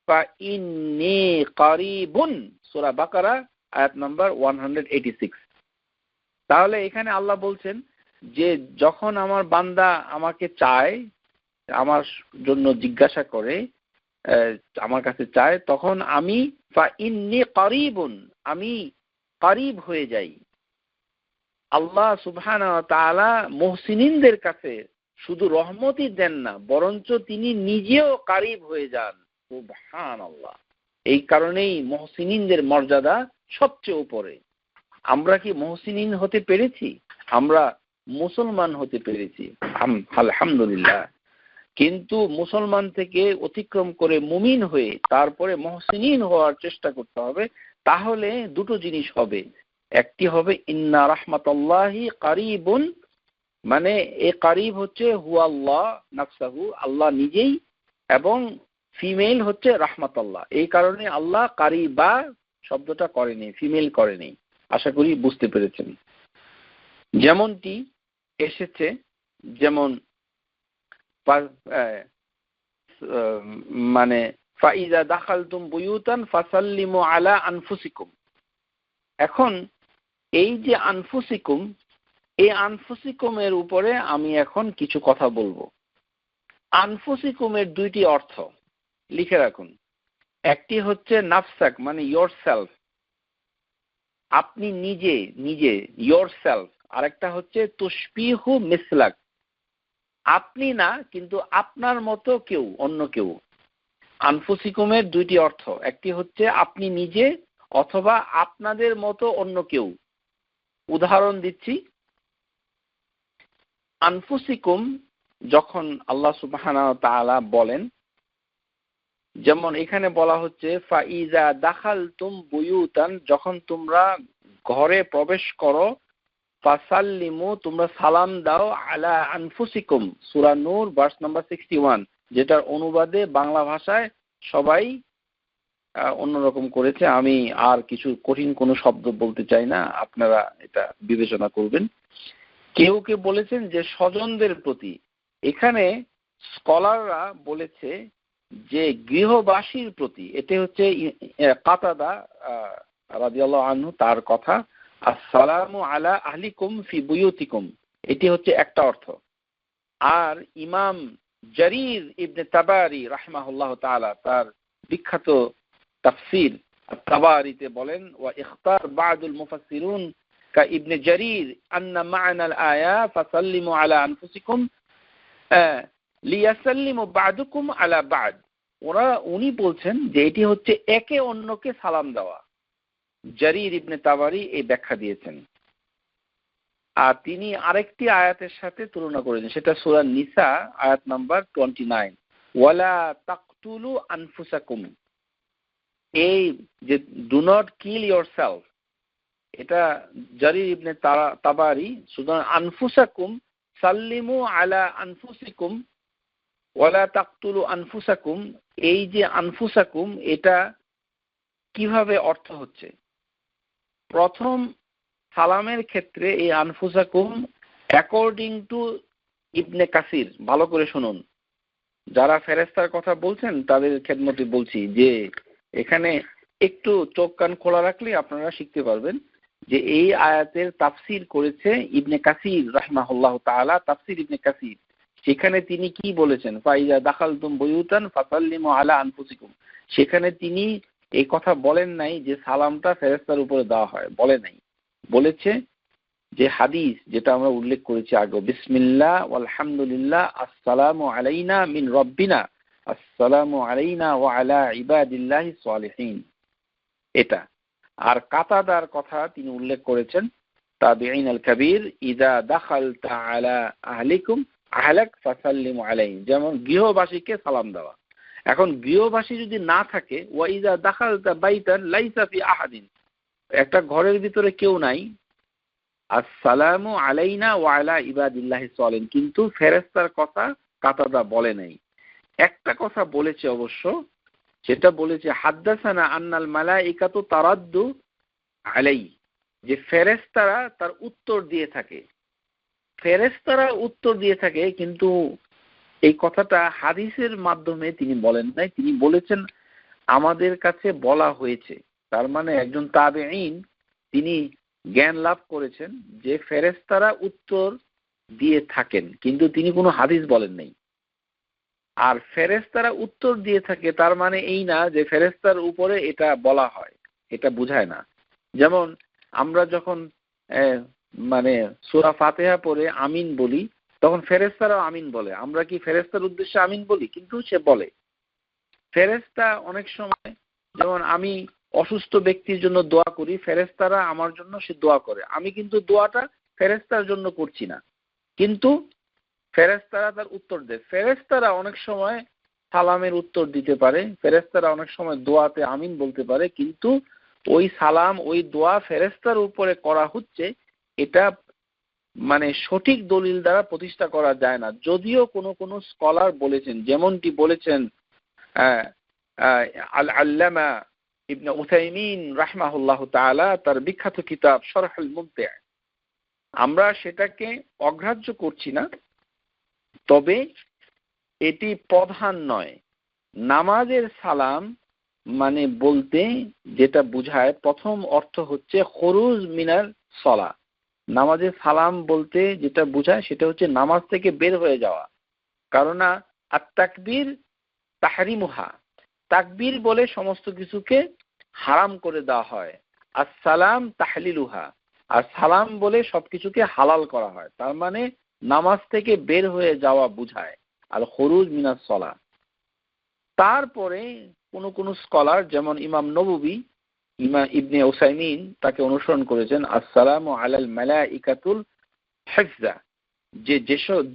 ফাইন্নী কারিবুন, সূরা বাকারা আয়াত নাম্বার 186। তাহলে এখানে আল্লাহ বলছেন যে যখন আমার বান্দা আমাকে চায়, আমার জন্য জিজ্ঞাসা করে, আমার কাছে চায়, তখন আমি ফাইন্নী কারিবুন, আমি কারিব হয়ে যাই। আল্লাহ সুবহানাহু ওয়া তাআলা মুহসিনিনদের কাছে শুধু রহমতই দেন না, বরঞ্চ তিনি নিজেও কারিব হয়ে যান। সুবহানাল্লাহ। এই কারণেই মুহসিনিনদের মর্যাদা সবচেয়ে উপরে। আমরা কি মুহসিনিন হতে পেরেছি? আমরা মুসলমান হতে পেরেছি, আলহামদুলিল্লাহ। কিন্তু মুসলমান থেকে অতিক্রম করে মুমিন হয়ে তারপরে মুহসিনিন হওয়ার চেষ্টা করতে হবে। তাহলে দুটো জিনিস হবে। একটি হবে ইন্না রাহমাতাল্লাহি কারিবুন, মানে এই কারিব হচ্ছে হুয়াল্লাহ নাফসাহু, আল্লাহ নিজেই, এবং ফিমেল হচ্ছে রাহমাতাল্লাহ। এই কারণে আল্লাহ কারিবা শব্দটা করেনি, ফিমেল করেনি। আশা করি বুঝতে পেরেছেন। যেমনটি এসেছে, যেমন মানে ফাইজা দাখালতুম বুয়ুতান ফাসাল্লিমু আলা আনফুসিকুম। এখন এই যে আনফুসিকুম, এই আনফুসিকুমের উপরে আমি এখন কিছু কথা বলবো। আনফুসিকুমের দুইটি অর্থ লিখে রাখুন। একটি হচ্ছে নাফসাক, মানে ইয়োর সেলফ, আপনি নিজে নিজে, ইয়োর সেলফ। আরেকটা হচ্ছে তুশবিহু মিসলাক, আপনি না কিন্তু আপনার মতো কেউ, অন্য কেউ। আনফুসিকুমের দুইটি অর্থ, একটি হচ্ছে আপনি নিজে অথবা আপনাদের মতো অন্য কেউ। উদাহরণ দিচ্ছি। আনফুসিকুম যখন আল্লাহ সুবহানাহু ওয়া তাআলা বলেন, যেমন এখানে বলা হচ্ছে ফাইজা দাখালতুম বুয়ুতান, যখন তোমরা ঘরে প্রবেশ করো, ফাসাল্লিমু, তোমরা সালাম দাও, আলা আনফুসিকুম, সূরা নূর ভার্স নাম্বার 61, যেটার অনুবাদে বাংলা ভাষায় সবাই অন্যরকম করেছে। আমি আর কিছু কঠিন কোনো শব্দ বলতে চাই না, আপনারা এটা বিবেচনা করবেন। কেউ কেউ বলেছেন যে স্বজনদের প্রতি। এখানে স্কলাররা বলেছে যে গৃহবাসীর প্রতি। এতে হচ্ছে কাতাদা রাদিয়াল্লাহু আনহু তার কথা, আসসালামু আলা আহলিকুম ফি বুয়ুতিকুম, এটি হচ্ছে একটা অর্থ। আর ইমাম জারির ইবনে তাবারি রাহিমাহুল্লাহ তাআলা তার বিখ্যাত তাফসীর তাবারিতে বলেন, ওয়া ইখতার বা'দুল মুফাসসিরুন কা ইবনে জারির আন্না মা'নাল আয়া ফাসাল্লিমু আলা আনফুসিকুম লিয়াসাল্লিমু বা'দুকুম আলা বা'দ। উনি বলছেন যে এটি হচ্ছে একে অন্যকে সালাম দেওয়া। জারির ইবনে তাবারি এই ব্যাখ্যা দিয়েছেন। আর তিনি আরেকটি আয়াতের সাথে তুলনা করেছেন, সেটা সূরা নিসা আয়াত নাম্বার 29, ওয়ালা তাকতুলু আনফুসাকুম, এই যে ডু নট কিল ইয়োরসেলফ, এটা জারির ইবনে তাবারি। সুতরাং আনফুসাকুম, সাল্লিমু আলা আনফুসিকুম ওয়ালা তাকতুলু আনফুসাকুম, এই যে আনফুসাকুম এটা কিভাবে অর্থ হচ্ছে? প্রথম সালামের ক্ষেত্রে এই আনফুসাকুম অ্যাকর্ডিং টু ইবনে কাসির, ভালো করে শুনুন, যারা ফেরেশতার কথা বলছেন তাদের খেদমতে বলছি যে এখানে একটু চোখ কান খোলা রাখলে আপনারা শিখতে পারবেন যে এই আয়াতের তাফসির করেছে ইবনে কাসির রাহিমাহুল্লাহ তাআলা, তাফসির ইবনে কাসির। সেখানে তিনি কি বলেছেন, ফাইজা দাখালতুম বুয়ুতান ফাসাল্লিমু আলা আনফুসিকুম, সেখানে তিনি এই কথা বলেন নাই যে সালামটা ফেরেশতার উপরে দেওয়া হয়, বলে নাই। বলেছে যে হাদিস যেটা আমরা উল্লেখ করেছি আগে, বিসমিল্লাহ আলহামদুলিল্লাহ আসসালামু আলাইনা মিন রব্বিনা আসসালামু আলাইনা ওয়া আলা ইবাদিল্লাহিস সালিহিন, এটা। আর কাতাদার কথা তিনি উল্লেখ করেছেন তাবিঈন আল কবির, ইযা দাখালতা আলা আহলিকুম আহলাক ফাসাল্লিমু আলাইহিম, যেমন গৃহবাসীকে সালাম দেওয়া। এখন গৃহবাসী যদি না থাকে, ওয়া ইযা দাখালতা বাইতান লাইসা ফি আহাদিন, একটা ঘরের ভিতরে কেউ নাই, আসসালামু আলাইনা ওয়া আলা ইবাদিল্লাহিস সালিহিন, কিন্তু ফেরেশতার কথা কাতাদা বলে নাই। একটা কথা বলেছে অবশ্য, সেটা বলেছে হাদ্দাসানা আন্নাল মালাইকাতু তারাদ্দু আলাই, যে ফেরেশতারা তার উত্তর দিয়ে থাকে। ফেরেশতারা উত্তর দিয়ে থাকে, কিন্তু এই কথাটা হাদিসের মাধ্যমে তিনি বলেন নাই, তিনি বলেছেন আমাদের কাছে বলা হয়েছে। তার মানে একজন তাবেঈন তিনি জ্ঞান লাভ করেছেন যে ফেরেশতারা উত্তর দিয়ে থাকেন, কিন্তু তিনি কোনো হাদিস বলেন নাই। আর ফেরেশতারা উত্তর দিয়ে থাকে তার মানে এই না যে ফেরেশতার উপরে এটা বলা হয়, এটা বুঝায় না। যেমন আমরা যখন মানে সূরা ফাতিহা পড়ে আমিন বলি, তখন ফেরেশতারাও আমিন বলে। আমরা কি ফেরেশতার উদ্দেশ্যে আমিন বলি? কিন্তু সে বলে। ফেরেশতা অনেক সময়, যেমন আমি অসুস্থ ব্যক্তির জন্য দোয়া করি, ফেরেশতারা আমার জন্য সে দোয়া করে। আমি কিন্তু দোয়াটা ফেরেশতার জন্য করছি না, কিন্তু ফেরেশতারা তার উত্তর দেয়। ফেরেশতারা অনেক সময় সালামের উত্তর দিতে পারে, ফেরেশতারা অনেক সময় দোয়াতে আমিন বলতে পারে, কিন্তু ওই সালাম ওই দোয়া ফেরেশতার উপরে করা হচ্ছে, এটা মানে সঠিক দলিল দ্বারা প্রতিষ্ঠা করা যায় না। যদিও কোনো কোনো স্কলার বলেছেন, যেমনটি বলেছেন আল আল্লামা ইবনে উসাইমিন রাহমাহুল্লাহ তাআলা তার বিখ্যাত কিতাব শরহুল মুমতি', আমরা সেটাকে অগ্রাহ্য করছি না, তবে এটি প্রধান নয়। নামাজের সালাম মানে বলতে যেটা বুঝায়, প্রথম অর্থ হচ্ছে খুরুজ মিনাল সলা। নামাজের সালাম বলতে যেটা বুঝায় সেটা হচ্ছে নামাজ থেকে বের হয়ে যাওয়া। কারণ আত-তাকবীর তাহরিমুহা, তাকবীর বলে সমস্ত কিছুকে হারাম করে দেওয়া হয়। আসসালাম তাহলিলুহা, আর সালাম বলে সবকিছুকে হালাল করা হয়। তার মানে নামাজ থেকে বের হয়ে যাওয়া বুঝায় আল খুরুজ মিনাস সলা। তারপরে কোন কোন স্কলার যেমন ইমাম নববী, ইমাম ইবনে উসাইমিন তাকে অনুসরণ করেছেন আসসালামু আলাল মালাইকাতুল হিফজা,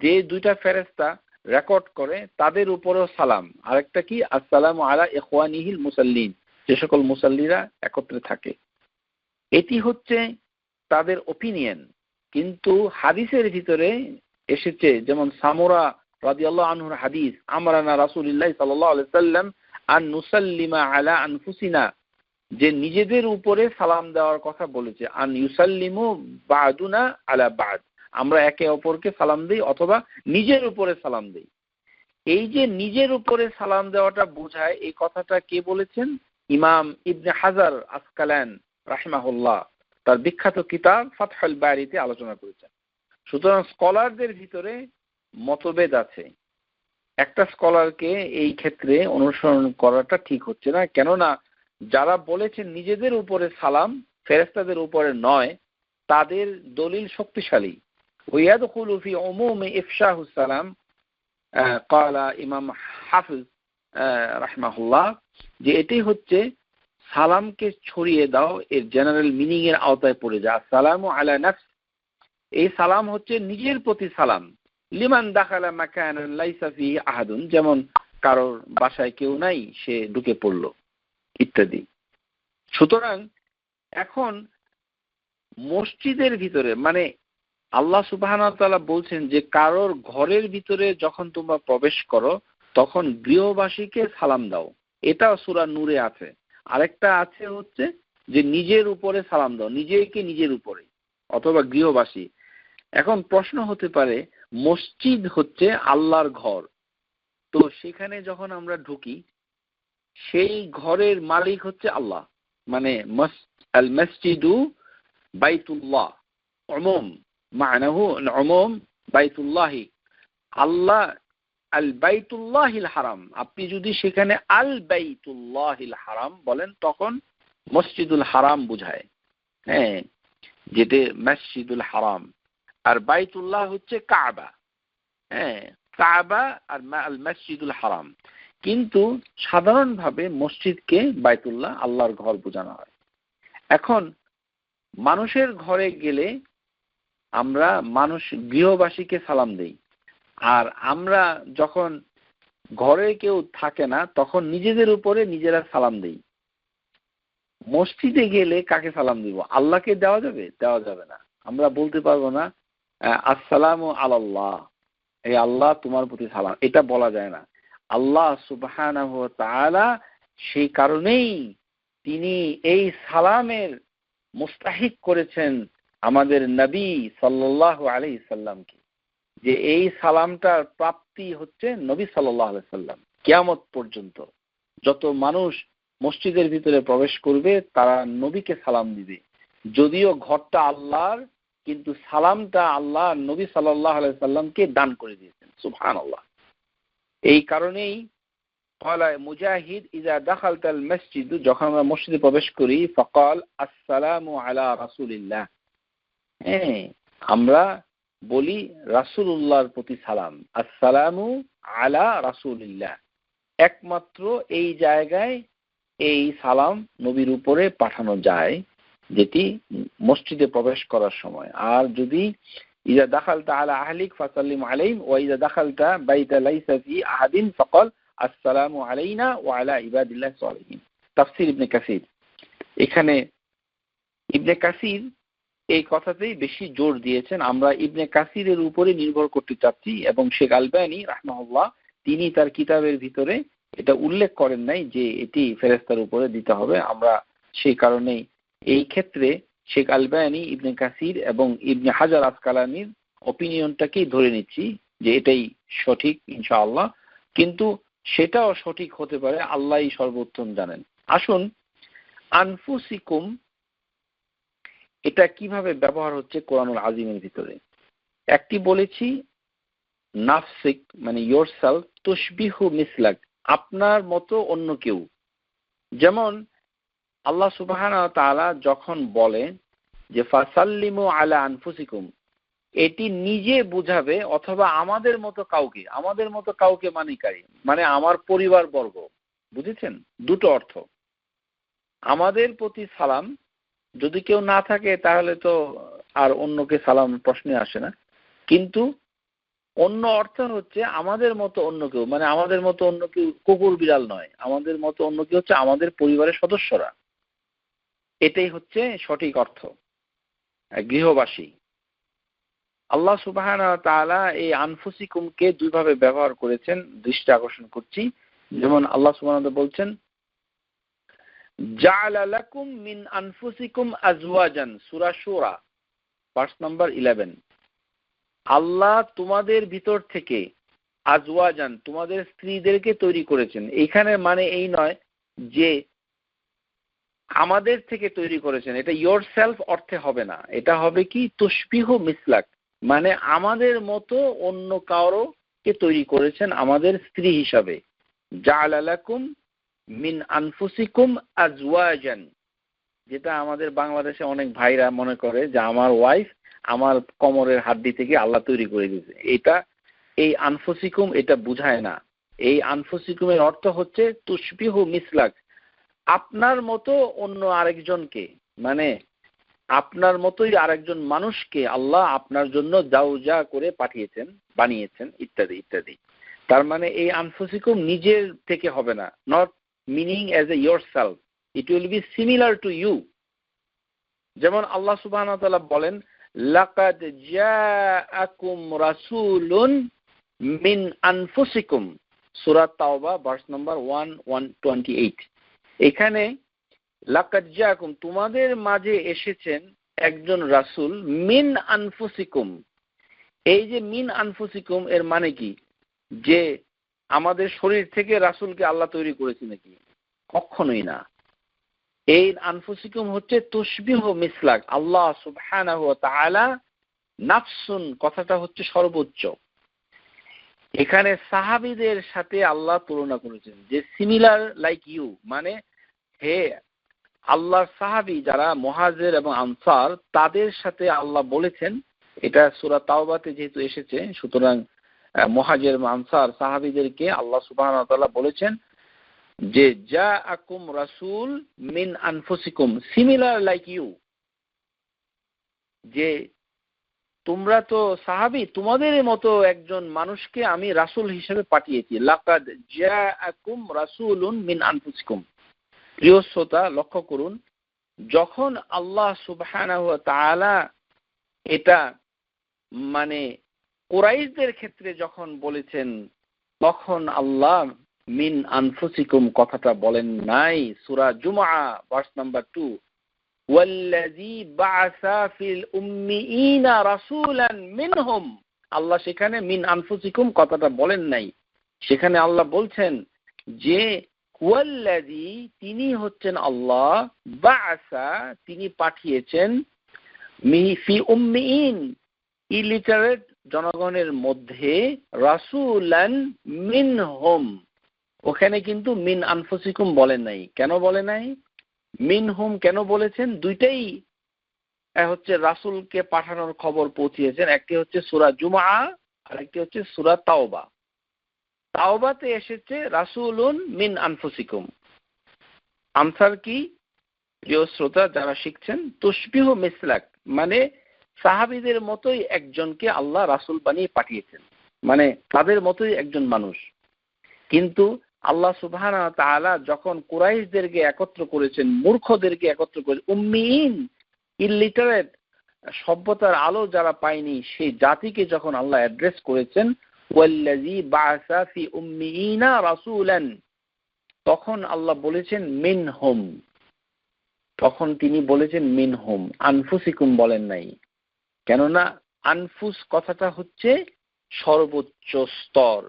যে দুইটা ফেরেশতা রেকর্ড করে তাদের উপরেও সালাম। আরেকটা কি আসসালামু আলা ইখওয়ানিহিল মুসাল্লিন, যে সকল মুসাল্লিরা একত্রে থাকে। এটি হচ্ছে তাদের ওপিনিয়ন, কিন্তু হাদিসের ভিতরে এসেছে, যেমন সামুরা রাদিয়াল্লাহু আনহুর হাদিস, আমরানা রাসূলুল্লাহ সাল্লাল্লাহু আলাইহি সাল্লাম আন নুসাল্লিমা আলা আনফুসিনা, যে নিজেদের উপরে সালাম দেওয়ার কথা বলেছে। আন ইউসাল্লিমু বা'দুনা আলা বা'দ, আমরা একে অপরকে সালাম দেই অথবা নিজের উপরে সালাম দেই। এই যে নিজের উপরে সালাম দেওয়াটা বোঝায়, এই কথাটা কে বলেছেন? ইমাম ইবনে হাজার আসকালান রাহিমাহুল্লাহ তার বিখ্যাত কিতাব ফাতহুল বারিতে আলোচনা করেছেন। সুতরাং স্কলারদের ভিতরে মতভেদ আছে। একটা স্কলারকে এই ক্ষেত্রে অনুসরণ করাটা ঠিক হচ্ছে না, কেননা যারা বলেছেন নিজেদের উপরে সালাম ফেরেশতাদের উপরে নয়, তাদের দলিল শক্তিশালী। ওয়ায়াদখুলু ফি উমুমি ইফশাহুস সালাম, ক্বালা ইমাম হাফিজ রাহিমাহুল্লাহ, যে এটি হচ্ছে সালামকে ছড়িয়ে দাও, এর জেনারেল মিনিং এর আওতায় পড়ে যায়। আসসালামু আলা নাফস, এই সালাম হচ্ছে নিজের প্রতি সালাম। লিমান দাখালা মাকানান লাইসা ফিহি আহাদুন, যেমন কারোর বাসায় কেউ নাই, সে ঢুকে পড়লো ইত্যাদি। সুতরাং এখন মসজিদের ভিতরে মানে আল্লাহ সুবহানাহু ওয়া তাআলা বলছেন যে কারোর ঘরের ভিতরে যখন তোমরা প্রবেশ করো তখন গৃহবাসীকে সালাম দাও, এটা সূরা নূরে আছে। আরেকটা আছে হচ্ছে যে নিজের উপরে সালাম দাও, নিজেকে নিজের উপরে অথবা গৃহবাসী। এখন প্রশ্ন হতে পারে, মসজিদ হচ্ছে আল্লাহর ঘর, তো সেখানে যখন আমরা ঢুকি সেই ঘরের মালিক হচ্ছে আল্লাহ, মানে আল মসজিদু বাইতুল্লাহ, উমুম মানাহু উমুম বাইতুল্লাহি, আল্লাহ আল বাইতুল্লাহিল হারাম। আপনি যদি সেখানে আল বাইতুল্লাহিল হারাম বলেন তখন মসজিদুল হারাম বুঝায়, হ্যাঁ, যেটা মসজিদুল হারাম। আর বাইতুল্লাহ হচ্ছে কাবা, হ্যাঁ, কাবা আর আল মসজিদুল হারাম। কিন্তু সাধারণভাবে মসজিদকে বাইতুল্লাহ আল্লাহর ঘর বোঝানো হয়। এখন মানুষের ঘরে গেলে আমরা মানুষ গৃহবাসীকে সালাম দেই, আর আমরা যখন ঘরে কেউ থাকে না তখন নিজেদের উপরে নিজেরা সালাম দেই। মসজিদে গেলে কাকে সালাম দিব? আল্লাহকে দেওয়া যাবে? দেওয়া যাবে না। আমরা বলতে পারবো না আসসালামু আলাল্লাহ, এই আল্লাহ তোমার প্রতি সালাম, এটা বলা যায় না। আল্লাহ সুবহানাহু ওয়া তাআলা সেই কারণেই তিনি এই সালামের মুস্তাহিক করেছেন আমাদের নবী সাল্লাল্লাহু আলাইহি সাল্লামকে, যে এই সালামটার প্রাপ্তি হচ্ছে নবী সাল্লাল্লাহু আলাইহি সাল্লাম। কিয়ামত পর্যন্ত যত মানুষ মসজিদের ভিতরে প্রবেশ করবে তারা নবীকে সালাম দিবে। যদিও ঘরটা আল্লাহর, কিন্তু সালামটা আল্লাহ নবী সাল্লাল্লাহু আলাইহি সাল্লামকে দান করে দিয়েছেন। সুবহানাল্লাহ। এই কারণেই ক্বালা মুজাহিদ ইযা দাখালতাল মসজিদ, যখন আমরা মসজিদে প্রবেশ করি, ফাকাল আসসালামু আলা রাসূলিল্লাহ, হ্যাঁ আমরা বলি রাসূলুল্লাহর প্রতি সালাম, আসসালামু আলা রাসূলিল্লাহ। একমাত্র এই জায়গায় এই সালাম নবীর উপরে পাঠানো যায়, যেটি মসজিদে প্রবেশ করার সময়। আর যদি ইযা দাখালতা আলা আহলিক ফাসাল্লিম আলাইহিম ওয়া ইযা দাখালতা বাইতা লাইসা ফি আহাদিন ফাকাল আসসালামু আলাইনা ওয়া আলা ইবাদিল্লাহিস সালিহিন। তাফসীর ইবনে কাসির। এখানে ইবনে কাসির এই কথাতেই বেশি জোর দিয়েছেন। আমরা ইবনে কাসিরের উপরে নির্ভর করতে চাচ্ছি, এবং শেখ আলবানী রাহমাহুল্লাহ তিনি তার কিতাবের ভিতরে এটা উল্লেখ করেন নাই যে এটি ফেরেশতার উপরে দিতে হবে। আমরা সেই কারণেই এই ক্ষেত্রে শেখ আলবানী, ইবনে কাসির এবং ইবনে হাজার আসকালানির অপিনিয়নটাকেই ধরে নিচ্ছি যে এটাই সঠিক ইনশাআল্লাহ। কিন্তু সেটাও সঠিক হতে পারে, আল্লাহই সর্বোত্তম জানেন। আসুন, আনফুসিকুম এটা কিভাবে ব্যবহার হচ্ছে কোরআনুল আজিমের ভিতরে। একটি বলেছি নাফসিক মানে ইয়োরসেলফ, তুশবিহু মিসলাক আপনার মতো অন্য কেউ। যেমন আল্লাহ সুবহানাহু ওয়া তাআলা যখন বলে যে ফাসাল্লিমু আলা আনফুসিকুম, এটি নিজে বুঝাবে অথবা আমাদের মতো কাউকে। আমাদের মতো কাউকে মানে কারি, মানে আমার পরিবার বর্গ, বুঝেছেন? দুটো অর্থ। আমাদের প্রতি সালাম, যদি কেউ না থাকে তাহলে তো আর অন্যকে সালাম প্রশ্নে আসে না। কিন্তু অন্য অর্থ হচ্ছে আমাদের মতো অন্য কেউ, মানে আমাদের মতো অন্য কেউ কুকুর বিড়াল নয়, আমাদের মতো অন্য কেউ হচ্ছে আমাদের পরিবারের সদস্যরা। এটাই হচ্ছে সঠিক অর্থ, গৃহবাসী। আল্লাহ সুবহানাহু ওয়া তাআলা এই আনফুসিকুমকে দুইভাবে ব্যবহার করেছেন, দৃষ্টি আকর্ষণ করছি। যেমন আল্লাহ সুবহানাহু ওয়া তাআলা বলছেন জাআলা লাকুম মিন আনফুসিকুম আজওয়াজান, সূরা শূরা ভার্স নাম্বার 11। আল্লাহ তোমাদের ভিতর থেকে আজওয়াজান তোমাদের স্ত্রীদেরকে তৈরি করেছেন। এখানে মানে এই নয় যে আমাদের থেকে তৈরি করেছেন, এটা ইয়োর সেলফ অর্থে হবে না। এটা হবে কি তুশবিহু মিসলাক, মানে আমাদের মতো অন্য কারো কে তৈরি করেছেন আমাদের স্ত্রী হিসাবে। জাআলা লাকুম মিন আনফুসিকুম আজওয়াজান, যেটা আমাদের বাংলাদেশে অনেক ভাইরা মনে করে যে আমার ওয়াইফ আমার কোমরের হাড্ডি থেকে আল্লাহ তৈরি করে দিয়েছে। এটা এই আনফুসিকুম এটা বুঝায় না। এই আনফুসিকুমের অর্থ হচ্ছে তুশবিহু মিসলাক, আপনার মতো অন্য আরেকজনকে, মানে আপনার মতোই আরেকজন মানুষকে আল্লাহ আপনার জন্য জাওজা করে পাঠিয়েছেন, বানিয়েছেন, ইত্যাদি ইত্যাদি। তার মানে এই আনফুসিকুম নিজের থেকে হবে না, not meaning as a your self, it will be similar to you. যেমন আল্লাহ সুবহানাহু ওয়া তাআলা বলেন লাকাদ জাআকুম রাসূলুন মিন আনফুসিকুম, সূরা তাওবা ভার্স নাম্বার 128। এখানে লাকাদ জাআকুম তোমাদের মাঝে এসেছেন একজন রাসূল, মিন আনফুসিকুম। এই যে মিন আনফুসিকুম এর মানে কি? যে আমাদের শরীর থেকে রাসূলকে আল্লাহ তৈরি করেছে নাকি? কখনোই না। এই আনফুসিকুম হচ্ছে তুশবিহু মিসলাক। আল্লাহ সুবহানাহু ওয়া তাআলা নাফসুন কথাটা হচ্ছে সর্বোচ্চ। এখানে সাহাবীদের সাথে আল্লাহ তুলনা করেছেন যে সিমিলার লাইক ইউ, মানে হে আল্লাহর সাহাবী যারা মুহাজির এবং আনসার তাদের সাথে আল্লাহ বলেছেন, এটা সূরা তাওবাতে যেহেতু এসেছে সুতরাং মুহাজির এবং আনসার সাহাবীদেরকে আল্লাহ সুবহানাহু ওয়া তাআলা বলেছেন যে জাআকুম রাসূল মিন আনফুসিকুম সিমিলার লাইক ইউ, যে তোমরা তো সাহাবী, তোমাদের মতো একজন মানুষকে আমি রাসূল হিসেবে পাঠিয়েছি। লাকাদ জাআকুম রাসূলুন মিন আনফুসিকুম। প্রিয় শ্রোতা, লক্ষ্য করুন, যখন আল্লাহ সুবহানাহু ওয়া তাআলা এটা মানে কুরাইশদের ক্ষেত্রে যখন বলেছেন, তখন আল্লাহ মিন আনফুসিকুম কথাটা বলেন নাই। সূরা জুমআ ভার্স নাম্বার 2, ওয়াল্লাযী বা'আসা ফিল উম্মিয়িনা রাসূলান মিনহুম, আল্লাহ সেখানে মিন আনফুসিকুম কথাটা বলেন নাই। সেখানে আল্লাহ বলছেন যে ওয়াল্লাযী, তিনি হচ্ছেন আল্লাহ, বা'আসা, তিনি পাঠিয়েছেন, ফি উম্মিয়িন, ইলিটারেট জনগণের মধ্যে, রাসূলান মিনহুম, ওখানে কিন্তু মিন আনফুসিকুম বলেন নাই। কেন বলে নাই? মিনহুম কেন বলেছেন? দুইটাই হচ্ছে রাসূলকে পাঠানোর খবর পৌঁছিয়েছেন। একটি হচ্ছে সূরা জুমআ আর একটি হচ্ছে সূরা তাওবা। তাওবাতে এসেছে রাসূলুন মিন আনফুসিকুম। আনসার কি প্রিয় শ্রোতা যারা শিখছেন? তুশবিহু মিসলাক, মানে সাহাবীদের মতোই একজনকে আল্লাহ রাসূল বানিয়ে পাঠিয়েছেন, মানে তাদের মতোই একজন মানুষ। কিন্তু আল্লাহ সুবহানাহু ওয়া তাআলা যখন কুরাইশদেরকে একত্র করেছেন, মূর্খদেরকে একত্র করেছেন, উম্মিয়িন, ইলিটারেট, সভ্যতার আলো যারা পায়নি, সেই জাতিকে যখন আল্লাহ অ্যাড্রেস করেছেন, ওয়াল্লাযী বা'আসা ফি উম্মিয়িনা রাসূলান, তখন আল্লাহ বলেছেন মিনহুম, তখন তিনি বলেছেন মিনহুম, আনফুসিকুম বলেন নাই। কেননা আনফুস কথাটা হচ্ছে সর্বোচ্চ স্তর,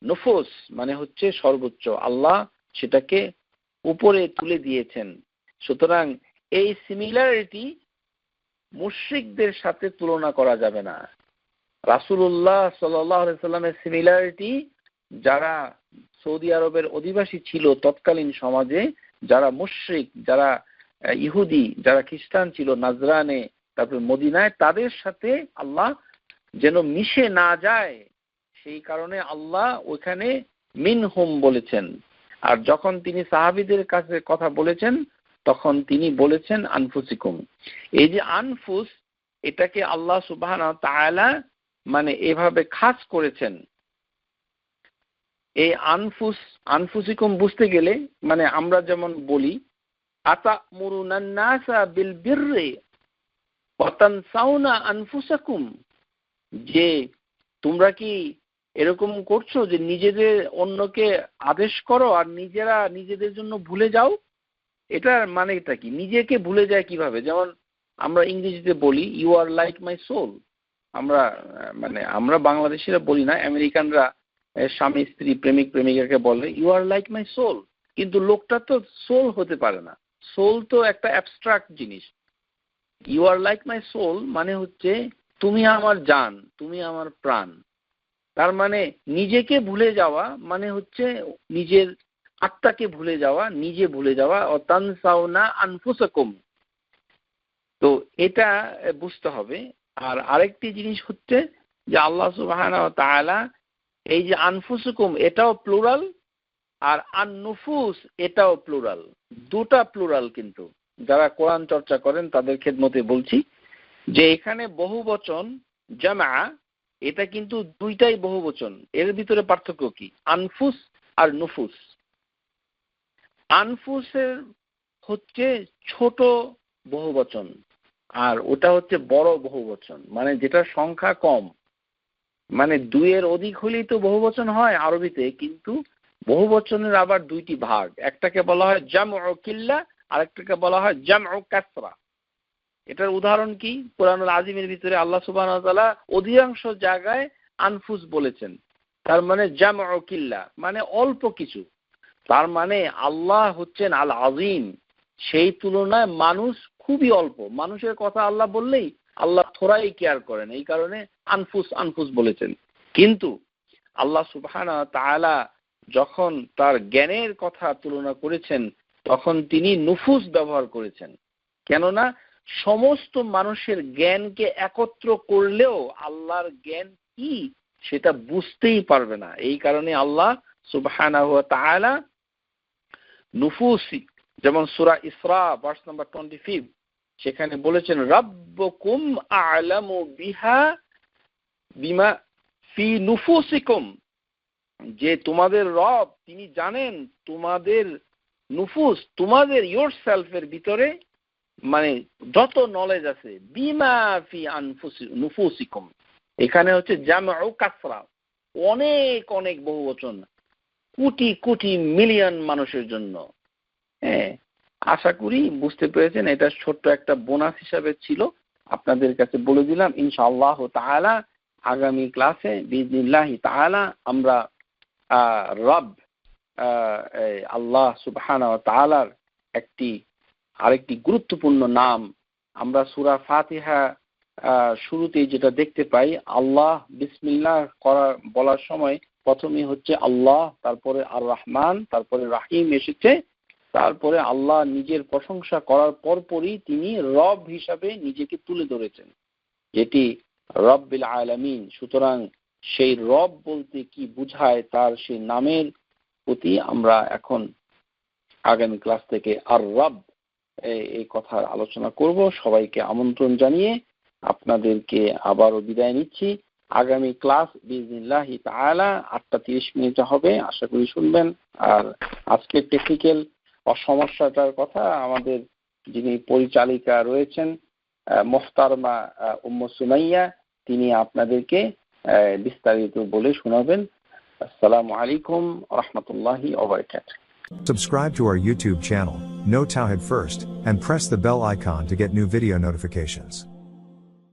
নুফুস মানে হচ্ছে সর্বোচ্চ, আল্লাহ সেটাকে উপরে তুলে দিয়েছেন। সুতরাং এই সিমিলারিটি মুশরিকদের সাথে তুলনা করা যাবে না। রাসূলুল্লাহ সাল্লাল্লাহু আলাইহি সাল্লামের সিমিলারিটি যারা সৌদি আরবের অধিবাসী ছিল তৎকালীন সমাজে, যারা মুশরিক, যারা ইহুদি, যারা খ্রিস্টান ছিল নাজরানে, তারপর মদিনায়, তাদের সাথে আল্লাহ যেন মিশে না যায়, সেই কারণে আল্লাহ ওখানে মিনহুম বলেছেন। আর যখন তিনি সাহাবীদের কাছে কথা বলেছেন, তখন তিনি বলেছেন আনফুসিকুম। এই যে আনফুস, এটাকে আল্লাহ সুবহানাহু ওয়া তাআলা মানে এভাবে খাস করেছেন। এই আনফুসিকুম বুঝতে গেলে মানে আমরা যেমন বলি আতা'মুরুনান নাসা বিল বিররি ওয়া তানসাউনা আনফুসাকুম, যে তোমরা কি এরকম করছো যে নিজেদের অন্যকে আদেশ করো আর নিজেরা নিজেদের জন্য ভুলে যাও? এটার মানেটা কি? নিজেকে ভুলে যায় কিভাবে? যেমন আমরা ইংরেজিতে বলি you are like my soul. আমরা মানে আমরা বাংলাদেশিরা বলি না, আমেরিকানরা স্বামী স্ত্রী প্রেমিক প্রেমিকাকে বলে you are like my soul. কিন্তু লোকটা তো সোল হতে পারে না, সোল তো একটা অ্যাবস্ট্রাক্ট জিনিস। You are like my soul মানে হচ্ছে তুমি আমার জান, তুমি আমার প্রাণ। তার মানে নিজেকে ভুলে যাওয়া মানে হচ্ছে নিজের আত্মাকে ভুলে যাওয়া, নিজে ভুলে যাওয়া। অতানসাউনা আনফুসাকুম, তো এটা বুঝতে হবে। আর আরেকটি জিনিস হচ্ছে যে আল্লাহ সুবহানাহু ওয়া তাআলা এই যে আনফুসুকুম এটাও প্লুরাল, আর আন-নুফুস এটাও প্লুরাল, দুটা প্লুরাল। কিন্তু যারা কোরআন চর্চা করেন তাদের খেদমতে বলছি যে এখানে বহুবচন জামা, এটা কিন্তু দুইটাই বহুবচন। এর ভিতরে পার্থক্য কি? আনফুস আর নুফুস। আনফুসের হচ্ছে ছোট বহুবচন, আর ওটা হচ্ছে বড় বহুবচন, মানে যেটার সংখ্যা কম। মানে দুইয়ের অধিক হলেই তো বহুবচন হয় আরবিতে, কিন্তু বহুবচনের আবার দুইটি ভাগ, একটাকে বলা হয় জামউ কিল্লা, আরেকটাকে বলা হয় জামউ কাসরা। এটার উদাহরণ কি? কোরআনুল আজিমের ভিতরে আল্লাহ সুবহানাহু ওয়া তাআলা অধিকাংশ জায়গায় আনফুস বলেছেন, তার মানে জামউ কিল্লা মানে অল্প কিছু। তার মানে আল্লাহ হচ্ছেন আল আজিম, সেই তুলনায় মানুষ খুবই অল্প। মানুষের কথা আল্লাহ বললেই আল্লাহ থোড়াই কেয়ার করেন, এই কারণে আনফুস আনফুস বলেছেন। কিন্তু আল্লাহ সুবহানাহু ওয়া তাআলা যখন তার জ্ঞানের কথা তুলনা করেছেন, তখন তিনি নুফুস ব্যবহার করেছেন। কেননা সমস্ত মানুষের জ্ঞানকে একত্র করলেও আল্লাহর জ্ঞান কি সেটা বুঝতেই পারবে না। এই কারণে আল্লাহ সুবহানাহু ওয়া তাআলা নুফুসি, যেমন সূরা ইসরা ভার্স নাম্বার 25, সেখানে বলেছেন রাব্বুকুম আ'লামু বিহা বিমা ফি নুফুসিকুম, যে তোমাদের রব তিনি জানেন তোমাদের নুফুস, তোমাদের ইয়োরসেলফের ভিতরে মানে যত নলেজ আছে, বিমা ফি নুফুসিকুম, এখানে হচ্ছে জামউ কাসরা, অনেক অনেক বহুবচন, কোটি কোটি মিলিয়ন মানুষের জন্য। হ্যাঁ, আশা করি বুঝতে পেরেছেন। এটা ছোট্ট একটা বোনাস হিসাবে ছিল, আপনাদের কাছে বলে দিলাম। ইনশাআল্লাহ তাআলা আগামী ক্লাসে বিইজনিল্লাহি তাআলা আমরা রব আল্লাহ সুবহানাহু ওয়া তাআলার আরেকটি গুরুত্বপূর্ণ নাম, আমরা সূরা ফাতিহা শুরুতেই যেটা দেখতে পাই, আল্লাহ বিসমিল্লাহ বলার সময় প্রথমেই হচ্ছে আল্লাহ, তারপরে আর রহমান, তারপরে রাহিম এসেছে, তারপরে আল্লাহ নিজের প্রশংসা করার পরপরই তিনি রব হিসাবে নিজেকে তুলে ধরেছেন, যেটি রব্বিল আলামিন। সুতরাং সেই রব বলতে কি বুঝায়, তার সেই নামের প্রতি আমরা এখন আগামী ক্লাস থেকে আর রব এই কথার আলোচনা করব। সবাইকে আমন্ত্রণ জানিয়ে আপনাদেরকে আবারও বিদায় নিচ্ছি। আগামী ক্লাস বিইজনিল্লাহি তাআলা 8:30 হবে, আশা করি শুনবেন। আর আজকে টেকনিক্যাল সমস্যাটার কথা আমাদের যিনি পরিচালিকা রয়েছেন মোহতারমা উম্মু সুমাইয়া, তিনি আপনাদেরকে বিস্তারিত বলে শোনাবেন। আসসালামু আলাইকুম ওয়া রাহমাতুল্লাহি ওয়া বারাকাতুহু। Subscribe to our YouTube channel, Know Tawhid First, and press the bell icon to get new video notifications.